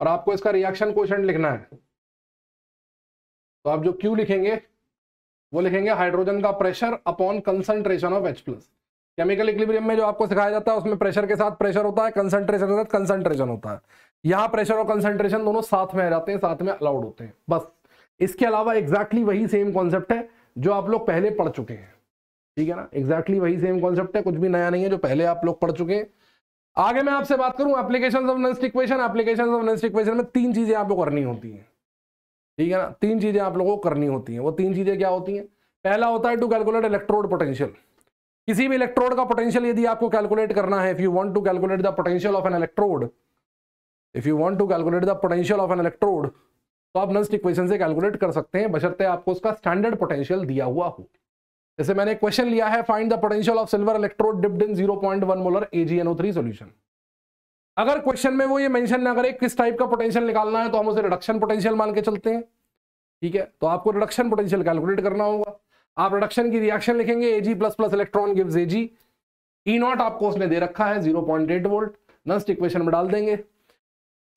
और आपको इसका रिएक्शन कोशेंट लिखना है, तो आप जो Q लिखेंगे वो लिखेंगे हाइड्रोजन का pressure upon concentration of H plus. Chemical equilibrium में जो आपको सिखाया जाता है उसमें प्रेशर के साथ प्रेशर होता है, कंसंट्रेशन के साथ कंसंट्रेशन होता है। यहाँ प्रेशर और कंसंट्रेशन दोनों साथ में आ जाते हैं, साथ में अलाउड होते हैं। बस इसके अलावा एग्जैक्टली वही सेम कॉन्सेप्ट है जो आप लोग पहले पढ़ चुके हैं। ठीक है ना, एग्जैक्टली वही सेम कॉन्सेप्ट है, कुछ भी नया नहीं है, जो पहले आप लोग पढ़ चुके हैं। आगे मैं आपसे बात करूं applications of Nernst equation. Applications of Nernst equation में 3 चीजें आपको करनी होती हैं। ठीक है ना, 3 चीजें आप लोगों को करनी होती हैं। वो 3 चीजें क्या होती हैं? पहला होता है टू कैलकुलेट इलेक्ट्रोड पोटेंशियल। किसी भी इलेक्ट्रोड का पोटेंशियल यदि आपको कैलकुलेट करना है, if you want to calculate the potential of an electrode, if you want to calculate the potential of an electrode, तो आप नंस्ट इक्वेशन से कैलकुलेट कर सकते हैं, बशर्ते आपको उसका स्टैंडर्ड पोटेंशियल दिया हुआ हो। जैसे मैंने क्वेश्चन लिया है, find the potential of silver electrode dipped in 0.1 molar AgNO3 solution. अगर क्वेश्चन में वो ये मेंशन ना करे किस टाइप का पोटेंशियल निकालना है, तो हम उसे रिडक्शन पोटेंशियल मान के चलते हैं। ठीक है, तो आपको रिडक्शन पोटेंशियल कैलकुलेट करना होगा। आप रिडक्शन की रिएक्शन लिखेंगे, Ag++ electron gives Ag। E0 आपको उसने दे रखा है 0.8 वोल्ट, नंस्ट इक्वेशन में डाल देंगे।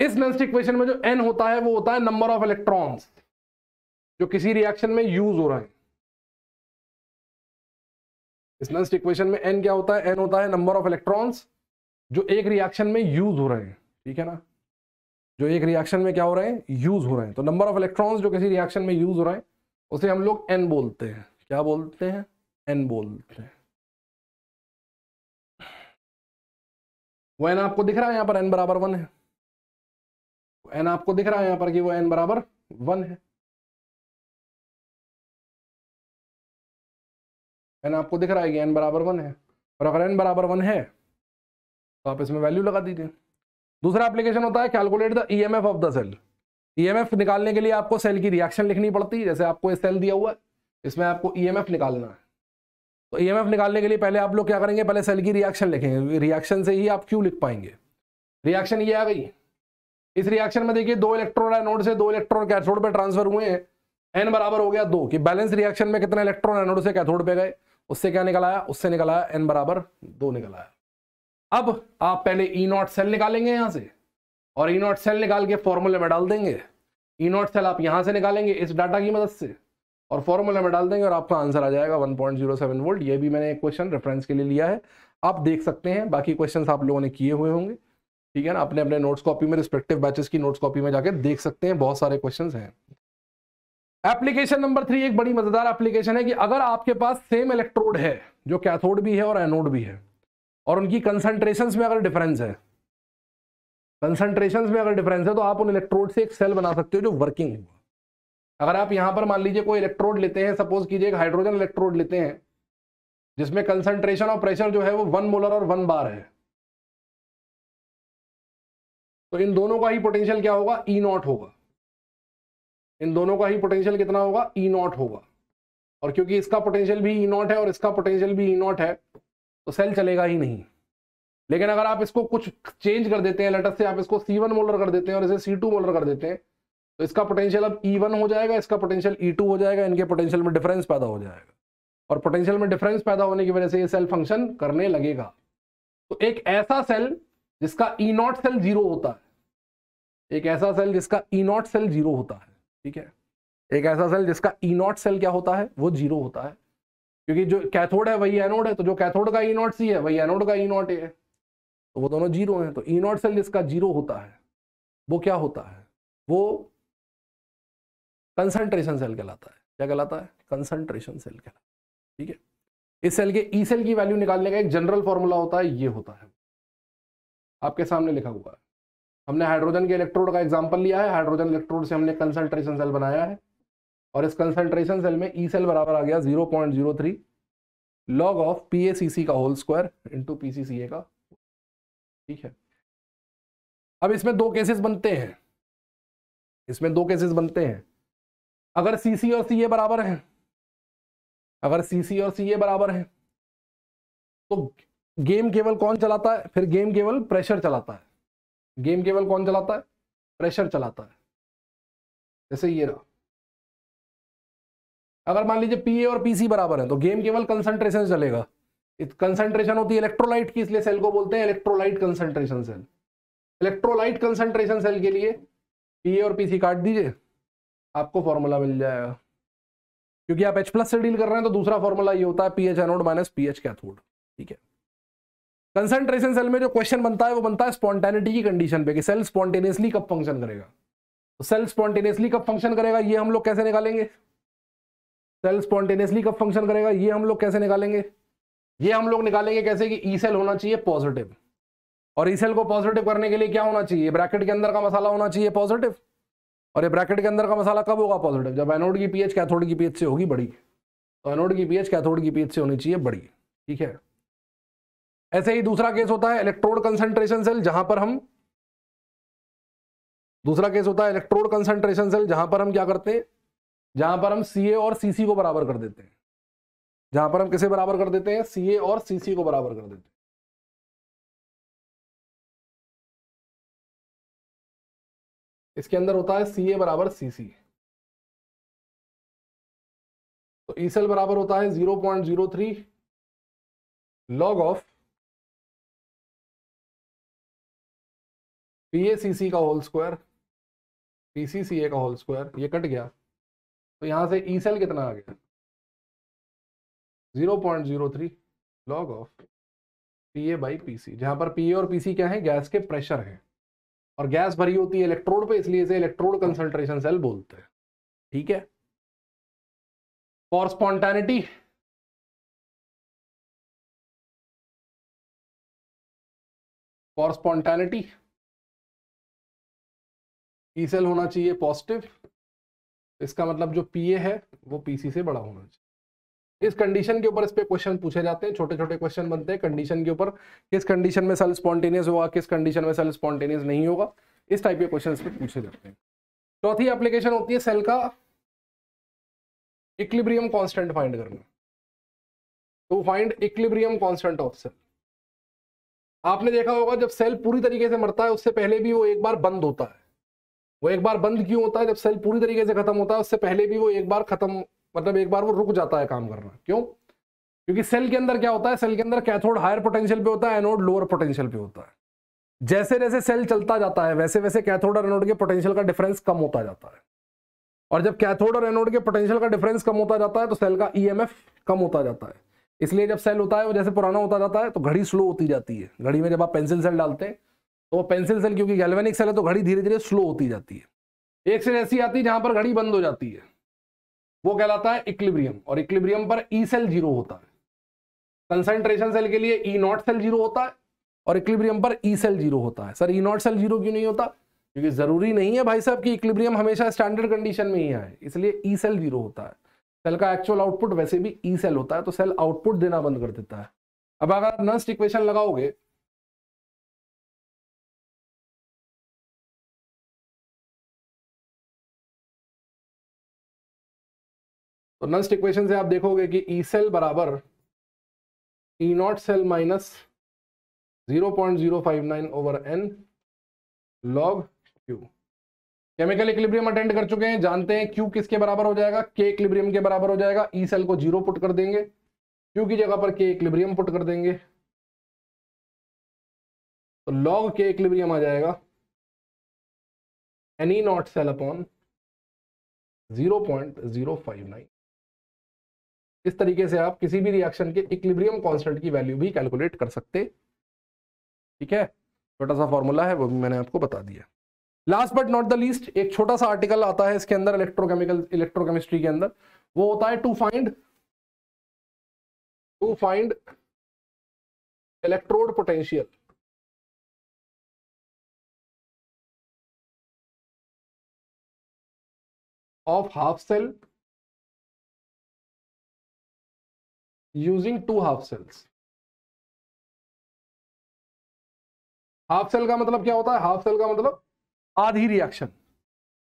इस नेक्स्ट इक्वेशन में जो n होता है वो होता है नंबर ऑफ इलेक्ट्रॉन्स जो किसी रिएक्शन में यूज हो रहे हैं। इस नेक्स्ट इक्वेशन में n क्या होता है? n होता है नंबर ऑफ इलेक्ट्रॉन्स जो एक रिएक्शन में यूज हो रहे हैं, ठीक है ना, जो एक रिएक्शन में क्या हो रहे हैं? यूज हो रहे हैं। तो नंबर ऑफ इलेक्ट्रॉन्स जो किसी रिएक्शन में यूज हो रहे हैं उसे हम लोग n बोलते हैं। क्या बोलते हैं? n बोलते हैं। वो n आपको दिख रहा है यहाँ पर n बराबर 1 है, n आपको दिख रहा है यहाँ पर कि वो n बराबर 1 है। n आपको दिख रहा है कि n बराबर 1 है, और अगर n बराबर 1 है तो आप इसमें वैल्यू लगा दीजिए। दूसरा एप्लीकेशन होता है calculate the EMF of the cell. EMF निकालने के लिए आपको सेल की रिएक्शन लिखनी पड़ती है। जैसे आपको ये सेल दिया हुआ है, इसमें आपको ईएमएफ निकालना है। तो ईएमएफ निकालने के लिए पहले आप लोग क्या करेंगे? पहले सेल की रिएक्शन लिखेंगे। रिएक्शन से ही आप क्यों लिख पाएंगे? रिएक्शन ये आ गई। इस रिएक्शन में देखिए 2 इलेक्ट्रॉन एनोड से 2 इलेक्ट्रॉन कैथोड पे ट्रांसफर हुए हैं। n बराबर हो गया 2 कि बैलेंस रिएक्शन में कितने इलेक्ट्रॉन एनोड से कैथोड पे गए, उससे क्या निकल आया? उससे निकल आया n बराबर 2 निकल आया। अब आप पहले E0 सेल निकालेंगे यहां से, और E0 सेल निकाल के फॉर्मूले में डाल देंगे। E0 सेल आप यहां से निकालेंगे इस डाटा की मदद से और फॉर्मूले में डाल देंगे और आपका आंसर आ जाएगा 1.07 वोल्ट। ये भी मैंने एक क्वेश्चन रेफरेंस के लिए लिया है, आप देख सकते हैं। बाकी क्वेश्चंस आप लोगों ने किए हुए होंगे, ठीक है ना, अपने अपने नोट्स कॉपी में, रिस्पेक्टिव बैचेस की नोट्स कॉपी में जाके देख सकते हैं, बहुत सारे क्वेश्चंस हैं। एप्लीकेशन नंबर 3 एक बड़ी मजेदार एप्लीकेशन है कि अगर आपके पास सेम इलेक्ट्रोड है जो कैथोड भी है और एनोड भी है, और उनकी कंसंट्रेशंस में अगर डिफरेंस है, कंसंट्रेशंस में अगर डिफरेंस है, तो आप उन इलेक्ट्रोड से एक सेल बना सकते हो जो वर्किंग होगा। अगर आप यहां पर मान लीजिए कोई इलेक्ट्रोड लेते हैं, सपोज कीजिए एक हाइड्रोजन इलेक्ट्रोड लेते हैं जिसमें कंसंट्रेशन और प्रेशर जो है वो 1 मोलर और 1 बार है, तो इन दोनों का ही पोटेंशियल क्या होगा? E0 होगा। इन दोनों का ही पोटेंशियल कितना होगा? E0 होगा। और क्योंकि इसका पोटेंशियल भी E0 है और इसका पोटेंशियल भी E0 है, तो सेल चलेगा ही नहीं। लेकिन अगर आप इसको कुछ चेंज कर देते हैं, लेटर से आप इसको C1 मोलर कर देते हैं और इसे C2 मोलर कर देते हैं, तो इसका पोटेंशियल अब E1 हो जाएगा, इसका पोटेंशियल E2 हो जाएगा, इनके पोटेंशियल में डिफरेंस पैदा हो जाएगा, और पोटेंशियल में डिफरेंस पैदा होने की वजह से ये सेल फंक्शन करने लगेगा। तो एक ऐसा सेल जिसका E0 सेल 0 होता है, एक ऐसा सेल जिसका E0 सेल 0 होता है, ठीक है, एक ऐसा सेल जिसका E0 सेल क्या होता है? वो 0 होता है, क्योंकि जो कैथोड है वही एनोड है, तो जो कैथोड का E0 सी है वही एनोड का E0 है, तो वो दोनों 0 हैं। तो E0 सेल जिसका 0 होता है वो क्या होता है? वो कंसंट्रेशन सेल कहलाता है। क्या कहलाता है? कंसंट्रेशन सेल कहलाता है, ठीक है। इस सेल के ई सेल की वैल्यू निकालने का एक जनरल फॉर्मूला होता है, ये होता है, आपके सामने लिखा हुआ है। हमने हाइड्रोजन के इलेक्ट्रोड का एग्जांपल लिया है, हाइड्रोजन इलेक्ट्रोड से हमने कंसंट्रेशन सेल बनाया है, और इस कंसंट्रेशन सेल में ई सेल बराबर आ गया 0.03 लॉग ऑफ PaCC का होल स्क्वायर इंटू PCCA का, ठीक है। अब इसमें 2 केसेस बनते हैं, इसमें 2 केसेस बनते हैं। अगर CC और CA बराबर हैं, अगर CC और CA बराबर हैं, तो गेम केवल कौन चलाता है? फिर गेम केवल प्रेशर चलाता है। गेम केवल कौन चलाता है? प्रेशर चलाता है। जैसे ये रहा, अगर मान लीजिए PA और PC बराबर है तो गेम केवल कंसंट्रेशन चलेगा। कंसंट्रेशन होती है इलेक्ट्रोलाइट की, इसलिए सेल को बोलते हैं electrolyte concentration cell. Electrolyte concentration cell के लिए PA और PC काट दीजिए, आपको फॉर्मूला मिल जाएगा। क्योंकि आप H+ से डील कर रहे हैं तो दूसरा फॉर्मूला ये होता है PH anode minus PH cathode, ठीक है। कंसंट्रेशन सेल में जो क्वेश्चन बनता है वो बनता है स्पॉन्टेनिटी की कंडीशन पे कि सेल स्पॉन्टेनियसली कब फंक्शन करेगा। तो सेल स्पॉन्टेनियसली कब फंक्शन करेगा ये हम लोग कैसे निकालेंगे? सेल स्पॉन्टेनियसली कब फंक्शन करेगा ये हम लोग कैसे निकालेंगे? ये हम लोग निकालेंगे कैसे कि ई सेल होना चाहिए पॉजिटिव, और ई सेल को पॉजिटिव करने के लिए क्या होना चाहिए? ब्रैकेट के अंदर का मसाला होना चाहिए पॉजिटिव, और ये ब्रैकेट के अंदर का मसाला कब होगा पॉजिटिव? जब एनोड की पीएच कैथोड की पीएच से होगी बड़ी। तो एनोड की पीएच कैथोड की पीएच से होनी चाहिए बड़ी, ठीक है। ऐसे ही दूसरा केस होता है इलेक्ट्रोड कंसंट्रेशन सेल, जहां पर हम दूसरा केस होता है इलेक्ट्रोड कंसंट्रेशन सेल जहां पर हम क्या करते हैं? जहां पर हम CA और CC को बराबर कर देते हैं। जहां पर हम किसे बराबर कर देते हैं? CA और CC को बराबर कर देते हैं। इसके अंदर होता है CA बराबर CC, तो ई सेल बराबर होता है 0.03 लॉग ऑफ PaCC का होल स्क्वायर, PCCA का होल स्क्वायर, ये कट गया तो यहां से ई सेल कितना आ गया 0.03 log ऑफ PA/PC, जहां पर PA और PC क्या है, गैस के प्रेशर है और गैस भरी होती है इलेक्ट्रोड पे, इसलिए इसे इलेक्ट्रोड कंसंट्रेशन सेल बोलते हैं। ठीक है। For spontaneity, for spontaneity E cell होना चाहिए पॉजिटिव, इसका मतलब जो PA है वो PC से बड़ा होना चाहिए। इस कंडीशन के ऊपर इस पे क्वेश्चन पूछे जाते हैं, छोटे छोटे क्वेश्चन बनते हैं कंडीशन के ऊपर, किस कंडीशन में सेल स्पॉन्टेनियस होगा, किस कंडीशन में सेल स्पॉन्टेनियस नहीं होगा, इस टाइप के क्वेश्चन पे पूछे जाते हैं। चौथी एप्लीकेशन होती है सेल का इक्विलिब्रियम कांस्टेंट फाइंड करना, to find equilibrium constant of cell. आपने देखा होगा जब सेल पूरी तरीके से मरता है उससे पहले भी वो एक बार बंद होता है। वो एक बार बंद क्यों होता है? जब सेल पूरी तरीके से खत्म होता है उससे पहले भी वो एक बार खत्म, मतलब एक बार वो रुक जाता है काम करना। क्यों? क्योंकि सेल के अंदर क्या होता है, सेल के अंदर कैथोड हायर पोटेंशियल पे होता है, एनोड लोअर पोटेंशियल पे होता है। जैसे जैसे सेल चलता जाता है वैसे वैसे कैथोड और एनोड के पोटेंशियल का डिफरेंस कम होता जाता है, और जब कैथोड और एनोड के पोटेंशियल का डिफरेंस कम होता जाता है तो सेल का EMF कम होता जाता है। इसलिए जब सेल होता है वो जैसे पुराना होता जाता है तो घड़ी स्लो होती जाती है। घड़ी में जब आप पेंसिल सेल डालते हैं तो वो पेंसिल सेल क्योंकि गैल्वेनिक सेल है तो घड़ी धीरे धीरे स्लो होती जाती है। एक सेल ऐसी आती है जहां पर घड़ी बंद हो जाती है, वो कहलाता है इक्विलिब्रियम, और इक्विलिब्रियम पर ई सेल 0 होता है। कंसंट्रेशन सेल के लिए E0 सेल 0 होता है और इक्विलिब्रियम पर ई सेल 0 होता है। सर E0 सेल 0 क्यों नहीं होता? क्योंकि जरूरी नहीं है भाई साहब कि इक्विलिब्रियम हमेशा स्टैंडर्ड कंडीशन में ही आए, इसलिए ई सेल 0 होता है। सेल का एक्चुअल आउटपुट वैसे भी ई सेल होता है, तो सेल आउटपुट देना बंद कर देता है। अब अगर आप नस्ट इक्वेशन लगाओगे तो नस्ट इक्वेशन से आप देखोगे कि ई सेल बराबर E0 cell minus 0.059 over n log Q। Chemical equilibrium attend कर चुके हैं, जानते हैं Q किसके बराबर हो जाएगा, K इक्विलिब्रियम के बराबर हो जाएगा। ई सेल को 0 पुट कर देंगे, Q की जगह पर K इक्विलिब्रियम पुट कर देंगे, तो log K इक्विलिब्रियम आ जाएगा Ne0 सेल अपॉन 0.059। इस तरीके से आप किसी भी रिएक्शन के इक्विलिब्रियम कांस्टेंट की वैल्यू भी कैलकुलेट कर सकते। ठीक है, छोटा सा फॉर्मूला है वो भी मैंने आपको बता दिया। Last but not the least, एक छोटा सा आर्टिकल आता है इसके अंदर इलेक्ट्रोकेमिस्ट्री के अंदर, वो होता है to find electrode potential of half cell using 2 half cells. Half cell का मतलब क्या होता है? हाफ सेल का मतलब आधी रिएक्शन,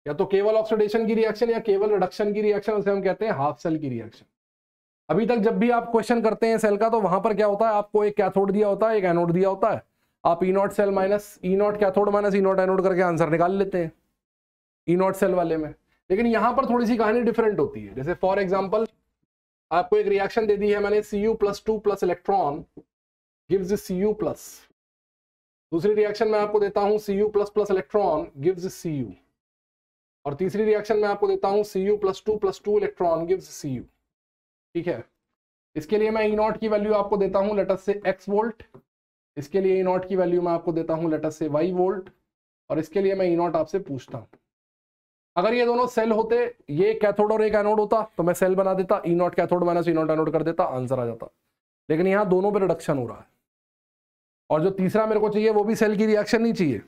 या तो केवल ऑक्सीडेशन की रिएक्शन या केवल रिडक्शन की रिएक्शन, उसे हम कहते हैं हाफ सेल की रिएक्शन। अभी तक जब भी आप क्वेश्चन करते हैं सेल का तो वहां पर क्या होता है, आपको एक कैथोड दिया होता है, एक एनोड दिया होता है, आप E0 cell minus E0 cathode minus E0 anode करके आंसर निकाल लेते हैं E0 सेल वाले में। लेकिन यहां पर थोड़ी सी कहानी डिफरेंट होती है। जैसे फॉर एग्जाम्पल आपको एक रिएक्शन दे दी है मैंने, Cu+2 plus electron gives Cu+। दूसरी रिएक्शन में आपको देता हूं Cu++ इलेक्ट्रॉन गिव्स Cu, और तीसरी रिएक्शन में आपको देता हूं Cu+2+2 इलेक्ट्रॉन गिव्स Cu। ठीक है, इसके लिए मैं E0 की वैल्यू आपको देता हूं लेट अस से x वोल्ट, इसके लिए E0 की वैल्यू मैं आपको देता हूं लेट अस से y वोल्ट, और इसके लिए मैं E0 आपसे पूछता हूं। अगर ये दोनों सेल होते, ये कैथोड और एक एनोड होता, तो मैं सेल बना देता, E0 cathode minus E0 anode कर देता, आंसर आ जाता। लेकिन यहाँ दोनों पे रिडक्शन हो रहा है, और जो तीसरा मेरे को चाहिए वो भी सेल की रिएक्शन नहीं चाहिए,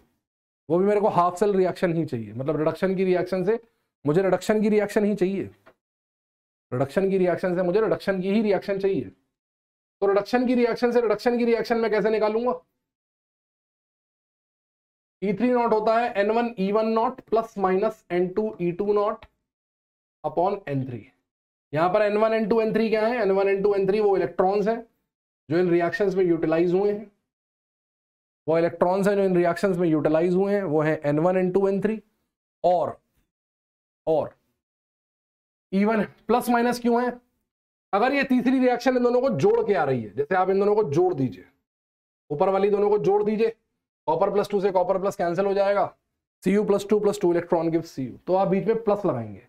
वो भी मेरे को हाफ सेल रिएक्शन ही चाहिए। मतलब रिडक्शन की रिएक्शन से मुझे रिडक्शन की रिएक्शन ही चाहिए, रिडक्शन की रिएक्शन से मुझे रिडक्शन की ही रिएक्शन चाहिए। तो रिडक्शन की रिएक्शन से रिडक्शन की रिएक्शन में कैसे निकालूंगा? E3 होता है N1E1 plus minus N2E2 upon N3। यहां पर N1 N2 N3 क्या है? N1 N2 N3 वो इलेक्ट्रॉन्स हैं जो इन रिएक्शंस में यूटिलाइज हुए हैं, वो इलेक्ट्रॉन्स हैं जो इन रिएक्शंस में यूटिलाइज हुए हैं, वो है N1 N2 N3। और E1 प्लस माइनस क्यों है? अगर ये तीसरी रिएक्शन इन दोनों को जोड़ के आ रही है, जैसे आप इन दोनों को जोड़ दीजिए, ऊपर वाली दोनों को जोड़ दीजिए कॉपर प्लस 2 से कॉपर प्लस कैंसिल हो जाएगा, Cu plus 2 electron gives Cu। तो आप बीच में प्लस लगाएंगे,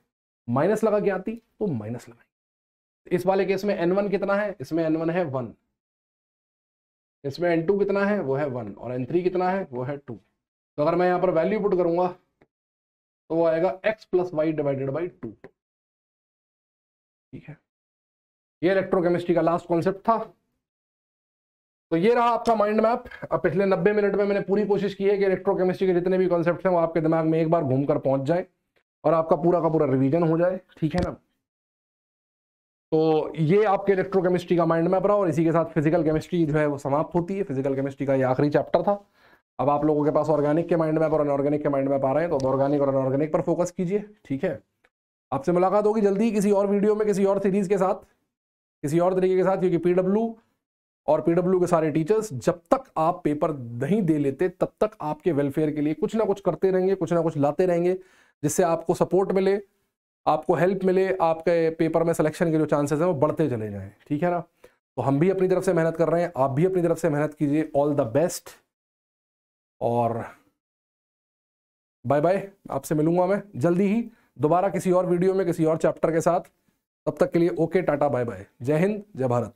माइनस लगा के आती तो माइनस लगाएंगे। इस वाले केस में N1 कितना है, इसमें N1 है 1, इसमें N2 कितना है, वो है 1, और N3 कितना है, वो है 2। तो अगर मैं यहाँ पर वैल्यू पुट करूंगा तो वो आएगा x plus y divided by 2। ठीक है, ये इलेक्ट्रोकेमिस्ट्री का लास्ट कॉन्सेप्ट था। तो ये रहा आपका माइंड मैप। अब पिछले 90 मिनट में मैंने पूरी कोशिश की है कि इलेक्ट्रोकेमिस्ट्री के जितने भी कॉन्सेप्ट हैं वो आपके दिमाग में एक बार घूमकर पहुंच जाए और आपका पूरा का पूरा रिवीजन हो जाए। ठीक है ना। तो ये आपके इलेक्ट्रोकेमिस्ट्री का माइंड मैप रहा, और इसी के साथ फिजिकल केमिस्ट्री जो है वो समाप्त होती है। फिजिकल केमिस्ट्री का ये आखिरी चैप्टर था। अब आप लोगों के पास ऑर्गेनिक के माइंड मैप और अनऑर्गेनिक के माइंड मैप आ रहे हैं, तो ऑर्गेनिक और अनऑर्गेनिक पर फोकस कीजिए। ठीक है, आपसे मुलाकात होगी जल्दी किसी और वीडियो में, किसी और सीरीज के साथ, किसी और तरीके के साथ, क्योंकि पीडब्ल्यू और पीडब्ल्यू के सारे टीचर्स जब तक आप पेपर नहीं दे लेते तब तक आपके वेलफेयर के लिए कुछ ना कुछ करते रहेंगे, कुछ ना कुछ लाते रहेंगे, जिससे आपको सपोर्ट मिले, आपको हेल्प मिले, आपके पेपर में सिलेक्शन के जो चांसेस हैं वो बढ़ते चले जाएं। ठीक है ना। तो हम भी अपनी तरफ से मेहनत कर रहे हैं, आप भी अपनी तरफ से मेहनत कीजिए। ऑल द बेस्ट और बाय बाय। आपसे मिलूंगा मैं जल्दी ही दोबारा किसी और वीडियो में किसी और चैप्टर के साथ। तब तक के लिए ओके, टाटा, बाय बाय। जय हिंद, जय भारत।